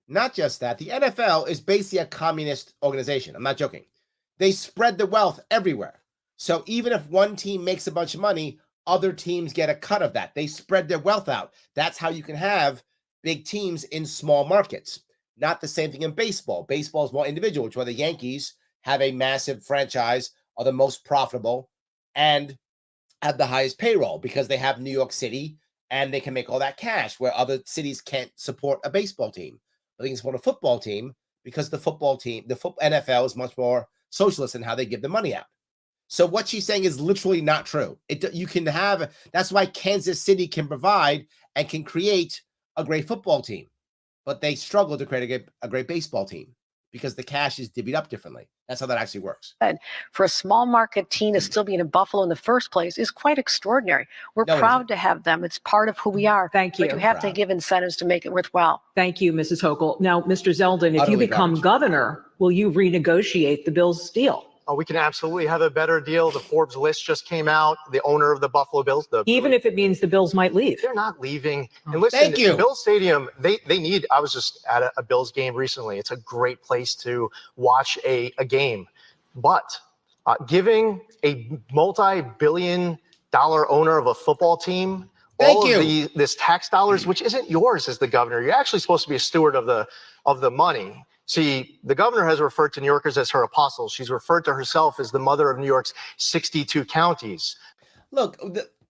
Not just that, the NFL is basically a communist organization. I'm not joking. They spread the wealth everywhere. So even if one team makes a bunch of money, other teams get a cut of that. They spread their wealth out. That's how you can have big teams in small markets. Not the same thing in baseball. Baseball is more individual, which is why the Yankees have a massive franchise, are the most profitable, and have the highest payroll because they have New York City and they can make all that cash where other cities can't support a baseball team. But they can support a football team because the football team, the NFL is much more socialist in how they give the money out. So what she's saying is literally not true. You can have, that's why Kansas City can provide and can create a great football team, but they struggle to create a great baseball team because the cash is divvied up differently. That's how that actually works. For a small market team to still be in Buffalo in the first place is quite extraordinary. We're proud to have them. It's part of who we are. Thank you. But you have to give incentives to make it worthwhile. Thank you, Mrs. Hochul. Now, Mr. Zeldin, if you become governor, will you renegotiate the Bills deal? Oh, we can absolutely have a better deal. The Forbes list just came out. The owner of the Buffalo Bills, even if it means the Bills might leave. They're not leaving. And listen, Bills Stadium, they need, I was just at a Bills game recently. It's a great place to watch a game. But giving a multi-billion-dollar owner of a football team all of this tax dollars, which isn't yours as the governor, you're actually supposed to be a steward of the money. See, the governor has referred to New Yorkers as her apostles. She's referred to herself as the mother of New York's 62 counties. Look,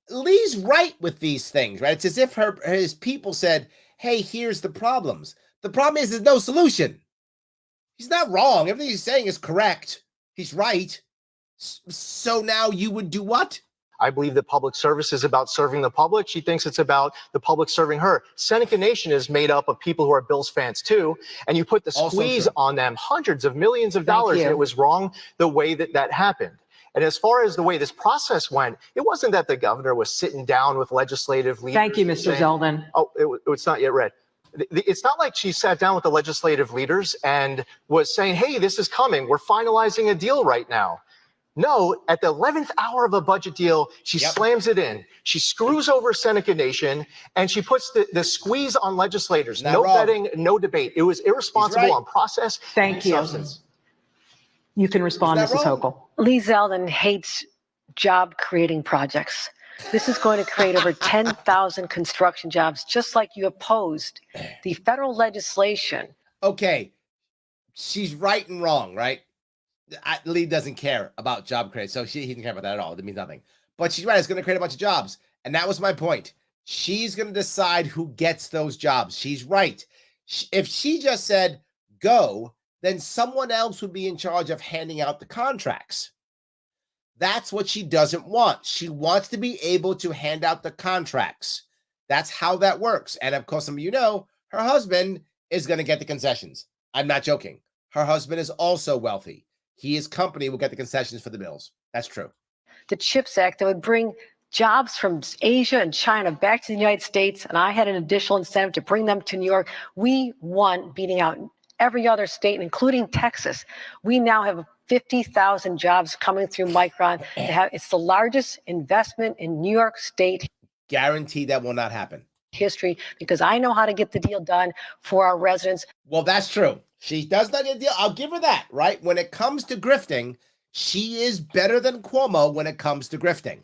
Lee's right with these things, right? It's as if his people said, hey, here's the problems. The problem is there's no solution. He's not wrong. Everything he's saying is correct. He's right. So now you would do what? I believe that public service is about serving the public. She thinks it's about the public serving her. Seneca Nation is made up of people who are Bills fans too. And you put the squeeze on them, hundreds of millions of dollars. And it was wrong the way that happened. And as far as the way this process went, it wasn't that the governor was sitting down with legislative leaders. Thank you, Mr. Zeldin. Oh, it's not yet read. It's not like she sat down with the legislative leaders and was saying, hey, this is coming. We're finalizing a deal right now. No, at the 11th hour of a budget deal, she slams it in. She screws over Seneca Nation, and she puts the squeeze on legislators. No vetting, no debate. It was irresponsible on process and substance. You can respond, Mrs. Hochul. Lee Zeldin hates job-creating projects. This is going to create over 10,000 construction jobs, just like you opposed the federal legislation. Okay, she's right and wrong, right? Lee doesn't care about job creation, so he doesn't care about that at all. It means nothing. But she's right. It's going to create a bunch of jobs. And that was my point. She's going to decide who gets those jobs. She's right. If she just said, go, then someone else would be in charge of handing out the contracts. That's what she doesn't want. She wants to be able to hand out the contracts. That's how that works. And of course, some of you know, her husband is going to get the concessions. I'm not joking. Her husband is also wealthy. His company will get the concessions for the Bills. That's true. The CHIPS Act that would bring jobs from Asia and China back to the United States, and I had an additional incentive to bring them to New York. We won, beating out every other state, including Texas. We now have 50,000 jobs coming through Migrant. It's the largest investment in New York State. Guarantee that will not happen. History, because I know how to get the deal done for our residents. Well, that's true. She does not get a deal. I'll give her that, right? When it comes to grifting, she is better than Cuomo when it comes to grifting.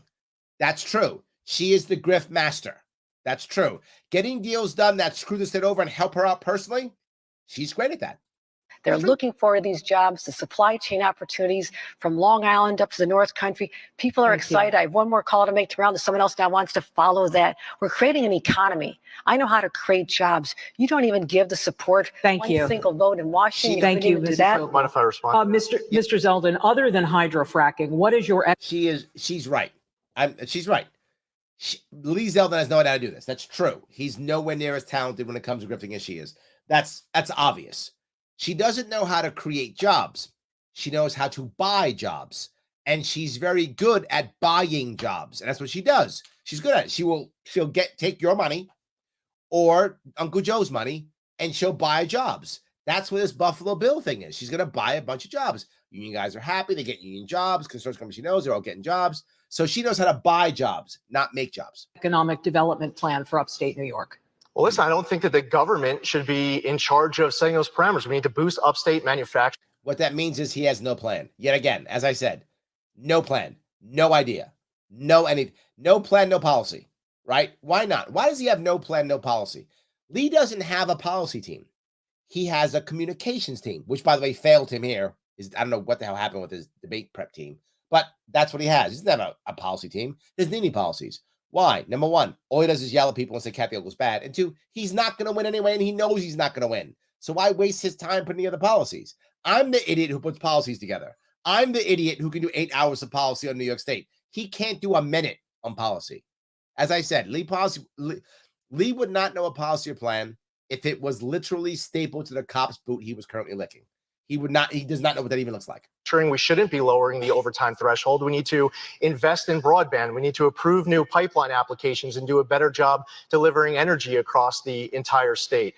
That's true. She is the grift master. That's true. Getting deals done that screw the state over and help her out personally, she's great at that. They're looking for these jobs, the supply chain opportunities from Long Island up to the North Country. People are excited. I have one more call to make to round. Someone else now wants to follow that. We're creating an economy. I know how to create jobs. You don't even give the support. Thank you. One single vote in Washington. Thank you, Mrs. Hochul. Mind if I respond? Mr. Zeldin, other than hydrofracking, what is your... She's right. She's right. Lee Zeldin has no idea how to do this. That's true. He's nowhere near as talented when it comes to grifting as she is. That's obvious. She doesn't know how to create jobs. She knows how to buy jobs. And she's very good at buying jobs. And that's what she does. She's good at it. She'll take your money or Uncle Joe's money and she'll buy jobs. That's what this Buffalo Bill thing is. She's going to buy a bunch of jobs. Union guys are happy. They get union jobs. Construction company, she knows they're all getting jobs. So she knows how to buy jobs, not make jobs. Economic development plan for upstate New York. Well, listen, I don't think that the government should be in charge of setting those parameters. We need to boost upstate manufacturing. What that means is he has no plan. Yet again, as I said, no plan, no idea, no plan, no policy, right? Why not? Why does he have no plan, no policy? Lee doesn't have a policy team. He has a communications team, which, by the way, failed him here. I don't know what the hell happened with his debate prep team, but that's what he has. He doesn't have a policy team. He doesn't need any policies. Why? Number one, all he does is yell at people and say Kathy Hochul's bad. And two, he's not going to win anyway, and he knows he's not going to win. So why waste his time putting together policies? I'm the idiot who puts policies together. I'm the idiot who can do 8 hours of policy on New York State. He can't do a minute on policy. As I said, Lee would not know a policy or plan if it was literally stapled to the cop's boot he was currently licking. He does not know what that even looks like. We shouldn't be lowering the overtime threshold. We need to invest in broadband. We need to approve new pipeline applications and do a better job delivering energy across the entire state.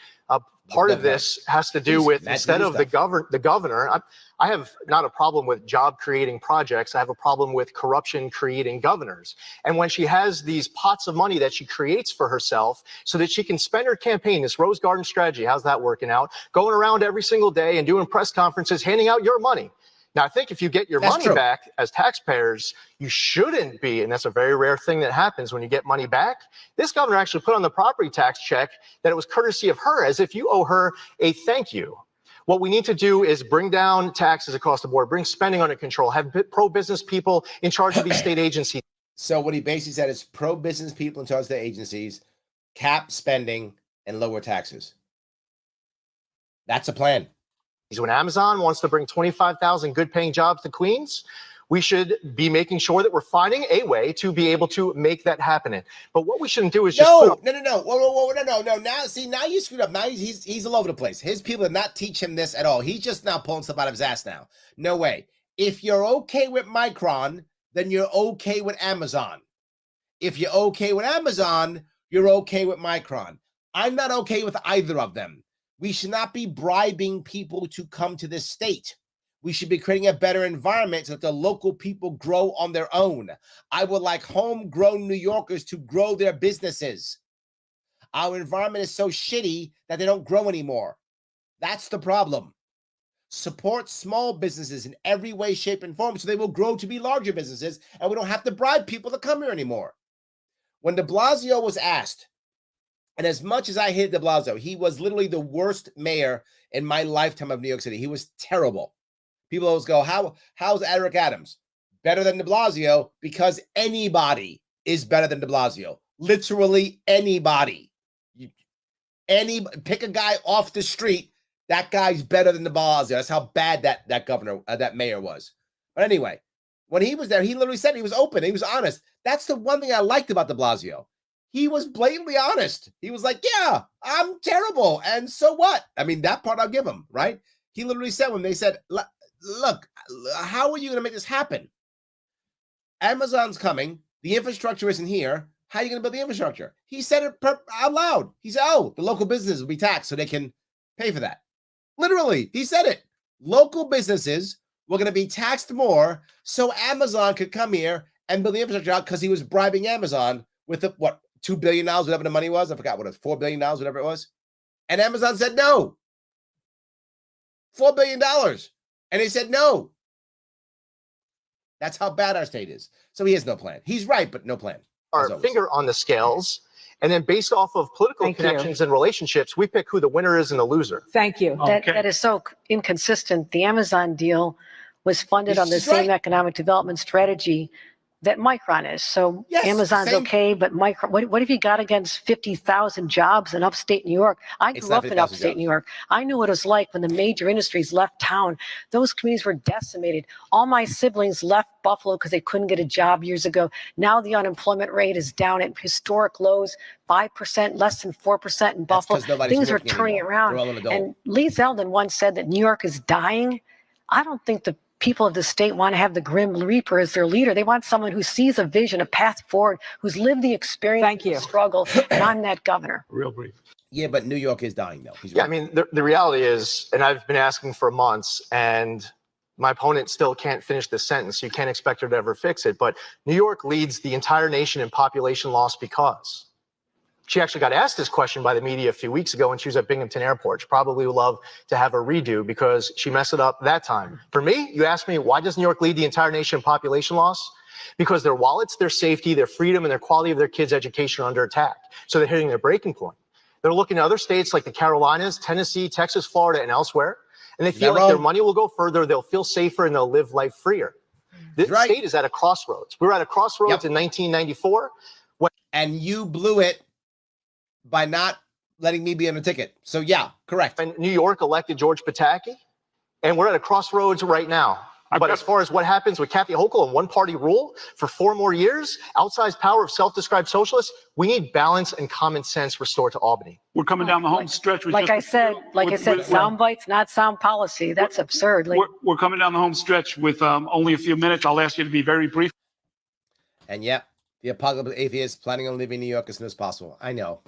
Part of this has to do with, instead of the governor, I have not a problem with job creating projects. I have a problem with corruption creating governors. And when she has these pots of money that she creates for herself so that she can spend her campaign, this Rose Garden strategy, how's that working out? Going around every single day and doing press conferences, handing out your money. Now, I think if you get your money back as taxpayers, you shouldn't be, and that's a very rare thing that happens when you get money back. This governor actually put on the property tax check that it was courtesy of her, as if you owe her a thank you. What we need to do is bring down taxes across the board, bring spending under control, have pro-business people in charge of these state agencies. So what he basically said is pro-business people in charge of the agencies, cap spending, and lower taxes. That's a plan. When Amazon wants to bring 25,000 good-paying jobs to Queens, we should be making sure that we're finding a way to be able to make that happen. But what we shouldn't do is just no. Now you screwed up. Now he's all over the place. His people did not teach him this at all. He's just now pulling stuff out of his ass now. No way. If you're okay with Micron, then you're okay with Amazon. If you're okay with Amazon, you're okay with Micron. I'm not okay with either of them. We should not be bribing people to come to this state. We should be creating a better environment so that the local people grow on their own. I would like homegrown New Yorkers to grow their businesses. Our environment is so shitty that they don't grow anymore. That's the problem. Support small businesses in every way, shape, and form so they will grow to be larger businesses, and we don't have to bribe people to come here anymore. When de Blasio was asked, and as much as I hate de Blasio, he was literally the worst mayor in my lifetime of New York City. He was terrible. People always go, how's Eric Adams? Better than de Blasio, because anybody is better than de Blasio. Literally anybody. Pick a guy off the street, that guy's better than de Blasio. That's how bad that mayor was. But anyway, when he was there, he literally said he was open. He was honest. That's the one thing I liked about de Blasio. He was blatantly honest. He was like, yeah, I'm terrible. And so what? I mean, that part I'll give him, right? He literally said when they said, look, how are you going to make this happen? Amazon's coming. The infrastructure isn't here. How are you going to build the infrastructure? He said it out loud. He said, the local businesses will be taxed so they can pay for that. Literally, he said it. Local businesses were going to be taxed more so Amazon could come here and build the infrastructure out because he was bribing Amazon with $2 billion, whatever the money was. I forgot what it was, $4 billion, whatever it was. And Amazon said no. $4 billion. And they said no. That's how bad our state is. So he has no plan. He's right, but no plan. Our finger on the scales. And then based off of political connections and relationships, we pick who the winner is and the loser. Thank you. That is so inconsistent. The Amazon deal was funded on the same economic development strategy that Micron is. So yes, Amazon's okay, but Micron, what have you got against 50,000 jobs in upstate New York? I grew up in upstate New York. I knew what it was like when the major industries left town. Those communities were decimated. All my siblings left Buffalo because they couldn't get a job years ago. Now the unemployment rate is down at historic lows, 5%, less than 4% in Buffalo. Things are turning around. And Lee Zeldin once said that New York is dying. I don't think the people of the state want to have the Grim Reaper as their leader. They want someone who sees a vision, a path forward, who's lived the experience, the struggle, and I'm that governor. Real brief. Yeah, but New York is dying, though. He's Yeah, right. I mean, the reality is, and I've been asking for months, and my opponent still can't finish this sentence. So you can't expect her to ever fix it. But New York leads the entire nation in population loss because she actually got asked this question by the media a few weeks ago when she was at Binghamton Airport. She probably would love to have a redo because she messed it up that time. For me, you asked me, why does New York lead the entire nation in population loss? Because their wallets, their safety, their freedom, and their quality of their kids' education are under attack. So they're hitting their breaking point. They're looking at other states like the Carolinas, Tennessee, Texas, Florida, and elsewhere, and they feel like their money will go further, they'll feel safer, and they'll live life freer. This state is at a crossroads. We were at a crossroads in 1994. And you blew it by not letting me be on the ticket. So yeah, correct. And New York elected George Pataki, and we're at a crossroads right now. But as far as what happens with Kathy Hochul and one-party rule for 4 more years, outsized power of self-described socialists, we need balance and common sense restored to Albany. We're coming down the home stretch. Like I said, sound bites, not sound policy. That's absurd. We're coming down the home stretch with only a few minutes. I'll ask you to be very brief. And yep, the apocalypse atheist planning on leaving New York as soon as possible. I know.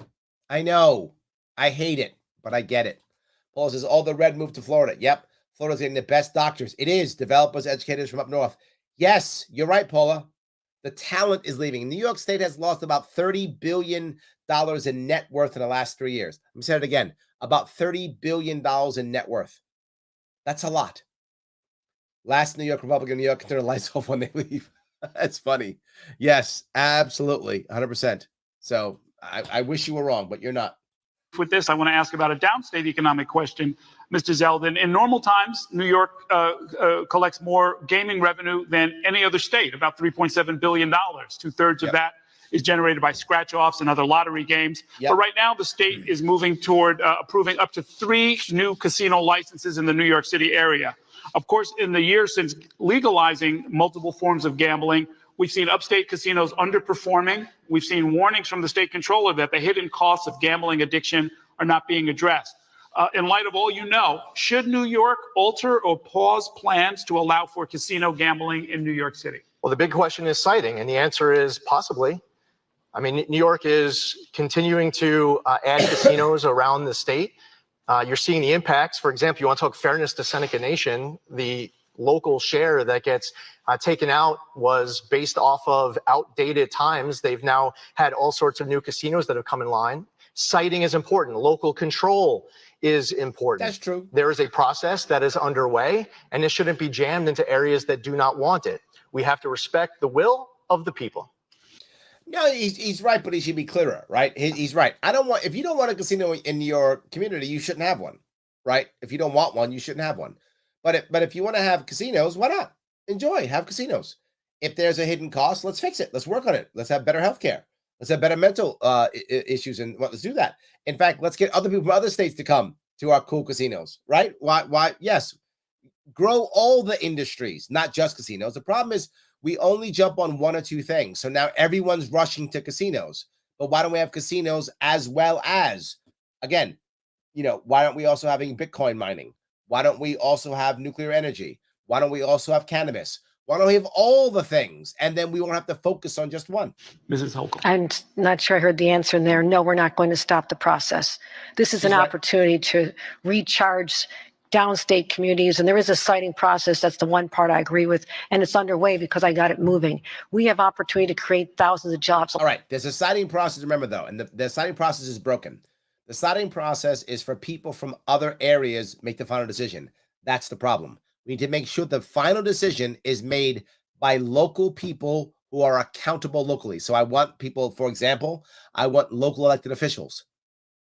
I hate it, but I get it. Paul says, all the red moved to Florida. Yep. Florida's getting the best doctors. It is. Developers, educators from up north. Yes, you're right, Paula. The talent is leaving. New York State has lost about $30 billion in net worth in the last 3 years. Let me say it again. About $30 billion in net worth. That's a lot. Last New York Republican, New York can turn the lights off when they leave. That's funny. Yes, absolutely. 100%. So I wish you were wrong, but you're not. With this, I want to ask about a downstate economic question, Mr. Zeldin. In normal times, New York collects more gaming revenue than any other state, about $3.7 billion. 2/3 of that is generated by scratch-offs and other lottery games. But right now, the state is moving toward approving up to 3 new casino licenses in the New York City area. Of course, in the years since legalizing multiple forms of gambling, we've seen upstate casinos underperforming. We've seen warnings from the state controller that the hidden costs of gambling addiction are not being addressed. In light of all you know, should New York alter or pause plans to allow for casino gambling in New York City? Well, the big question is siting, and the answer is possibly. I mean, New York is continuing to add casinos around the state. You're seeing the impacts. For example, you want to talk fairness to Seneca Nation, the local share that gets taken out was based off of outdated times. They've now had all sorts of new casinos that have come in line. Siting is important. Local control is important. That's true. There is a process that is underway, and it shouldn't be jammed into areas that do not want it. We have to respect the will of the people. No, he's right, but he should be clearer, right? He's right. If you don't want a casino in your community, you shouldn't have one, right? If you don't want one, you shouldn't have one. But if you want to have casinos, why not? Have casinos. If there's a hidden cost, let's fix it. Let's work on it. Let's have better healthcare. Let's have better mental issues, and let's do that. In fact, let's get other people from other states to come to our cool casinos, right? Why? Yes, grow all the industries, not just casinos. The problem is we only jump on 1 or 2 things. So now everyone's rushing to casinos. But why don't we have casinos as well as, again, why aren't we also having Bitcoin mining? Why don't we also have nuclear energy? Why don't we also have cannabis? Why don't we have all the things? And then we won't have to focus on just one. Mrs. Hochul. I'm not sure I heard the answer in there. No, we're not going to stop the process. This is an opportunity to recharge downstate communities, and there is a siting process. That's the one part I agree with, and it's underway because I got it moving. We have opportunity to create thousands of jobs. All right, there's a siting process, remember though, and the siting process is broken. The siting process is for people from other areas make the final decision. That's the problem. We need to make sure the final decision is made by local people who are accountable locally. So I want people, for example, I want local elected officials,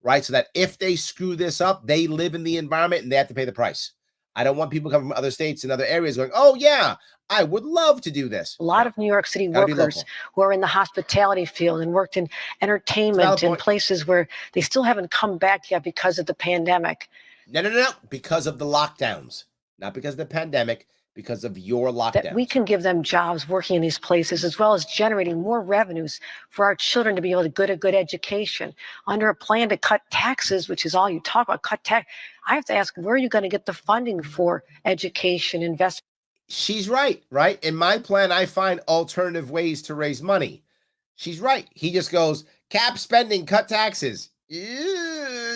right? So that if they screw this up, they live in the environment and they have to pay the price. I don't want people coming from other states and other areas going, oh yeah, I would love to do this. A lot of New York City workers who are in the hospitality field and worked in entertainment in places where they still haven't come back yet because of the pandemic. No. Because of the lockdowns, not because of the pandemic, because of your lockdown. That we can give them jobs working in these places, as well as generating more revenues for our children to be able to get a good education. Under a plan to cut taxes, which is all you talk about, cut tax. I have to ask, where are you going to get the funding for education, investment? She's right? In my plan, I find alternative ways to raise money. She's right. He just goes, cap spending, cut taxes.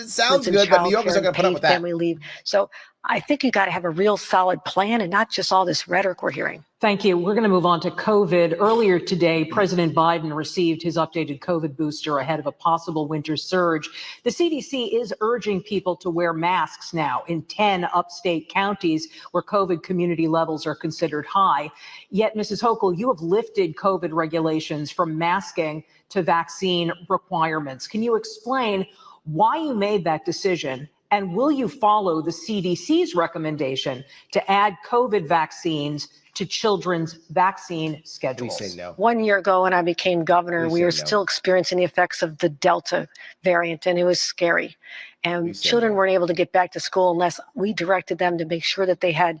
it sounds in good, but New childcare Yorkers are and going to put up paid with that. family leave. So I think you got to have a real solid plan and not just all this rhetoric we're hearing. Thank you. We're going to move on to COVID. Earlier today, President Biden received his updated COVID booster ahead of a possible winter surge. The CDC is urging people to wear masks now in 10 upstate counties where COVID community levels are considered high. Yet, Mrs. Hochul, you have lifted COVID regulations from masking to vaccine requirements. Can you explain why you made that decision? And will you follow the CDC's recommendation to add COVID vaccines to children's vaccine schedules? Please say no. 1 year ago, when I became governor, Please we were say no. still experiencing the effects of the Delta variant, and it was scary. And Please say children no. weren't able to get back to school unless we directed them to make sure that they had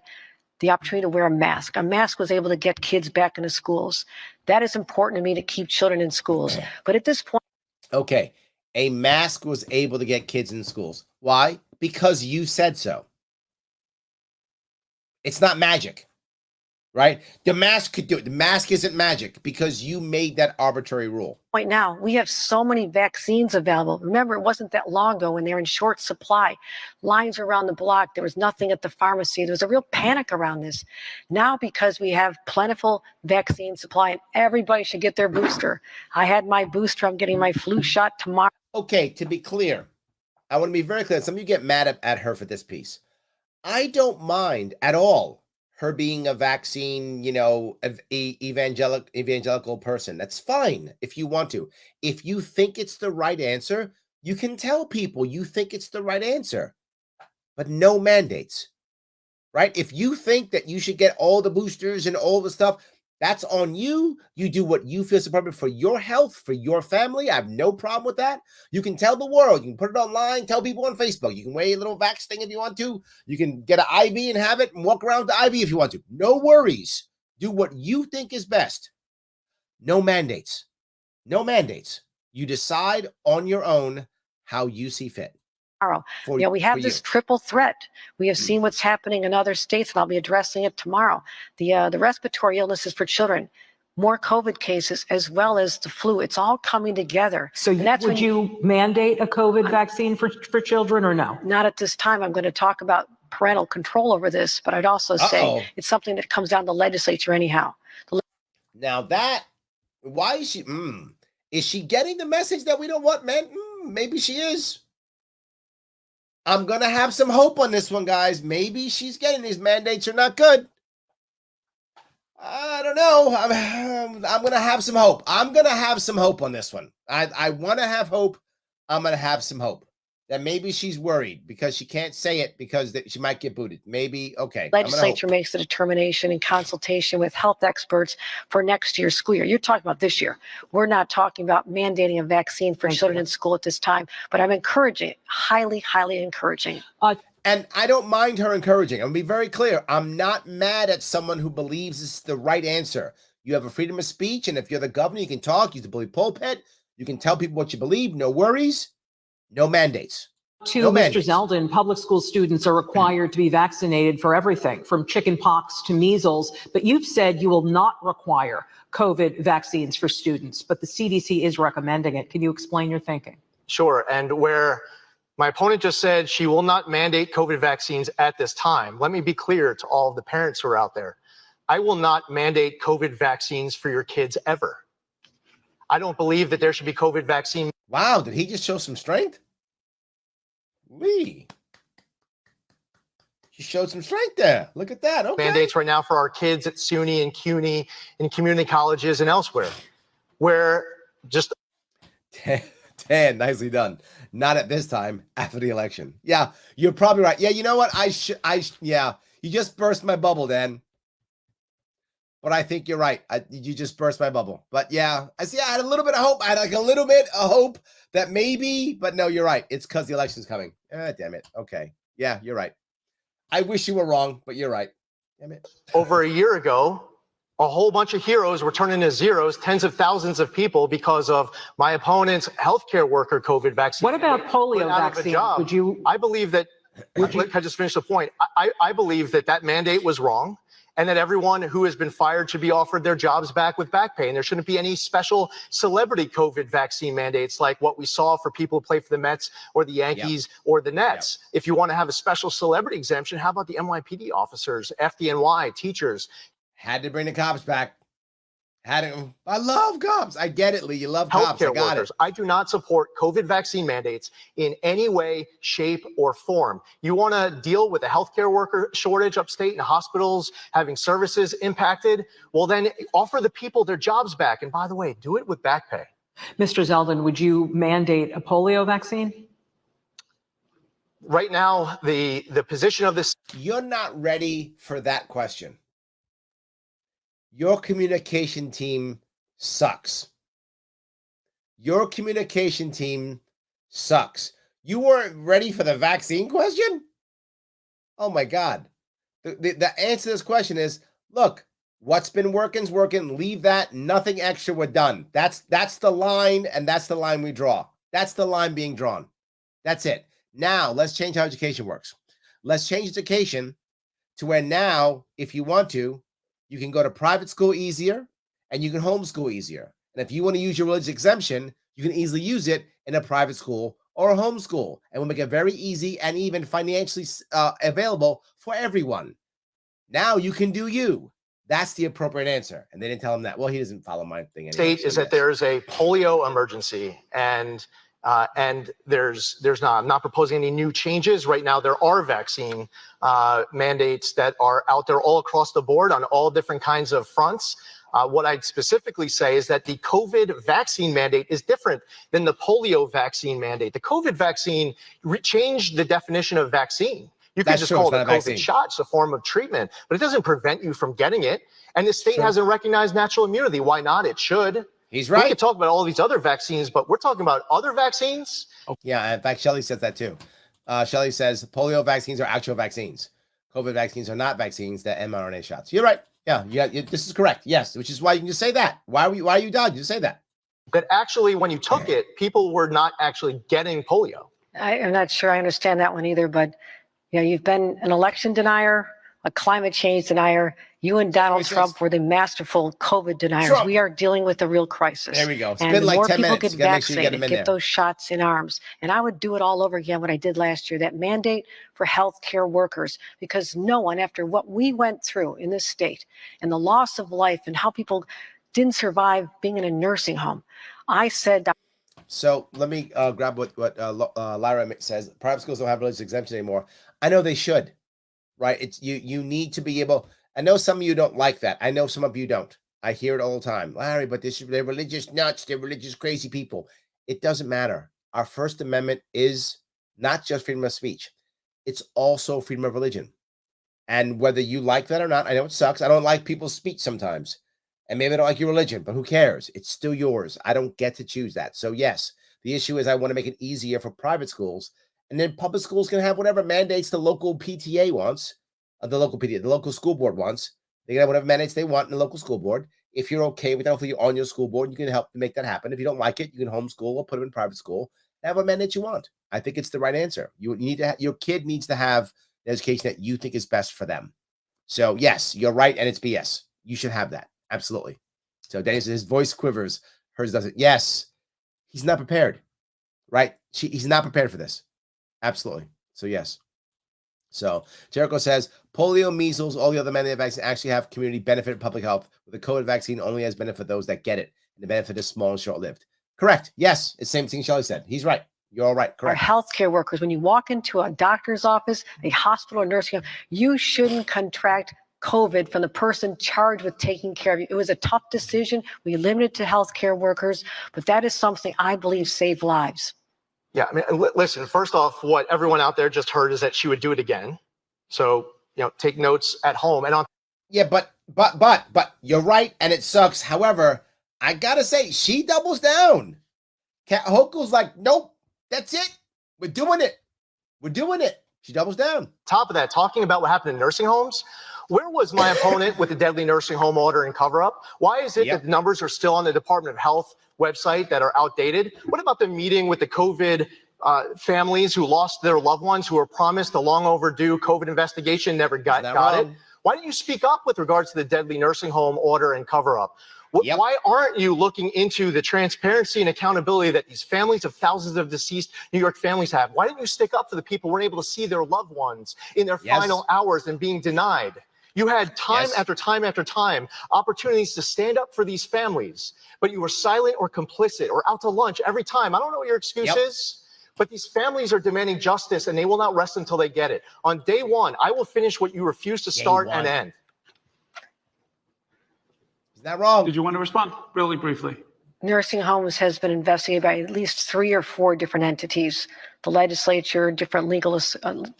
the opportunity to wear a mask. A mask was able to get kids back into schools. That is important to me, to keep children in schools. But at this point, Okay. A mask was able to get kids in schools. Why? Because you said so. It's not magic, right? The mask could do it. The mask isn't magic because you made that arbitrary rule. right now, we have so many vaccines available. Remember, it wasn't that long ago when they were in short supply. Lines around the block. There was nothing at the pharmacy. There was a real panic around this. Now, because we have plentiful vaccine supply, everybody should get their booster. I had my booster. I'm getting my flu shot tomorrow. Okay, to be clear, I want to be very clear. Some of you get mad at her for this piece. I don't mind at all her being a vaccine, evangelical person. That's fine if you want to. If you think it's the right answer, you can tell people you think it's the right answer, but no mandates, right? If you think that you should get all the boosters and all the stuff, that's on you. You do what you feel is appropriate for your health, for your family. I have no problem with that. You can tell the world. You can put it online, tell people on Facebook. You can wear a little vax thing if you want to. You can get an IV and have it and walk around with the IV if you want to. No worries. Do what you think is best. No mandates. No mandates. You decide on your own how you see fit. We have this triple threat. We have seen what's happening in other states, and I'll be addressing it tomorrow. The respiratory illnesses for children, more COVID cases, as well as the flu. It's all coming together. So would you mandate a COVID vaccine for children or no? Not at this time. I'm going to talk about parental control over this, but I'd also say it's something that comes down to the legislature anyhow. Now why is she? Is she getting the message that we don't want men? Maybe she is. I'm going to have some hope on this one, guys. Maybe she's getting these mandates are not good. I don't know. I'm going to have some hope. I'm going to have some hope on this one. I want to have hope. I'm going to have some hope that maybe she's worried because she can't say it because she might get booted. Maybe, okay. Legislature makes the determination in consultation with health experts for next year's school year. You're talking about this year. We're not talking about mandating a vaccine for children in school at this time, but I'm encouraging it, highly, highly encouraging. And I don't mind her encouraging. I'm going to be very clear. I'm not mad at someone who believes it's the right answer. You have a freedom of speech, and if you're the governor, you can talk. Use the bully pulpit. You can tell people what you believe. No worries. No mandates. To Mr. Zeldin, public school students are required to be vaccinated for everything from chicken pox to measles, but you've said you will not require COVID vaccines for students, but the CDC is recommending it. Can you explain your thinking? Sure. And where my opponent just said she will not mandate COVID vaccines at this time, let me be clear to all of the parents who are out there. I will not mandate COVID vaccines for your kids ever. I don't believe that there should be COVID vaccine. Wow, did he just show some strength? He showed some strength there. Look at that. Okay. Mandates right now for our kids at SUNY and CUNY and community colleges and elsewhere, where just 10, nicely done. Not at this time, after the election. Yeah, you're probably right. Yeah, you know what? Yeah, you just burst my bubble, Dan. But I think you're right. You just burst my bubble. But yeah, I had a little bit of hope. I had like a little bit of hope that maybe, but no, you're right. It's because the election's coming. Damn it. Okay. Yeah, you're right. I wish you were wrong, but you're right. Damn it. Over a year ago, a whole bunch of heroes were turned into zeros, tens of thousands of people because of my opponent's healthcare worker COVID vaccine. What about polio vaccine? I believe that Can I just finish the point? I believe that mandate was wrong, and that everyone who has been fired should be offered their jobs back with back pay. And there shouldn't be any special celebrity COVID vaccine mandates like what we saw for people who play for the Mets or the Yankees or the Nets. If you want to have a special celebrity exemption, how about the NYPD officers, FDNY, teachers? Had to bring the cops back. I love cops. I get it, Lee. You love cops. I Healthcare got workers. it. I do not support COVID vaccine mandates in any way, shape, or form. You want to deal with a healthcare worker shortage upstate and hospitals having services impacted? Well, then offer the people their jobs back. And by the way, do it with back pay. Mr. Zeldin, would you mandate a polio vaccine? Right now, the position of this. You're not ready for that question. Your communication team sucks. Your communication team sucks. You weren't ready for the vaccine question? Oh my God. The answer to this question is, look, what's been working is working. Leave that. Nothing extra. We're done. That's the line, and that's the line we draw. That's the line being drawn. That's it. Now, let's change how education works. Let's change education to where now, if you want to, you can go to private school easier, and you can homeschool easier. And if you want to use your religious exemption, you can easily use it in a private school or a homeschool. And we'll make it very easy and even financially available for everyone. Now you can do you. That's the appropriate answer. And they didn't tell him that. Well, he doesn't follow my thing anyway. State is that there's a polio emergency, and there's not. I'm not proposing any new changes right now. There are vaccine mandates that are out there all across the board on all different kinds of fronts. What I'd specifically say is that the COVID vaccine mandate is different than the polio vaccine mandate. The COVID vaccine changed the definition of vaccine. You can just call it a COVID shot. It's a form of treatment, but it doesn't prevent you from getting it. And the state hasn't recognized natural immunity. Why not? It should. He's right. We can talk about all these other vaccines, but we're talking about other vaccines. Yeah, in fact, Shelley says that too. Shelley says polio vaccines are actual vaccines. COVID vaccines are not vaccines, they're mRNA shots. You're right. Yeah, this is correct. Yes, which is why you can just say that. Why are you done? Just say that. That actually, when you took it, people were not actually getting polio. I'm not sure I understand that one either, but you've been an election denier, a climate change denier. You and Donald Trump were the masterful COVID deniers. We are dealing with a real crisis. There we go. It's and been the like more 10 people minutes. get vaccinated, get those shots in arms. And I would do it all over again what I did last year, that mandate for healthcare workers, because no one, after what we went through in this state and the loss of life and how people didn't survive being in a nursing home, I said that. So let me grab what Lyra says. Private schools don't have religious exemption anymore. I know they should, right? It's you need to be able. I know some of you don't like that. I know some of you don't. I hear it all the time. Larry, but they're religious nuts. They're religious crazy people. It doesn't matter. Our First Amendment is not just freedom of speech. It's also freedom of religion. And whether you like that or not, I know it sucks. I don't like people's speech sometimes. And maybe I don't like your religion, but who cares? It's still yours. I don't get to choose that. So yes, the issue is I want to make it easier for private schools. And then public schools can have whatever mandates the local PTA wants. The local school board wants. They can have whatever mandates they want in the local school board. If you're okay with that, hopefully you're on your school board, you can help to make that happen. If you don't like it, you can homeschool or put them in private school. Have a mandate you want. I think it's the right answer. You need to. Your kid needs to have the education that you think is best for them. So yes, you're right, and it's BS. You should have that. Absolutely. So Danny says his voice quivers, hers doesn't. Yes, he's not prepared. Right? He's not prepared for this. Absolutely. So yes. So Jericho says polio, measles, all the other mandated vaccines actually have community benefit in public health. With the COVID vaccine only has benefit for those that get it. And the benefit is small and short-lived. Correct. Yes. It's the same thing Shelley said. He's right. You're all right. Correct. Our healthcare workers, when you walk into a doctor's office, a hospital or nursing home, you shouldn't contract COVID from the person charged with taking care of you. It was a tough decision. We limited it to healthcare workers, but that is something I believe saved lives. Yeah, I mean, listen, first off, what everyone out there just heard is that she would do it again. So, take notes at home. And on. Yeah, but you're right, and it sucks. However, I gotta say, she doubles down. Hochul's like, nope, that's it. We're doing it. We're doing it. She doubles down. Top of that, talking about what happened in nursing homes. Where was my opponent with the deadly nursing home order and cover-up? Why is it that the numbers are still on the Department of Health website that are outdated? What about the meeting with the COVID families who lost their loved ones, who were promised a long overdue COVID investigation, never got it. Why didn't you speak up with regards to the deadly nursing home order and cover up? Why aren't you looking into the transparency and accountability that these families of thousands of deceased New York families have? Why didn't you stick up for the people who weren't able to see their loved ones in their final hours and being denied? You had time after time after time opportunities to stand up for these families, but you were silent or complicit or out to lunch every time. I don't know what your excuse is. But these families are demanding justice, and they will not rest until they get it. On day one, I will finish what you refuse to start and end. Is that wrong? Did you want to respond really briefly? Nursing homes has been investigated by at least 3 or 4 different entities, the legislature, different legal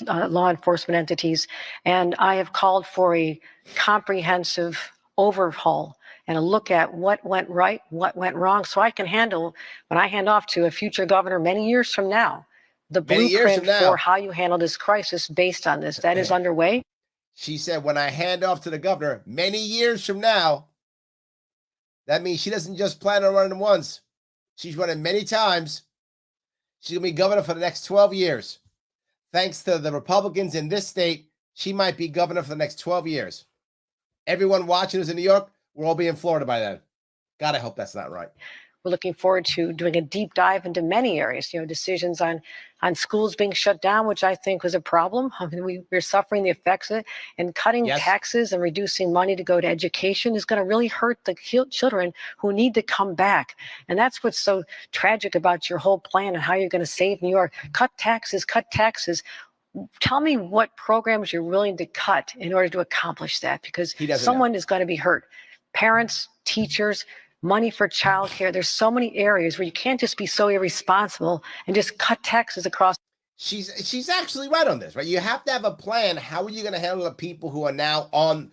law enforcement entities, and I have called for a comprehensive overhaul and a look at what went right, what went wrong, so I can handle, when I hand off to a future governor many years from now, the blueprint for how you handle this crisis based on this. That is underway. She said, when I hand off to the governor many years from now, that means she doesn't just plan on running once. She's running many times. She's going to be governor for the next 12 years. Thanks to the Republicans in this state, she might be governor for the next 12 years. Everyone watching who's in New York, we'll all be in Florida by then. God, I hope that's not right. We're looking forward to doing a deep dive into many areas, decisions on schools being shut down, which I think was a problem. I mean, we're suffering the effects of it, and cutting taxes and reducing money to go to education is going to really hurt the children who need to come back. And that's what's so tragic about your whole plan and how you're going to save New York. Cut taxes, cut taxes. Tell me what programs you're willing to cut in order to accomplish that, because someone is going to be hurt. Parents, teachers, money for childcare. There's so many areas where you can't just be so irresponsible and just cut taxes across. She's actually right on this, right? You have to have a plan. How are you going to handle the people who are now on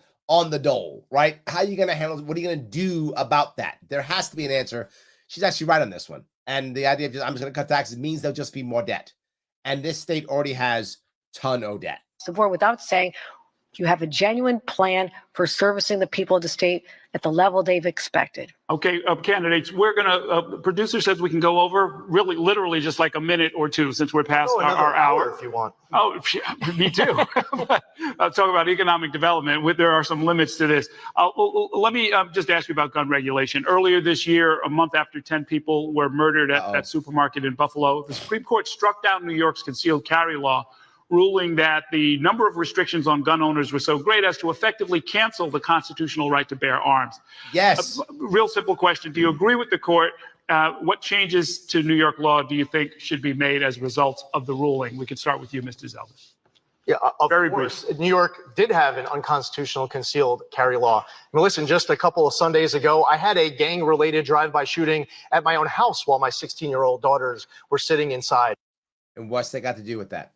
the dole, right? How are you going to handle, what are you going to do about that? There has to be an answer. She's actually right on this one. And the idea of I'm just going to cut taxes means there'll just be more debt. And this state already has ton of debt. Support without saying you have a genuine plan for servicing the people of the state at the level they've expected. Okay, candidates, we're going to, producer says we can go over really literally just like a minute or two since we're past our hour. If you want. Oh, me too. I'll talk about economic development. There are some limits to this. Let me just ask you about gun regulation. Earlier this year, a month after 10 people were murdered at that supermarket in Buffalo, the Supreme Court struck down New York's concealed carry law, ruling that the number of restrictions on gun owners were so great as to effectively cancel the constitutional right to bear arms. Yes. Real simple question. Do you agree with the court? What changes to New York law do you think should be made as a result of the ruling? We can start with you, Mr. Zeldin. Yeah, of course. New York did have an unconstitutional concealed carry law. I mean, listen, just a couple of Sundays ago, I had a gang-related drive-by shooting at my own house while my 16-year-old daughters were sitting inside. And what's that got to do with that?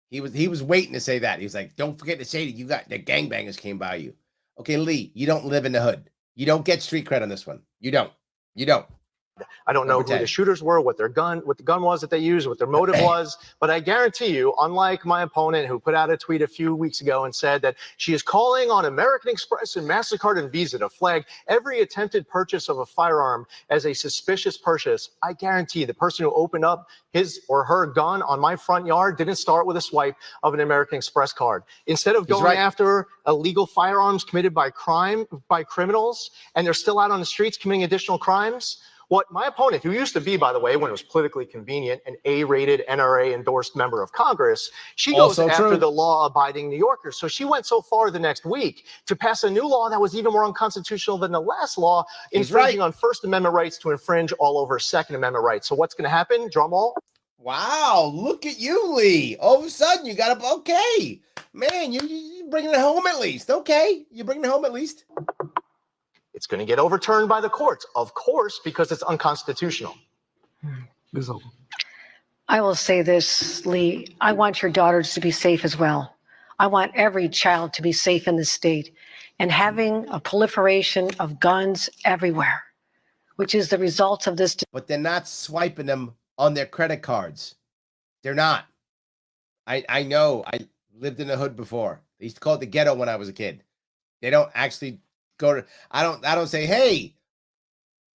He was waiting to say that. He was like, don't forget to say that you got the gangbangers came by you. Okay, Lee, you don't live in the hood. You don't get street cred on this one. You don't. I don't know who the shooters were, what the gun was that they used, what their motive was, but I guarantee you, unlike my opponent who put out a tweet a few weeks ago and said that she is calling on American Express and MasterCard and Visa to flag every attempted purchase of a firearm as a suspicious purchase, I guarantee the person who opened up his or her gun on my front yard didn't start with a swipe of an American Express card. Instead of going after illegal firearms committed by criminals, and they're still out on the streets committing additional crimes, what my opponent, who used to be, by the way, when it was politically convenient, an A-rated, NRA-endorsed member of Congress, she goes after the law-abiding New Yorkers. So she went so far the next week to pass a new law that was even more unconstitutional than the last law, infringing on First Amendment rights to infringe all over Second Amendment rights. So what's going to happen? Drum roll. Wow, look at you, Lee. All of a sudden, you got to, okay. Man, you're bringing it home at least. Okay, you're bringing it home at least. It's going to get overturned by the courts, of course, because it's unconstitutional. I will say this, Lee. I want your daughters to be safe as well. I want every child to be safe in the state. And having a proliferation of guns everywhere, which is the result of this. But they're not swiping them on their credit cards. They're not. I know. I lived in the hood before. They used to call it the ghetto when I was a kid. They don't actually go to, I don't say, hey,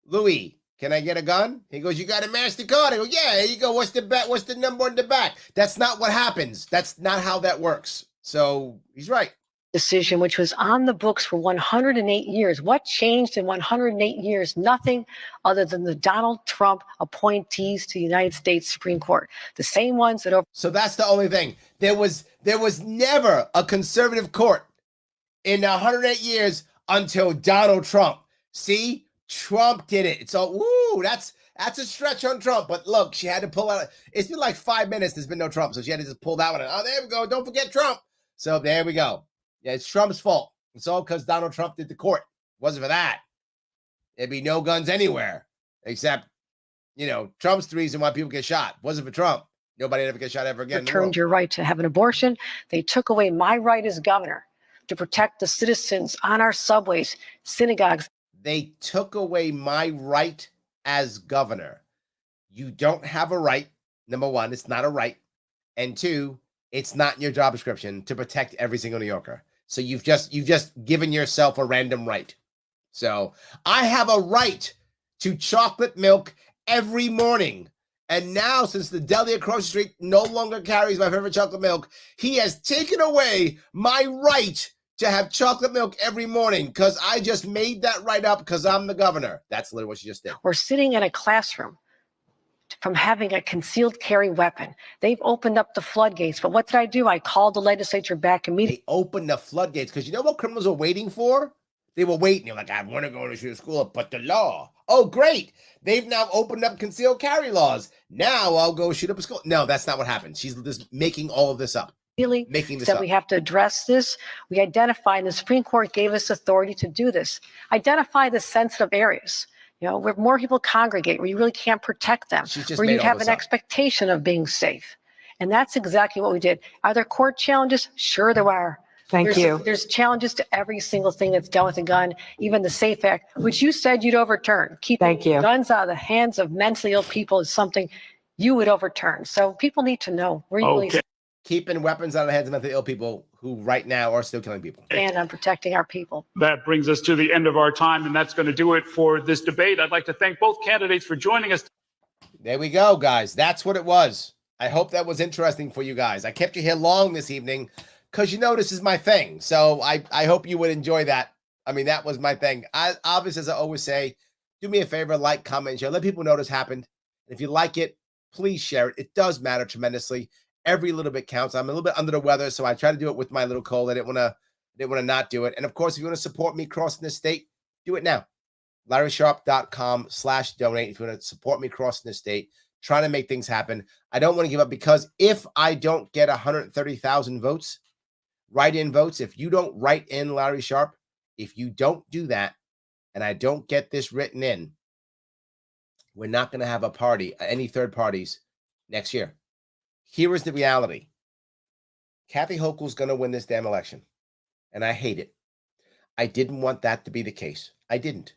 Louis, Can I get a gun? He goes, you got a MasterCard. I go, yeah, here you go. What's the bet? What's the number in the back? That's not what happens. That's not how that works. So he's right. Decision, which was on the books for 108 years. What changed in 108 years? Nothing other than the Donald Trump appointees to the United States Supreme Court. The same ones that So that's the only thing. There was never a conservative court in 108 years until Donald Trump. See? Trump did it. It's all, woo, that's a stretch on Trump. But look, she had to pull out. It's been like 5 minutes. There's been no Trump. So she had to just pull that one out. Oh, there we go. Don't forget Trump. So there we go. Yeah, it's Trump's fault. It's all because Donald Trump did the court. It wasn't for that, there'd be no guns anywhere. Except, Trump's the reason why people get shot. It wasn't for Trump, nobody ever get shot ever again. Returned your right to have an abortion. They took away my right as governor to protect the citizens on our subways, synagogues. They took away my right as governor. You don't have a right. Number one, it's not a right. And two, it's not in your job description to protect every single New Yorker. So you've just given yourself a random right. So I have a right to chocolate milk every morning. And now, since the deli across the street no longer carries my favorite chocolate milk, he has taken away my right to have chocolate milk every morning because I just made that right up because I'm the governor. That's literally what she just did. Or sitting in a classroom from having a concealed carry weapon. They've opened up the floodgates. But what did I do? I called the legislature back immediately. They opened the floodgates because you know what criminals are waiting for? They were waiting. They're like, I want to go to school, but the law. Oh, great. They've now opened up concealed carry laws. Now I'll go shoot up a school. No, that's not what happened. She's just making all of this up. Making this said up. We have to address this. We identified, and the Supreme Court gave us authority to do this. Identify the sensitive areas. Where more people congregate, where you really can't protect them, where you have an expectation of being safe. And that's exactly what we did. Are there court challenges? Sure there are. Thank you. There's challenges to every single thing that's done with a gun, even the SAFE Act, which you said you'd overturn. Keeping guns out of the hands of mentally ill people is something you would overturn. So people need to know. Keeping weapons out of the hands of mentally ill people who right now are still killing people. And on protecting our people. That brings us to the end of our time, and that's going to do it for this debate. I'd like to thank both candidates for joining us. There we go, guys. That's what it was. I hope that was interesting for you guys. I kept you here long this evening because this is my thing. So I hope you would enjoy that. I mean, that was my thing. Obviously, as I always say, do me a favor, like, comment, share. Let people know this happened. And if you like it, please share it. It does matter tremendously. Every little bit counts. I'm a little bit under the weather, so I try to do it with my little cold. I didn't want to not do it. And of course, if you want to support me crossing the state, do it now. LarrySharpe.com/donate. If you want to support me crossing the state, trying to make things happen. I don't want to give up because if I don't get 130,000 votes, write-in votes, if you don't write in Larry Sharpe, if you don't do that, and I don't get this written in, we're not going to have a party, any third parties next year. Here is the reality. Kathy Hochul's going to win this damn election, and I hate it. I didn't want that to be the case. I didn't.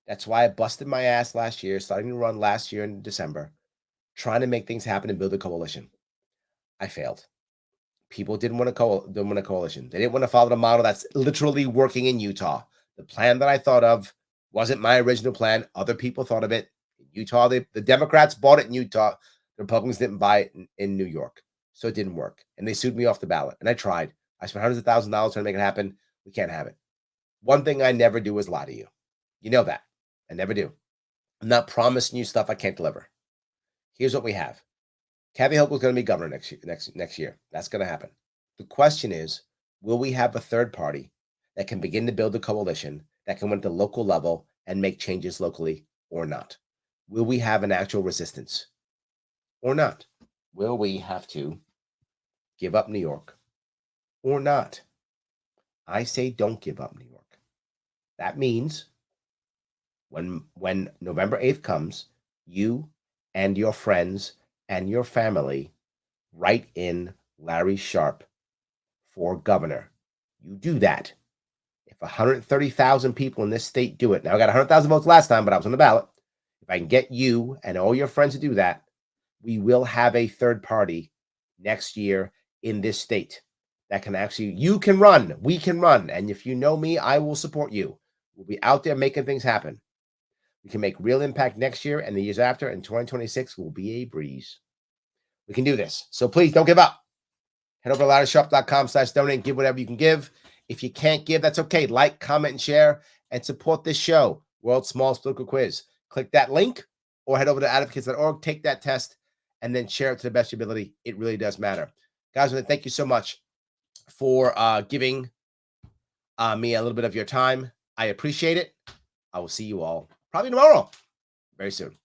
That's why I busted my ass last year, starting to run last year in December, trying to make things happen and build a coalition. I failed. People didn't want a coalition. They didn't want to follow the model that's literally working in Utah. The plan that I thought of wasn't my original plan. Other people thought of it. In Utah, the Democrats bought it in Utah. The Republicans didn't buy it in New York. So it didn't work. And they sued me off the ballot. And I tried. I spent hundreds of thousands of dollars trying to make it happen. We can't have it. One thing I never do is lie to you. You know that. I never do. I'm not promising you stuff I can't deliver. Here's what we have. Kathy Hochul is going to be governor next year. That's going to happen. The question is, will we have a third party that can begin to build a coalition that can win at the local level and make changes locally or not? Will we have an actual resistance or not? Will we have to give up New York or not? I say don't give up New York. That means when November 8th comes, you and your friends and your family write in Larry Sharpe for governor. You do that. If 130,000 people in this state do it, now I got 100,000 votes last time, but I was on the ballot. If I can get you and all your friends to do that, we will have a third party next year in this state that can actually, you can run, we can run. And if you know me, I will support you. We'll be out there making things happen. We can make real impact next year and the years after, and 2026 will be a breeze. We can do this. So please don't give up. Head over to LarrySharpe.com/donate and give whatever you can give. If you can't give, that's okay. Like, comment, and share, and support this show, World's Smallest Political Quiz. Click that link or head over to advocates.org, take that test, and then share it to the best of your ability. It really does matter. Guys, thank you so much for giving me a little bit of your time. I appreciate it. I will see you all probably tomorrow, very soon.